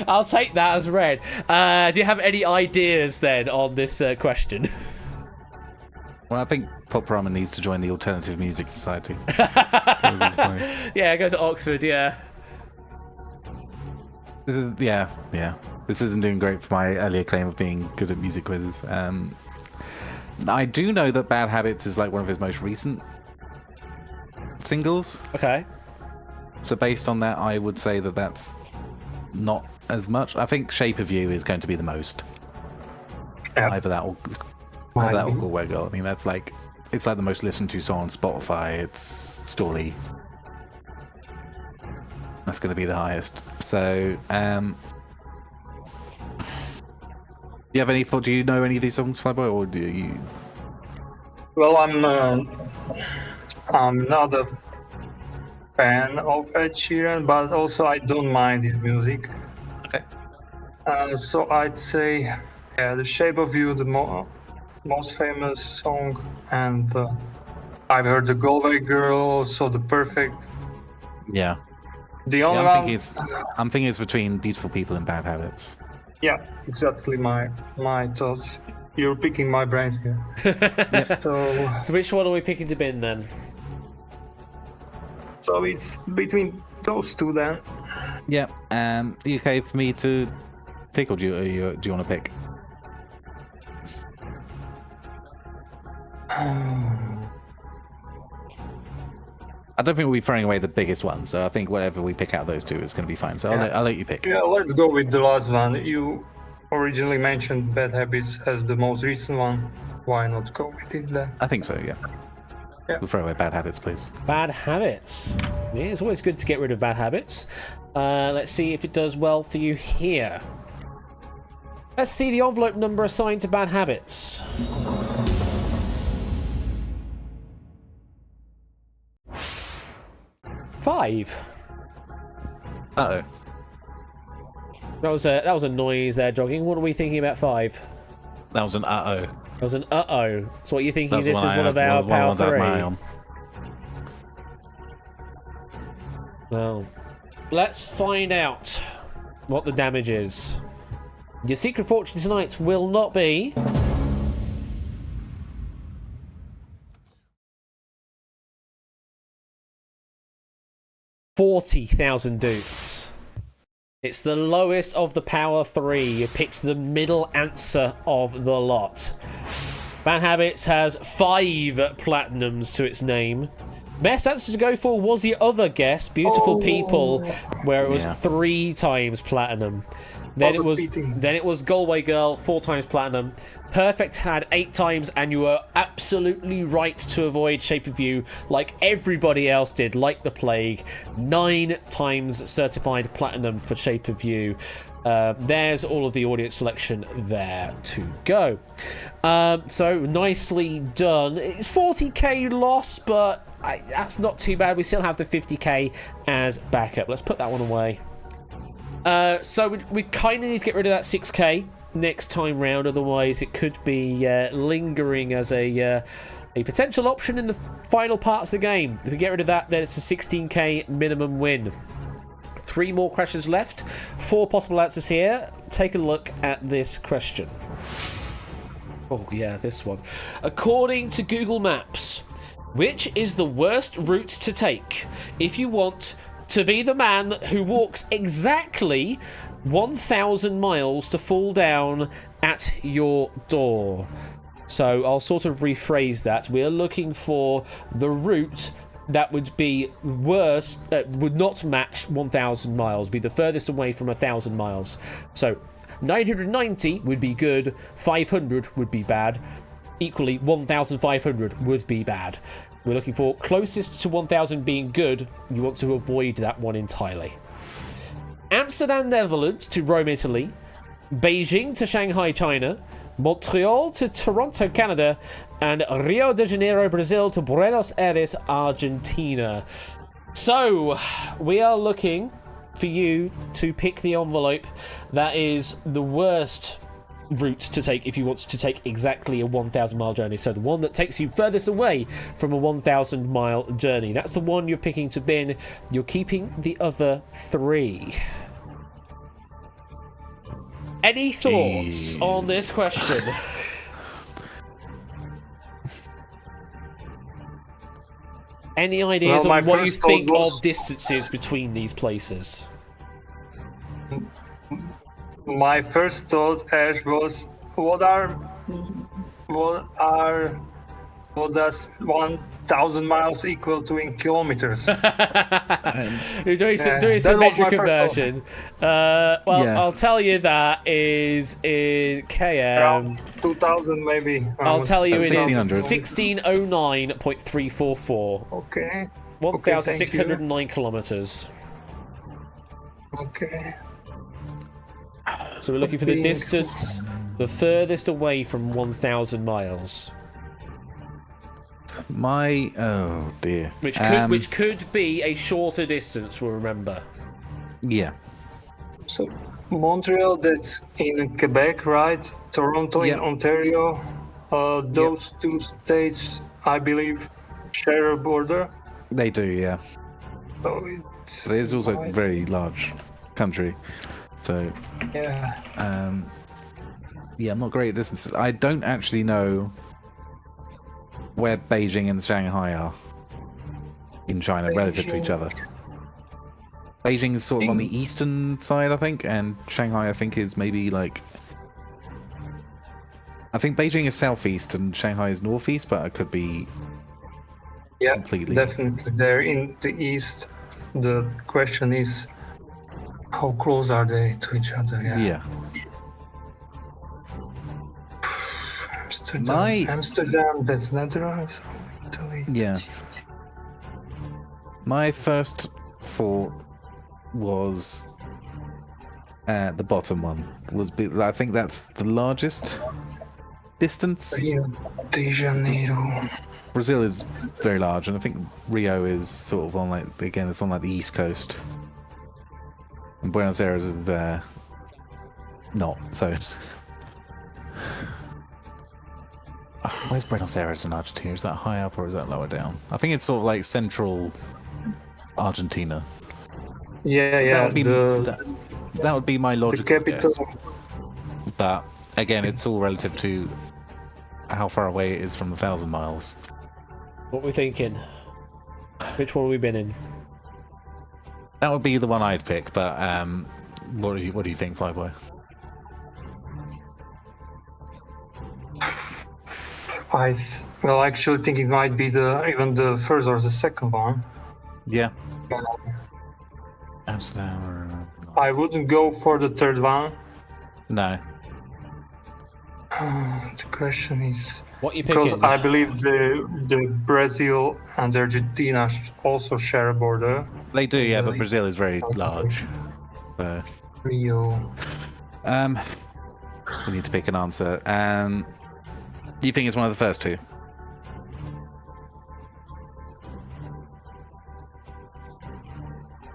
I'll take that as read. Do you have any ideas then on this question? Well, I think Pop Ramen needs to join the Alternative Music Society. Yeah, go to Oxford, yeah. This is yeah. This isn't doing great for my earlier claim of being good at music quizzes. I do know that Bad Habits is like one of his most recent singles. Okay. So based on that, I would say that that's not as much. I think Shape of You is going to be the most. Yeah. Either that or Galway Girl. I mean, it's like the most listened to song on Spotify. It's surely that's going to be the highest. So, do you have any thought? Do you know any of these songs, Flyboy, or do you? Well, I'm not a fan of Ed Sheeran, but also I don't mind his music. Okay. So I'd say, yeah, The Shape of You, the most famous song, and I've heard the Galway Girl, so the perfect. Yeah. The only Yeah, one. I'm thinking it's between Beautiful People and Bad Habits. Yeah, exactly my thoughts. You're picking my brains here. So which one are we picking to bin then? So it's between those two then. Yeah. Are you okay for me to pick, or do you want to pick? I don't think we'll be throwing away the biggest one, so I think whatever we pick out of those two is going to be fine. So I'll let you pick. Yeah, let's go with the last one. You originally mentioned Bad Habits as the most recent one. Why not go with it then? I think so, yeah. Yeah. We'll throw away Bad Habits, please. Bad Habits. Yeah, it's always good to get rid of bad habits. Let's see if it does well for you here. Let's see the envelope number assigned to Bad Habits. Five. Uh-oh. That was a noise there, jogging. What are we thinking about 5? That was an uh-oh. That was an uh-oh. So what are you thinking? That's This is one of our power ones I have 3? my eye on. Well, let's find out what the damage is. Your secret fortune tonight will not be... $40,000 dukes. It's the lowest of the power 3. You picked the middle answer of the lot. Bad Habits has 5 platinums to its name. Best answer to go for was the other guess, Beautiful People, where it was 3 times platinum. Then it was Galway Girl, 4 times platinum. Perfect had 8 times, and you were absolutely right to avoid Shape of You, like everybody else did, like the plague. 9 times certified platinum for Shape of You. There's all of the audience selection there to go. So nicely done. It's 40k loss, but that's not too bad. We still have the 50k as backup. Let's put that one away. So we kind of need to get rid of that 6k next time round, otherwise it could be lingering as a potential option in the final parts of the game. If we get rid of that, then it's a 16k minimum win. 3 more questions left, 4 possible answers here. Take a look at this question. Oh yeah, this one. According to Google Maps, which is the worst route to take if you want to be the man who walks exactly 1,000 miles to fall down at your door? So I'll sort of rephrase that. We're looking for the route that would be worse, would not match 1,000 miles, be the furthest away from 1,000 miles. So 990 would be good, 500 would be bad, equally 1,500 would be bad. We're looking for closest to 1,000 being good. You want to avoid that one entirely. Amsterdam, Netherlands to Rome, Italy. Beijing to Shanghai, China. Montreal to Toronto, Canada. And Rio de Janeiro, Brazil to Buenos Aires, Argentina. So, we are looking for you to pick the envelope that is the worst route to take if you want to take exactly a 1,000 mile journey. So the one that takes you furthest away from a 1,000 mile journey. That's the one you're picking to bin. You're keeping the other 3. Any thoughts on this question? Any ideas on what you think of distances between these places? My first thought, Ash, was what does 1,000 miles equal to in kilometers? You're doing some metric conversion. I'll tell you that is in km. Around 2,000 maybe. I'll tell you it is 1600. 1609.344. Okay. 1,609 kilometers. Okay. So we're looking for the distance, the furthest away from 1,000 miles. Oh dear. Which could be a shorter distance. We'll remember. Yeah. So Montreal, that's in Quebec, right? Toronto Yep. in Ontario. Those two states, I believe, share a border. They do, yeah. So But it is also a very large country. So, yeah. yeah, I'm not great at distances. I don't actually know where Beijing and Shanghai are in China relative to each other. Beijing is sort of on the eastern side, I think, and Shanghai, I think, is maybe like... I think Beijing is southeast and Shanghai is northeast, but I could be completely... definitely. They're in the east. The question is, how close are they to each other? Yeah. Amsterdam, that's Netherlands. Italy. Yeah. My first thought was the bottom one. I think that's the largest distance. Rio de Janeiro. Brazil is very large, and I think Rio is sort of on it's on the east coast. And Buenos Aires is not, so it's... Where's Buenos Aires in Argentina? Is that high up or is that lower down? I think it's sort of like central Argentina. Yeah, So yeah. That would be my logical capital. guess. But again, it's all relative to how far away it is from 1,000 miles. What are we thinking? Which one have we been in? That would be the one I'd pick. But what do you think, Flyboy? I actually think it might be even the first or the second one. Yeah. Amsterdam. I wouldn't go for the third one. No. The question is, What are you because picking? I believe the Brazil and Argentina also share a border. They do, yeah, but Brazil is very large. So, Rio. we need to pick an answer. Do you think it's one of the first two?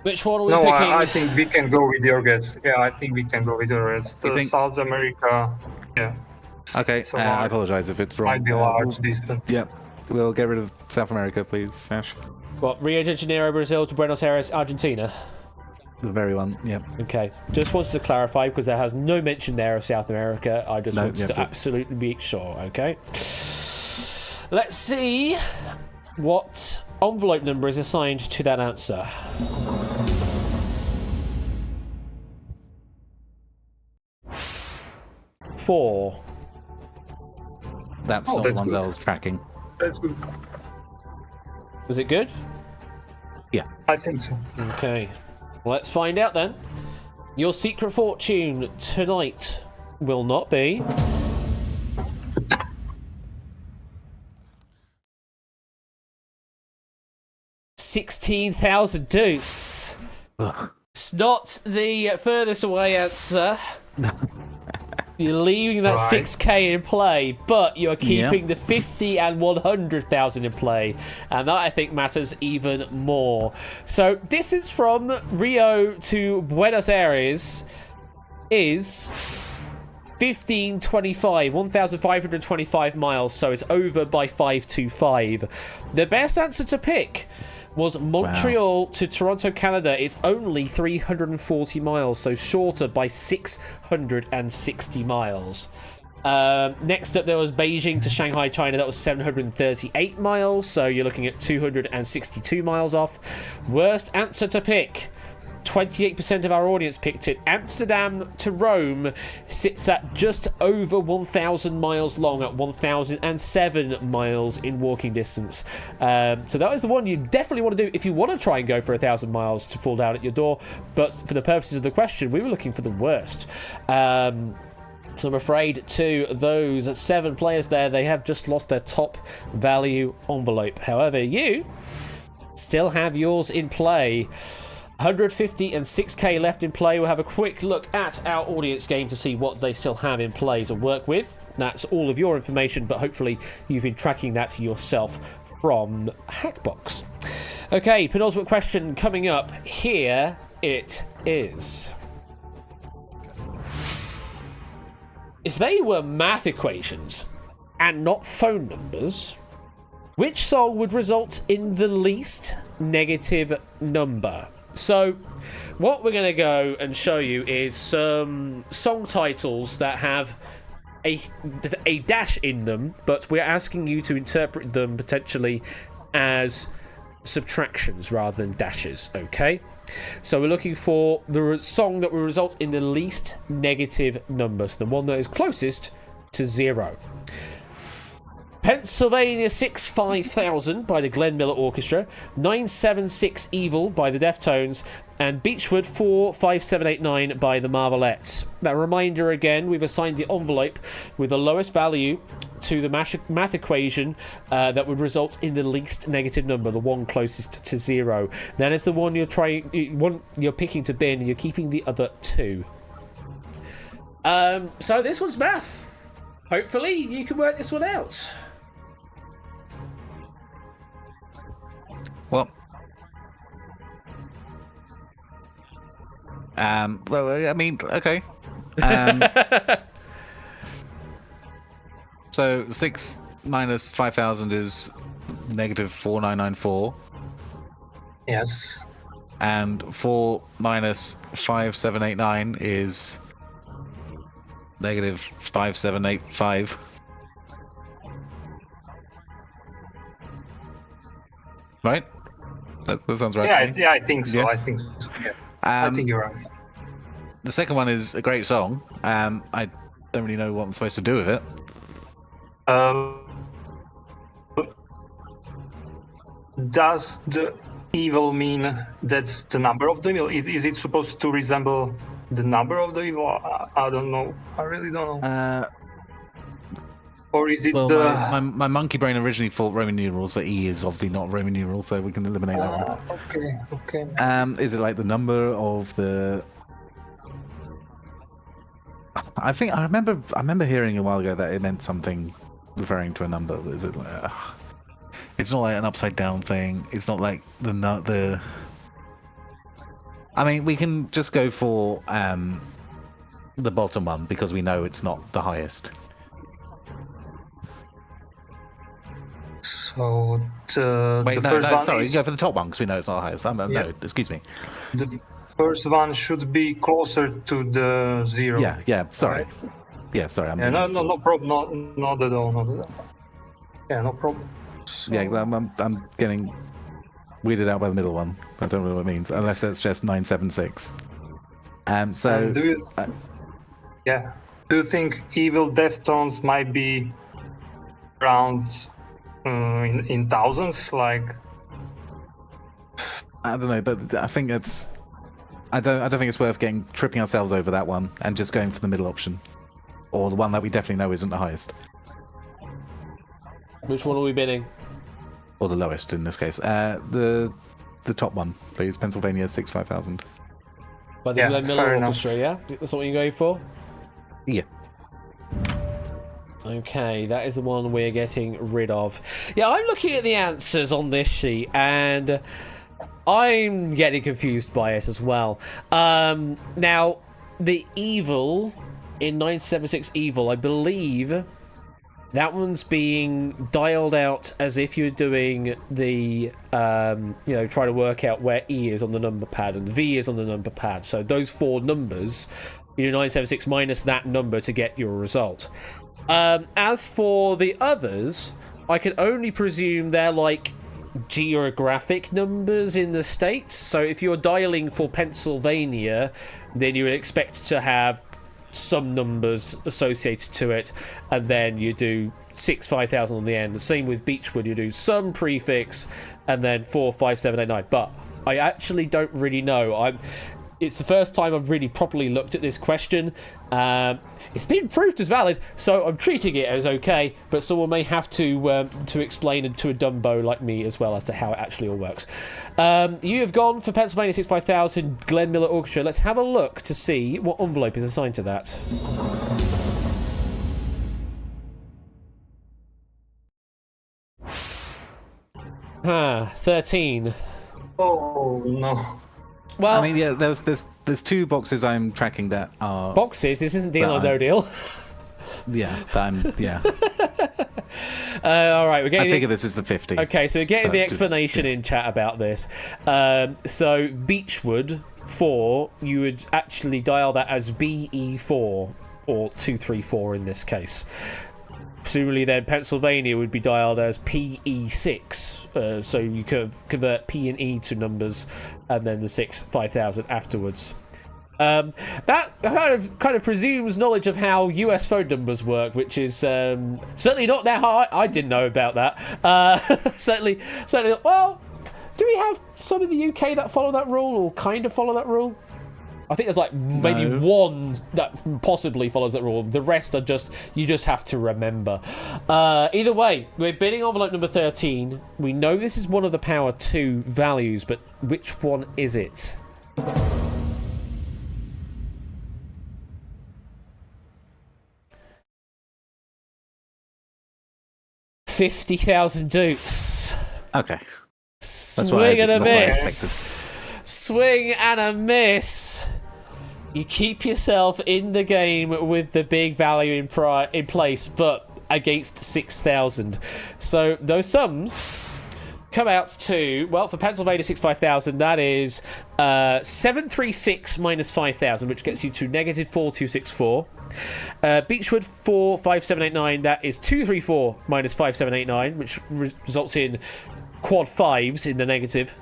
Which one are we No, picking? I think we can go with your guess. Yeah, I think we can go with your guess. think- South America, yeah. Okay, So I apologize if it's wrong. Might be a large distance. Yep. We'll get rid of South America, please, Sash. What, Rio de Janeiro, Brazil to Buenos Aires, Argentina? The very one, yep. Okay, just wanted to clarify because there has no mention there of South America. I just wanted to absolutely be sure, okay? Let's see what envelope number is assigned to that answer. Four. That's not the that's ones good. I was tracking. That's good. Was it good? Yeah. I think so. Okay, let's find out then. Your secret fortune tonight will not be... $16,000 doots. It's not the furthest away answer. You're leaving that Right. 6k in play, but you're keeping the 50 and 100,000 in play, and that I think matters even more. So distance from Rio to Buenos Aires is 1,525 miles, so it's over by 525. The best answer to pick was Montreal to Toronto, Canada. It's only 340 miles, so shorter by 660 miles. Next up, there was Beijing to Shanghai, China. That was 738 miles, so you're looking at 262 miles off. Worst answer to pick. 28% of our audience picked it. Amsterdam to Rome sits at just over 1,000 miles long, at 1,007 miles in walking distance. So that is the one you definitely want to do if you want to try and go for 1,000 miles to fall down at your door. But for the purposes of the question, we were looking for the worst. So I'm afraid to those 7 players there, they have just lost their top value envelope. However, you still have yours in play. 150 and 6k left in play. We'll have a quick look at our audience game to see what they still have in play to work with. That's all of your information, but hopefully you've been tracking that yourself from Hackbox. Okay, penultimate question coming up. Here it is. If they were math equations and not phone numbers, which song would result in the least negative number? So, what we're going to go and show you is some song titles that have a dash in them, but we're asking you to interpret them potentially as subtractions rather than dashes, okay? So we're looking for the song that will result in the least negative number, so the one that is closest to 0. Pennsylvania 6 5000 by the Glenn Miller Orchestra, 976 Evil by the Deftones, and Beechwood 45789 by the Marvelettes. That reminder again, we've assigned the envelope with the lowest value to the math equation that would result in the least negative number, the one closest to 0. That is the one you're picking to bin, and you're keeping the other 2. So this one's math. Hopefully you can work this one out. Well, well, I mean, okay. So 6 minus 5,000 is negative 4994, Yes. and 4 minus 5789 is negative 5785. Right? That sounds right. to me. Yeah, I think so. Yeah. I think so. Yeah. I think you're right. The second one is a great song. I don't really know what I'm supposed to do with it. Does the evil mean that's the number of the evil? Is it supposed to resemble the number of the evil? I don't know. I really don't know. Or is it Well, the... my monkey brain originally thought Roman numerals, but E is obviously not Roman numeral, so we can eliminate that one. Okay. Is it like the number of the? I think I remember hearing a while ago that it meant something referring to a number. Is it? It's not like an upside down thing. It's not like the. I mean, we can just go for the bottom one because we know it's not the highest. So the Wait, first one sorry, is... go for the top one because we know it's not the highest. Yeah. No, excuse me. The first one should be closer to the 0. Yeah, sorry. Right? Yeah, sorry. No problem. Not at all. Yeah, no problem. So... Yeah, I'm getting weirded out by the middle one. I don't know what it means, unless it's just 976. So do you... yeah. Do you think evil Deftones might be around in thousands? Like, I don't know, but I think it's. I don't think it's worth tripping ourselves over that one and just going for the middle option, or the one that we definitely know isn't the highest, Which one are we bidding? or the lowest in this case. The top one, please. Pennsylvania 6 5000. By the Yeah, Glenn fair Miller enough. Orchestra, yeah? That's what you're going for? Yeah. Okay, that is the one we're getting rid of. Yeah, I'm looking at the answers on this sheet, and I'm getting confused by it as well. Now, the evil in 976 Evil, I believe that one's being dialed out as if you're doing the, try to work out where E is on the number pad and V is on the number pad. So those 4 numbers, you do 976 minus that number to get your result. As for the others, I can only presume they're like geographic numbers in the States. So if you're dialing for Pennsylvania, then you would expect to have some numbers associated to it, and then you do 6 5000 on the end. The same with Beechwood, you do some prefix and then 4 5 7 8 9. But I actually don't really know. It's the first time I've really properly looked at this question. It's been proved as valid, so I'm treating it as okay, but someone may have to explain to a Dumbo like me as well as to how it actually all works. You have gone for Pennsylvania 6 5000 Glenn Miller Orchestra. Let's have a look to see what envelope is assigned to that. 13. Oh no. Well, I mean, yeah, there's 2 boxes I'm tracking that are boxes. This isn't Deal or No Deal. yeah. All right, we're getting. I figure this is the 50. Okay, so we're getting the explanation in chat about this. So Beechwood 4, you would actually dial that as BE4 or 234 in this case. Presumably, then Pennsylvania would be dialed as PE6. So you could convert P and E to numbers, and then the 5000 afterwards. That kind of presumes knowledge of how US phone numbers work, which is certainly not that hard. I didn't know about that. Certainly. Well, do we have some in the UK that follow that rule, or kind of follow that rule? I think there's like maybe one that possibly follows that rule. The rest are you just have to remember. Either way, we're bidding envelope number 13. We know this is one of the power 2 values, but which one is it? $50,000 dupes. Okay. Swing and a miss. Swing and a miss. You keep yourself in the game with the big value in place, but against 6,000. So those sums come out to, well, for Pennsylvania 65,000, that is 736 minus 5,000, which gets you to negative 4264. Beechwood 45789, that is 234 minus 5789, which results in quad 5s in the negative.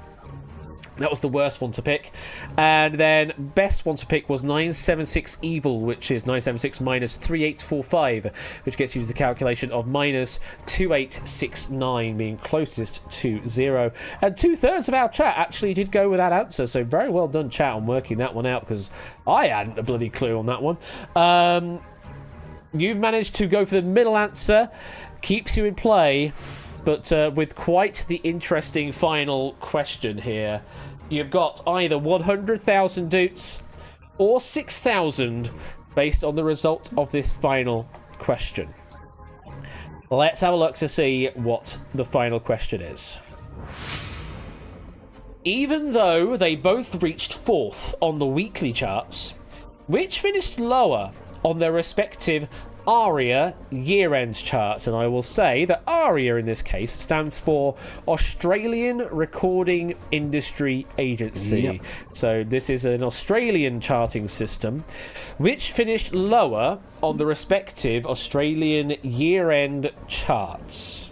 That was the worst one to pick. And then best one to pick was 976 Evil, which is 976 minus 3845, which gets you to the calculation of minus 2869, being closest to 0. And 2/3 of our chat actually did go with that answer, so very well done, chat, on working that one out, because I hadn't a bloody clue on that one. You've managed to go for the middle answer, keeps you in play, but with quite the interesting final question here. You've got either 100,000 dutes or 6,000 based on the result of this final question. Let's have a look to see what the final question is. Even though they both reached 4th on the weekly charts, which finished lower on their respective ARIA year-end charts? And I will say that ARIA in this case stands for Australian Recording Industry Agency. Yep. So this is an Australian charting system which finished lower on the respective Australian year-end charts.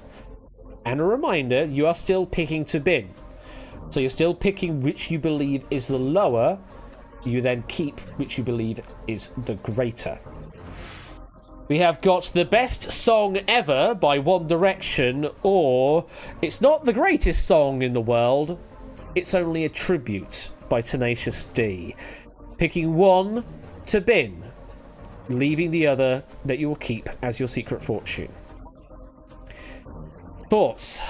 And a reminder, you are still picking to bin. So you're still picking which you believe is the lower, you then keep which you believe is the greater. We have got The Best Song Ever by One Direction, or It's Not the Greatest Song in the World, It's Only a Tribute by Tenacious D. Picking one to bin, leaving the other that you will keep as your secret fortune. Thoughts?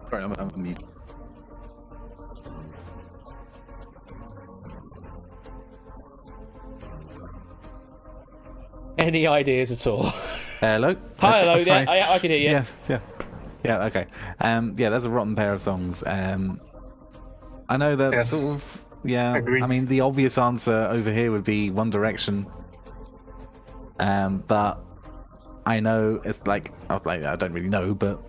Sorry, I'm mute. Any ideas at all? Hello. Hi, hello. Sorry. Yeah, I can hear you. Yeah. Okay. Yeah, that's a rotten pair of songs. I know that Yes. sort of. Yeah. Agreed. I mean, the obvious answer over here would be One Direction. But I know it's like I don't really know, but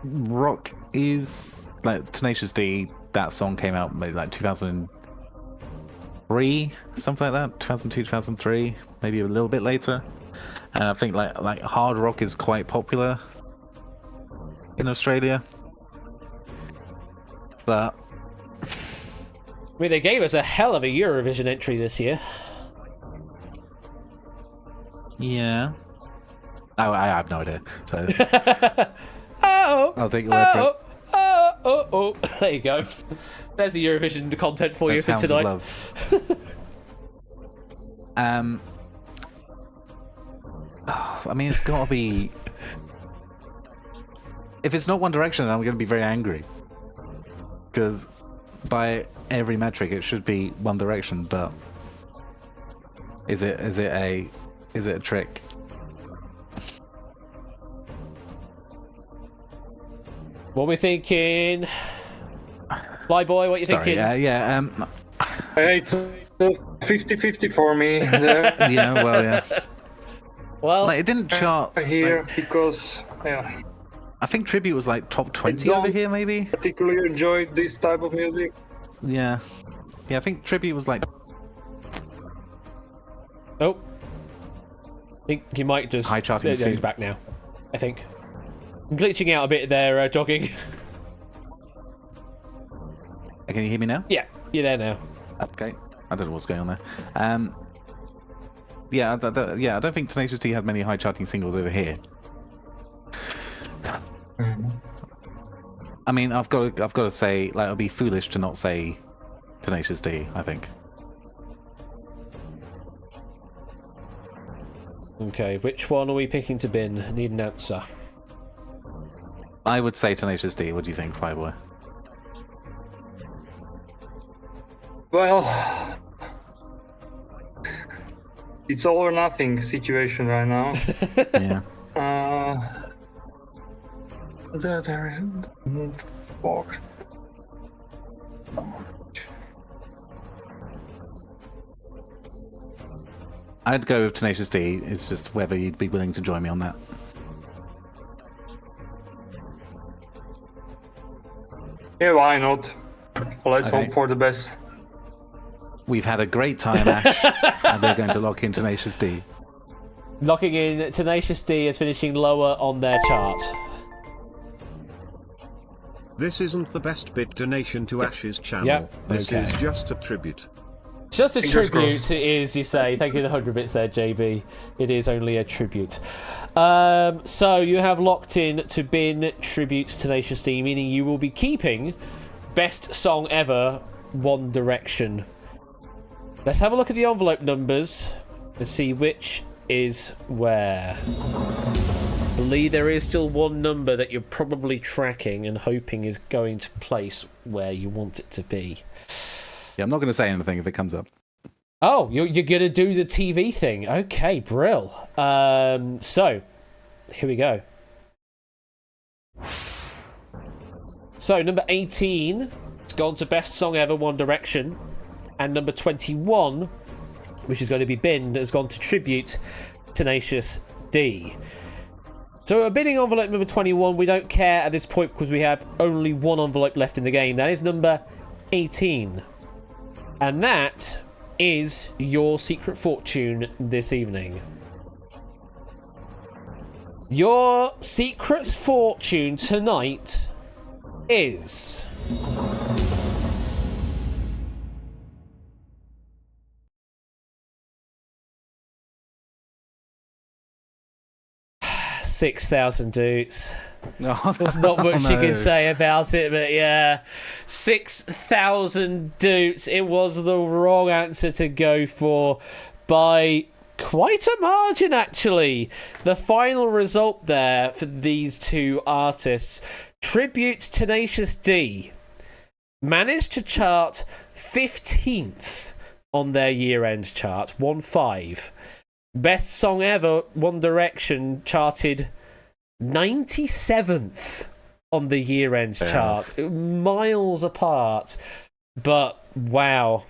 rock is like Tenacious D. That song came out maybe like 2003, something like that. 2002, 2003, maybe a little bit later. And I think like hard rock is quite popular in Australia. But I mean, they gave us a hell of a Eurovision entry this year. yeah. Oh, I have no idea. So Oh, I'll take your word for it. Oh. There you go. There's the Eurovision content for That's you for Hounds of tonight. Love. I mean, it's got to be. If it's not One Direction, I'm going to be very angry. Because by every metric, it should be One Direction. But is it a Is it a trick? What are we thinking? Flyboy, what are you Sorry. thinking? It's 50-50 for me there Yeah. Well, yeah. Well, Like, it didn't chart here because yeah, I think Tribute was like top 20 don't- over here, maybe. particularly enjoy this type of music. Yeah. Yeah, I think Tribute was like oh. I think you might just... High charting There, he's soon. back now, I think. I'm glitching out a bit there, jogging. Can you hear me now? Yeah, you're there now. Okay. I don't know what's going on there. Yeah, I don't think Tenacious D had many high charting singles over here. I mean, I've got to say, like, it'll be foolish to not say Tenacious D, I think. Okay, which one are we picking to bin? Need an answer. I would say Tenacious D. What do you think, Fireboy? Well, it's all or nothing situation right now. Yeah. Fourth. I'd go with Tenacious D. It's just whether you'd be willing to join me on that. Yeah, why not? Let's Okay. hope for the best. We've had a great time, Ash, and they're going to lock in Tenacious D. Locking in Tenacious D as finishing lower on their chart. This isn't the best bit donation to Ash's channel. Yep, This okay. is just a tribute. Just a Fingers tribute, crossed. it is, you say. Thank you for the 100 bits there, JB. It is only a tribute. So you have locked in to bin tribute to Tenacious D, meaning you will be keeping best song ever, One Direction. Let's have a look at the envelope numbers and see which is where. I believe there is still one number that you're probably tracking and hoping is going to place where you want it to be. Yeah, I'm not going to say anything if it comes up. Oh, you're going to do the TV thing. Okay, brill. So, here we go. So, number 18 has gone to Best Song Ever, One Direction. And number 21, which is going to be binned, has gone to Tribute, Tenacious D. So, a bidding envelope number 21, we don't care at this point because we have only one envelope left in the game. That is number 18. And that is your secret fortune this evening. Your secret fortune tonight is... $6,000. Oh, There's not much you no. can say about it, but yeah. 6,000 doots. It was the wrong answer to go for by quite a margin, actually. The final result there for these two artists, Tribute Tenacious D, managed to chart 15th on their year-end chart, 1-5. Best Song Ever, One Direction, charted 97th on the year-end chart. Miles apart. But, wow.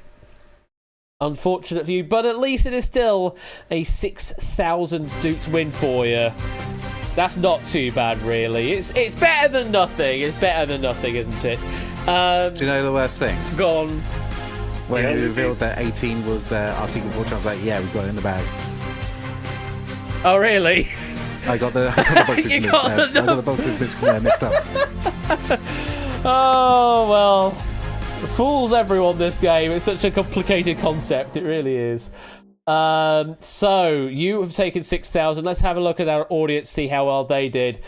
Unfortunate for you, but at least it is still a 6,000 dukes win for you. That's not too bad, really. It's better than nothing. It's better than nothing, isn't it? Do you know the worst thing? Go on. When Yeah, we it revealed is. that 18 was our secret fortune, I was like, yeah, we got it in the bag. Oh, really? I got the boxes, You got I got the boxes mixed up. Oh, well. Fools everyone, this game. It's such a complicated concept. It really is. So, you have taken 6,000. Let's have a look at our audience, see how well they did.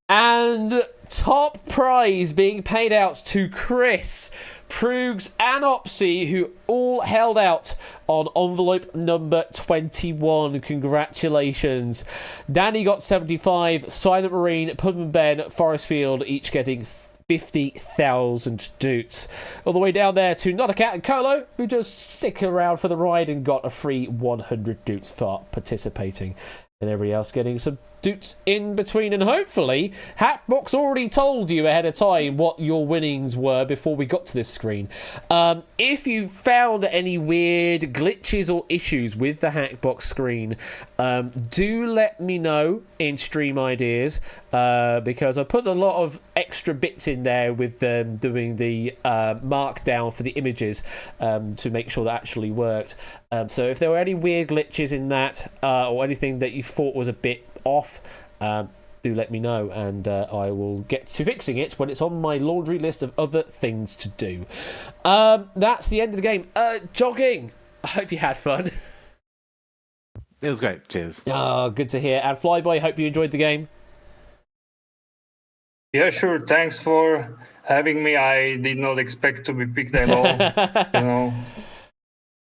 And top prize being paid out to Chris, Proogs, and Opsy, who all held out on envelope number 21. Congratulations. Danny got 75, Silent Marine, Pudman Ben, Forest Field, each getting 50,000 doots. All the way down there to Not a Cat and Colo, who just stick around for the ride and got a free 100 doots for participating. And everybody else getting some doots in between. And hopefully, Hackbox already told you ahead of time what your winnings were before we got to this screen. If you found any weird glitches or issues with the Hackbox screen, do let me know in Stream Ideas, because I put a lot of extra bits in there with them doing the markdown for the images to make sure that actually worked. So if there were any weird glitches in that or anything that you thought was a bit off, do let me know, and I will get to fixing it when it's on my laundry list of other things to do. That's the end of the game. Jogging, I hope you had fun. It was great. Cheers. Oh, good to hear. And Flyboy, hope you enjoyed the game. Yeah, sure. Thanks for having me. I did not expect to be picked at all,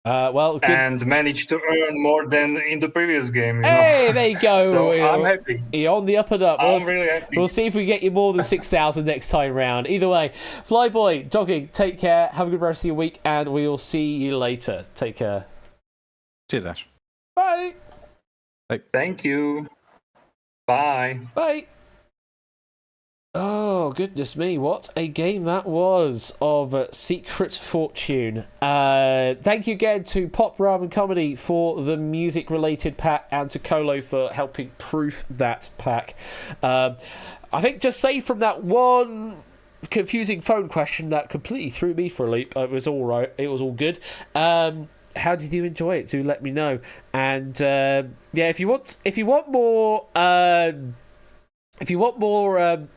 Well, good. And managed to earn more than in the previous game. Hey, there you go. So I'm happy. You're on the up and up. I'm really happy. We'll see if we get you more than 6,000 next time round. Either way, Flyboy, Jogging, take care. Have a good rest of your week, and we will see you later. Take care. Cheers, Ash. Bye. Thank you. Bye. Bye. Oh, goodness me, what a game that was of Secret Fortune. Thank you again to Pop Ramen Comedy for the music-related pack, and to Colo for helping proof that pack. I think just say from that one confusing phone question that completely threw me for a loop, it was all right. It was all good. How did you enjoy it? Do let me know. And yeah, if you want more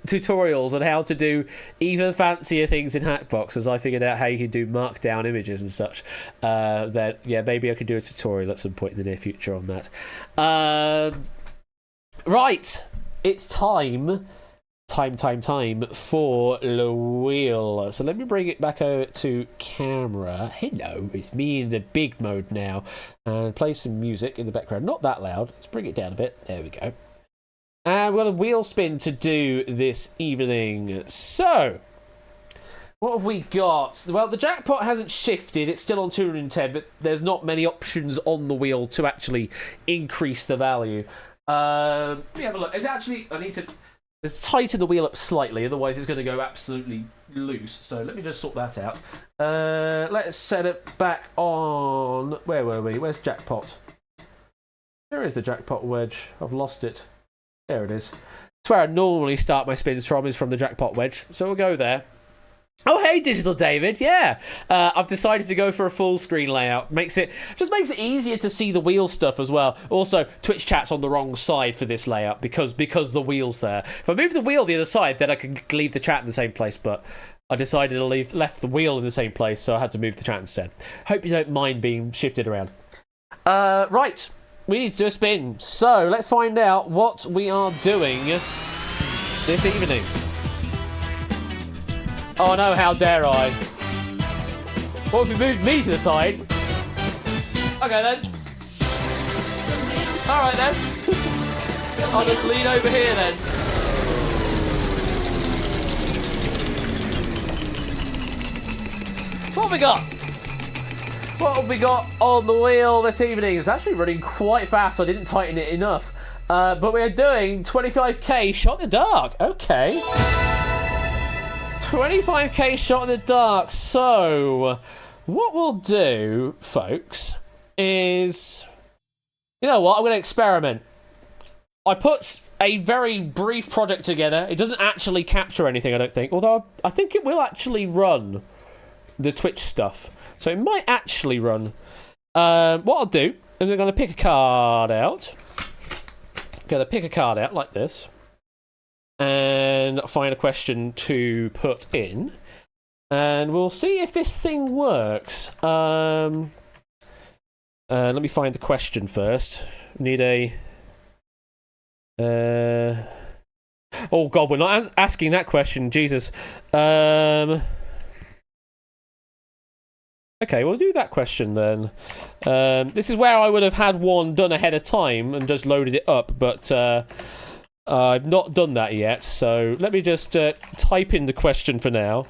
tutorials on how to do even fancier things in Hackbox, as I figured out how you can do markdown images and such, then yeah, maybe I could do a tutorial at some point in the near future on that. Right, it's time for the wheel. So let me bring it back over to camera. Hello, it's me in the big mode now, and play some music in the background. Not that loud. Let's bring it down a bit. There we go. And we've got a wheel spin to do this evening. So, what have we got? Well, the jackpot hasn't shifted. It's still on 210, but there's not many options on the wheel to actually increase the value. Let me have a look. It's actually, I need to tighten the wheel up slightly, otherwise it's going to go absolutely loose. So let me just sort that out. Let's set it back on. Where were we? Where's jackpot? There is the jackpot wedge. I've lost it. There it is. It's where I normally start my spins from, is from the jackpot wedge. So we'll go there. Oh, hey, Digital David. Yeah. I've decided to go for a full screen layout. Makes it easier to see the wheel stuff as well. Also, Twitch chat's on the wrong side for this layout because the wheel's there. If I move the wheel the other side, then I can leave the chat in the same place, but I decided to left the wheel in the same place, so I had to move the chat instead. Hope you don't mind being shifted around. Right. We need to do a spin. So, let's find out what we are doing this evening. Oh no, how dare I? What if we moved me to the side? Okay then. Alright then. I'll just lean over here then. What have we got? What have we got on the wheel this evening? It's actually running quite fast, so I didn't tighten it enough. But we're doing 25k shot in the dark. Okay. 25k shot in the dark. So, what we'll do, folks, is... You know what? I'm going to experiment. I put a very brief project together. It doesn't actually capture anything, I don't think. Although, I think it will actually run the Twitch stuff. So it might actually run. What I'll do is I'm going to pick a card out. I'm going to pick a card out like this. And find a question to put in. And we'll see if this thing works. Let me find the question first. Need a... Oh god, we're not asking that question. Jesus. Okay, we'll do that question then. This is where I would have had one done ahead of time and just loaded it up, but I've not done that yet, so let me just type in the question for now.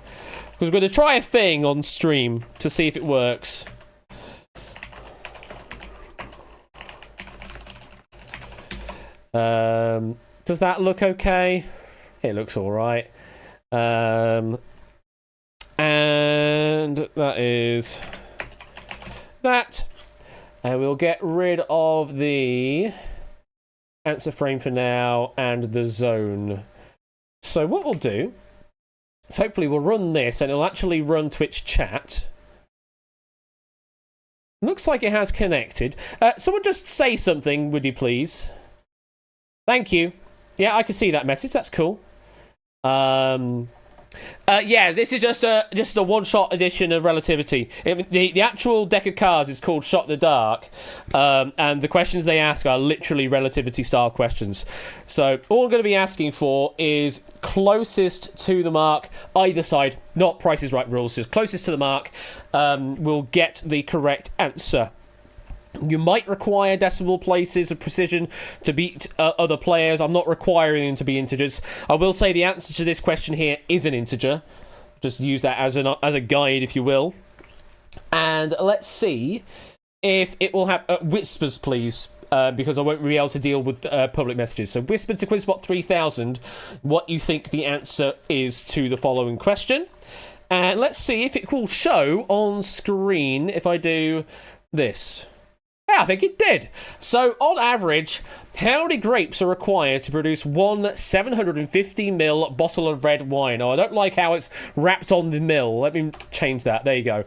Because we're going to try a thing on stream to see if it works. Does that look okay? It looks alright. And that is that. And we'll get rid of the answer frame for now and the zone. So what we'll do is hopefully we'll run this and it'll actually run Twitch chat. Looks like it has connected. Someone just say something, would you please? Thank you. Yeah, I can see that message. That's cool. Yeah, this is just a one-shot edition of Relativity. The actual deck of cards is called Shot in the Dark, and the questions they ask are literally Relativity-style questions. So all I'm going to be asking for is closest to the mark, either side, not Price is Right rules, just closest to the mark will get the correct answer. You might require decimal places of precision to beat other players. I'm not requiring them to be integers. I will say the answer to this question here is an integer. Just use that as a guide, if you will. And let's see if it will have whispers, please, because I won't be able to deal with public messages. So whisper to Quizbot 3000 what you think the answer is to the following question. And let's see if it will show on screen if I do this. Yeah, I think it did. So, on average, how many grapes are required to produce one 750ml bottle of red wine? Oh, I don't like how it's wrapped on the mill. Let me change that. There you go.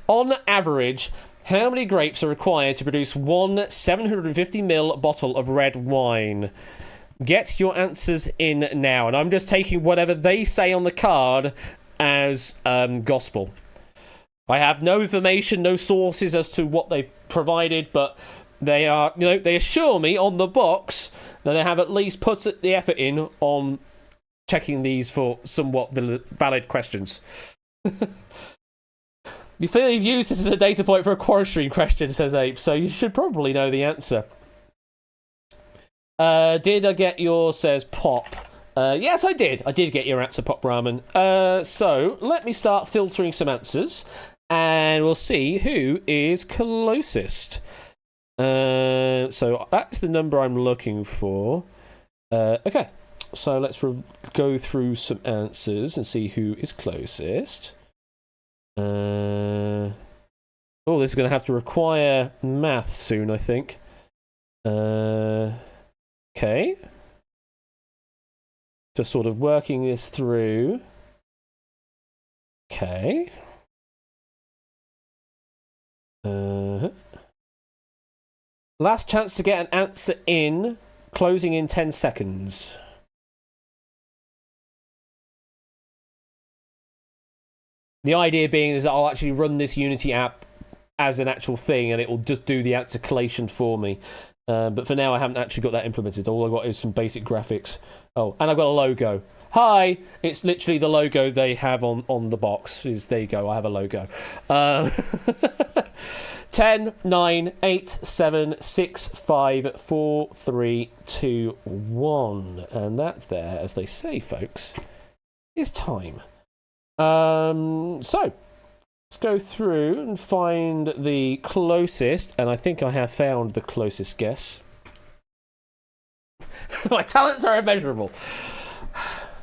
On average, how many grapes are required to produce one 750ml bottle of red wine? Get your answers in now. And I'm just taking whatever they say on the card as gospel. I have no information, no sources as to what they've provided, but they are, they assure me on the box that they have at least put the effort in on checking these for somewhat valid questions. You feel you've used this as a data point for a Quora stream question, says Ape, so you should probably know the answer. Did I get yours, says Pop. Yes, I did. I did get your answer, Pop Ramen. So, let me start filtering some answers. And we'll see who is closest. So that's the number I'm looking for. Okay, so let's go through some answers and see who is closest. Oh, this is going to have to require math soon, I think. Okay. Just sort of working this through. Okay. Last chance to get an answer in, closing in 10 seconds. The idea being is that I'll actually run this Unity app as an actual thing and it will just do the answer collation for me. But for now I haven't actually got that implemented. All I've got is some basic graphics. Oh, and I've got a logo. Hi! It's literally the logo they have on the box. There you go, I have a logo. 10, 9, 8, 7, 6, 5, 4, 3, 2, 1. And that there, as they say, folks, is time. So, let's go through and find the closest, and I think I have found the closest guess. My talents are immeasurable.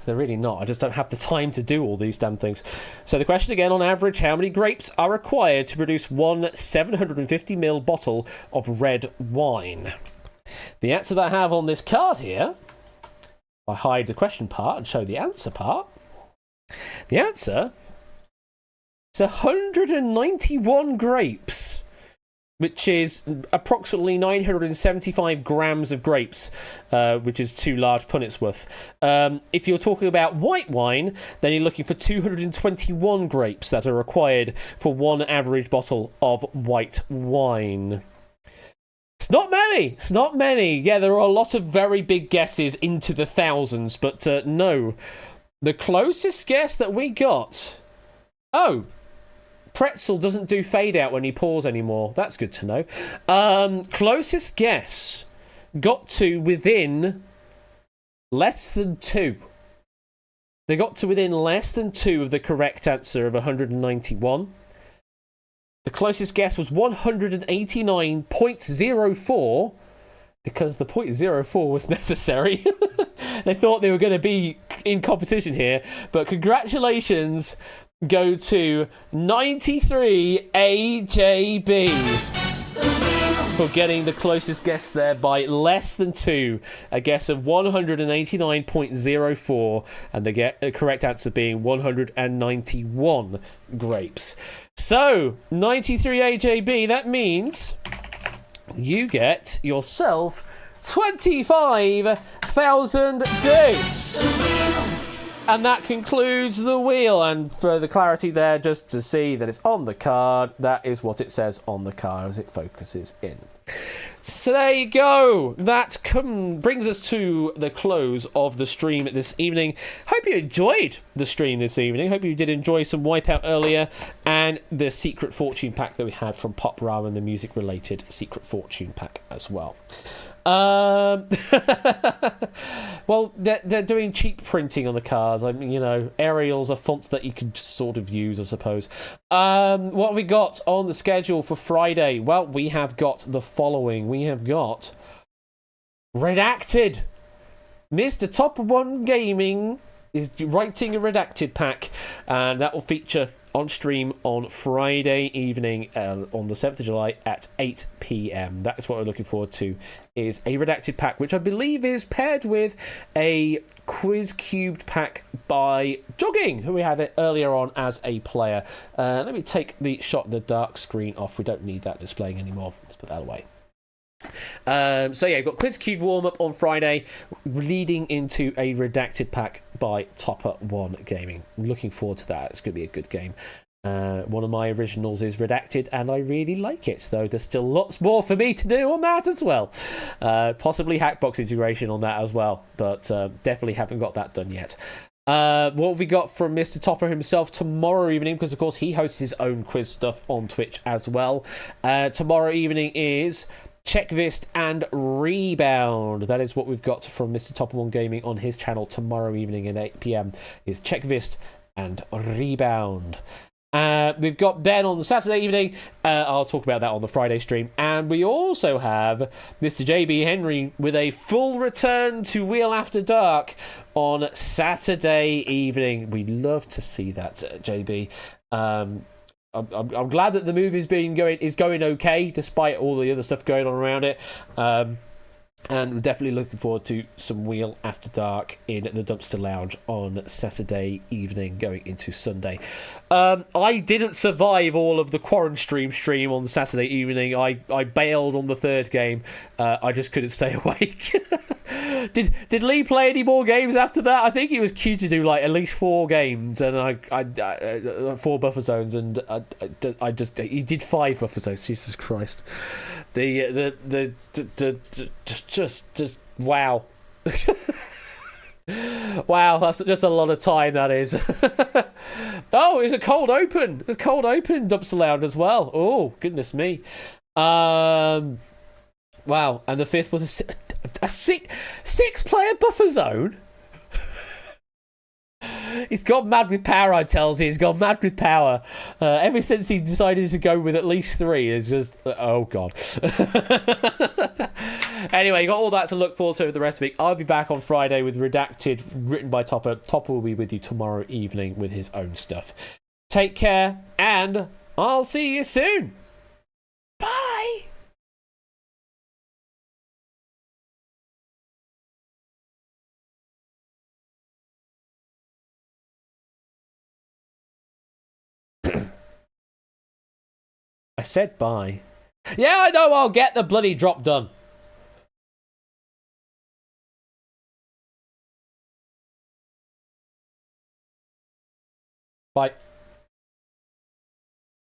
They're really not. I just don't have the time to do all these damn things. So the question again, on average, how many grapes are required to produce one 750ml bottle of red wine? The answer that I have on this card here, I hide the question part and show the answer part. The answer is 191 grapes, which is approximately 975 grams of grapes, which is 2 large punnets worth. If you're talking about white wine, then you're looking for 221 grapes that are required for one average bottle of white wine. It's not many. It's not many. Yeah, there are a lot of very big guesses into the thousands, but no. The closest guess that we got... Oh, Pretzel doesn't do fade out when he pours anymore. That's good to know. Closest guess got to within Less than 2. They got to within less than 2 of the correct answer of 191. The closest guess was 189.04 because the 0.04 was necessary. They thought they were going to be in competition here, but congratulations go to 93 AJB for getting the closest guess there by less than 2. A guess of 189.04, and the correct answer being 191 grapes. So, 93 AJB, that means you get yourself 25,000 grapes. And that concludes the wheel. And for the clarity there, just to see that it's on the card, that is what it says on the card as it focuses in. So there you go. That brings us to the close of the stream this evening. Hope you enjoyed the stream this evening. Hope you did enjoy some Wipeout earlier and the Secret Fortune Pack that we had from Pop Ramen, the music-related Secret Fortune Pack as well. Well, they're doing cheap printing on the cards. I mean, Arials are fonts that you can sort of use, I suppose. What have we got on the schedule for Friday? Well, we have got the following. We have got Redacted. Mr. Top One Gaming is writing a Redacted pack, and that will feature on stream on Friday evening on the 7th of July at 8 p.m. That is what we're looking forward to, is a Redacted pack, which I believe is paired with a Quiz Cubed pack by Jogging, who we had it earlier on as a player. Let me take the shot in the dark screen off. We don't need that displaying anymore. Let's put that away. So yeah, we've got Quiz Cube warm-up on Friday, leading into a Redacted pack by Topper One Gaming. I'm looking forward to that. It's going to be a good game. One of my originals is Redacted, and I really like it, though there's still lots more for me to do on that as well. Possibly Hackbox integration on that as well, but definitely haven't got that done yet. What have we got from Mr. Topper himself tomorrow evening? Because, of course, he hosts his own quiz stuff on Twitch as well. Tomorrow evening is Checkvist and Rebound. That is what we've got from Mr. Topper One Gaming on his channel tomorrow evening at 8 p.m. is Checkvist and Rebound. We've got Ben on the Saturday evening. I'll talk about that on the Friday stream. And we also have Mr. JB Henry with a full return to Wheel After Dark on Saturday evening. We'd love to see that, JB. I'm glad that the move is going okay despite all the other stuff going on around it. And we're definitely looking forward to some Wheel After Dark in the Dumpster Lounge on Saturday evening going into Sunday. I didn't survive all of the Quarantine stream on Saturday evening. I bailed on the third game. I just couldn't stay awake. Did Lee play any more games after that? I think he was queued to do like at least 4 games, and I 4 buffer zones, and he did 5 buffer zones. Jesus Christ. Just wow. Wow, that's just a lot of time, that is. Oh, it's a cold open. It's a cold open Dumpster Lounge as well. Oh, goodness me. Wow, and the 5th was a 6-player buffer zone. He's gone mad with power, I tells you. He's gone mad with power. Ever since he decided to go with at least 3, it's just... oh, God. Anyway, you got all that to look forward to for the rest of the week. I'll be back on Friday with Redacted, written by Topper. Topper will be with you tomorrow evening with his own stuff. Take care, and I'll see you soon. Bye! I said bye. Yeah, I know, I'll get the bloody drop done. Bye.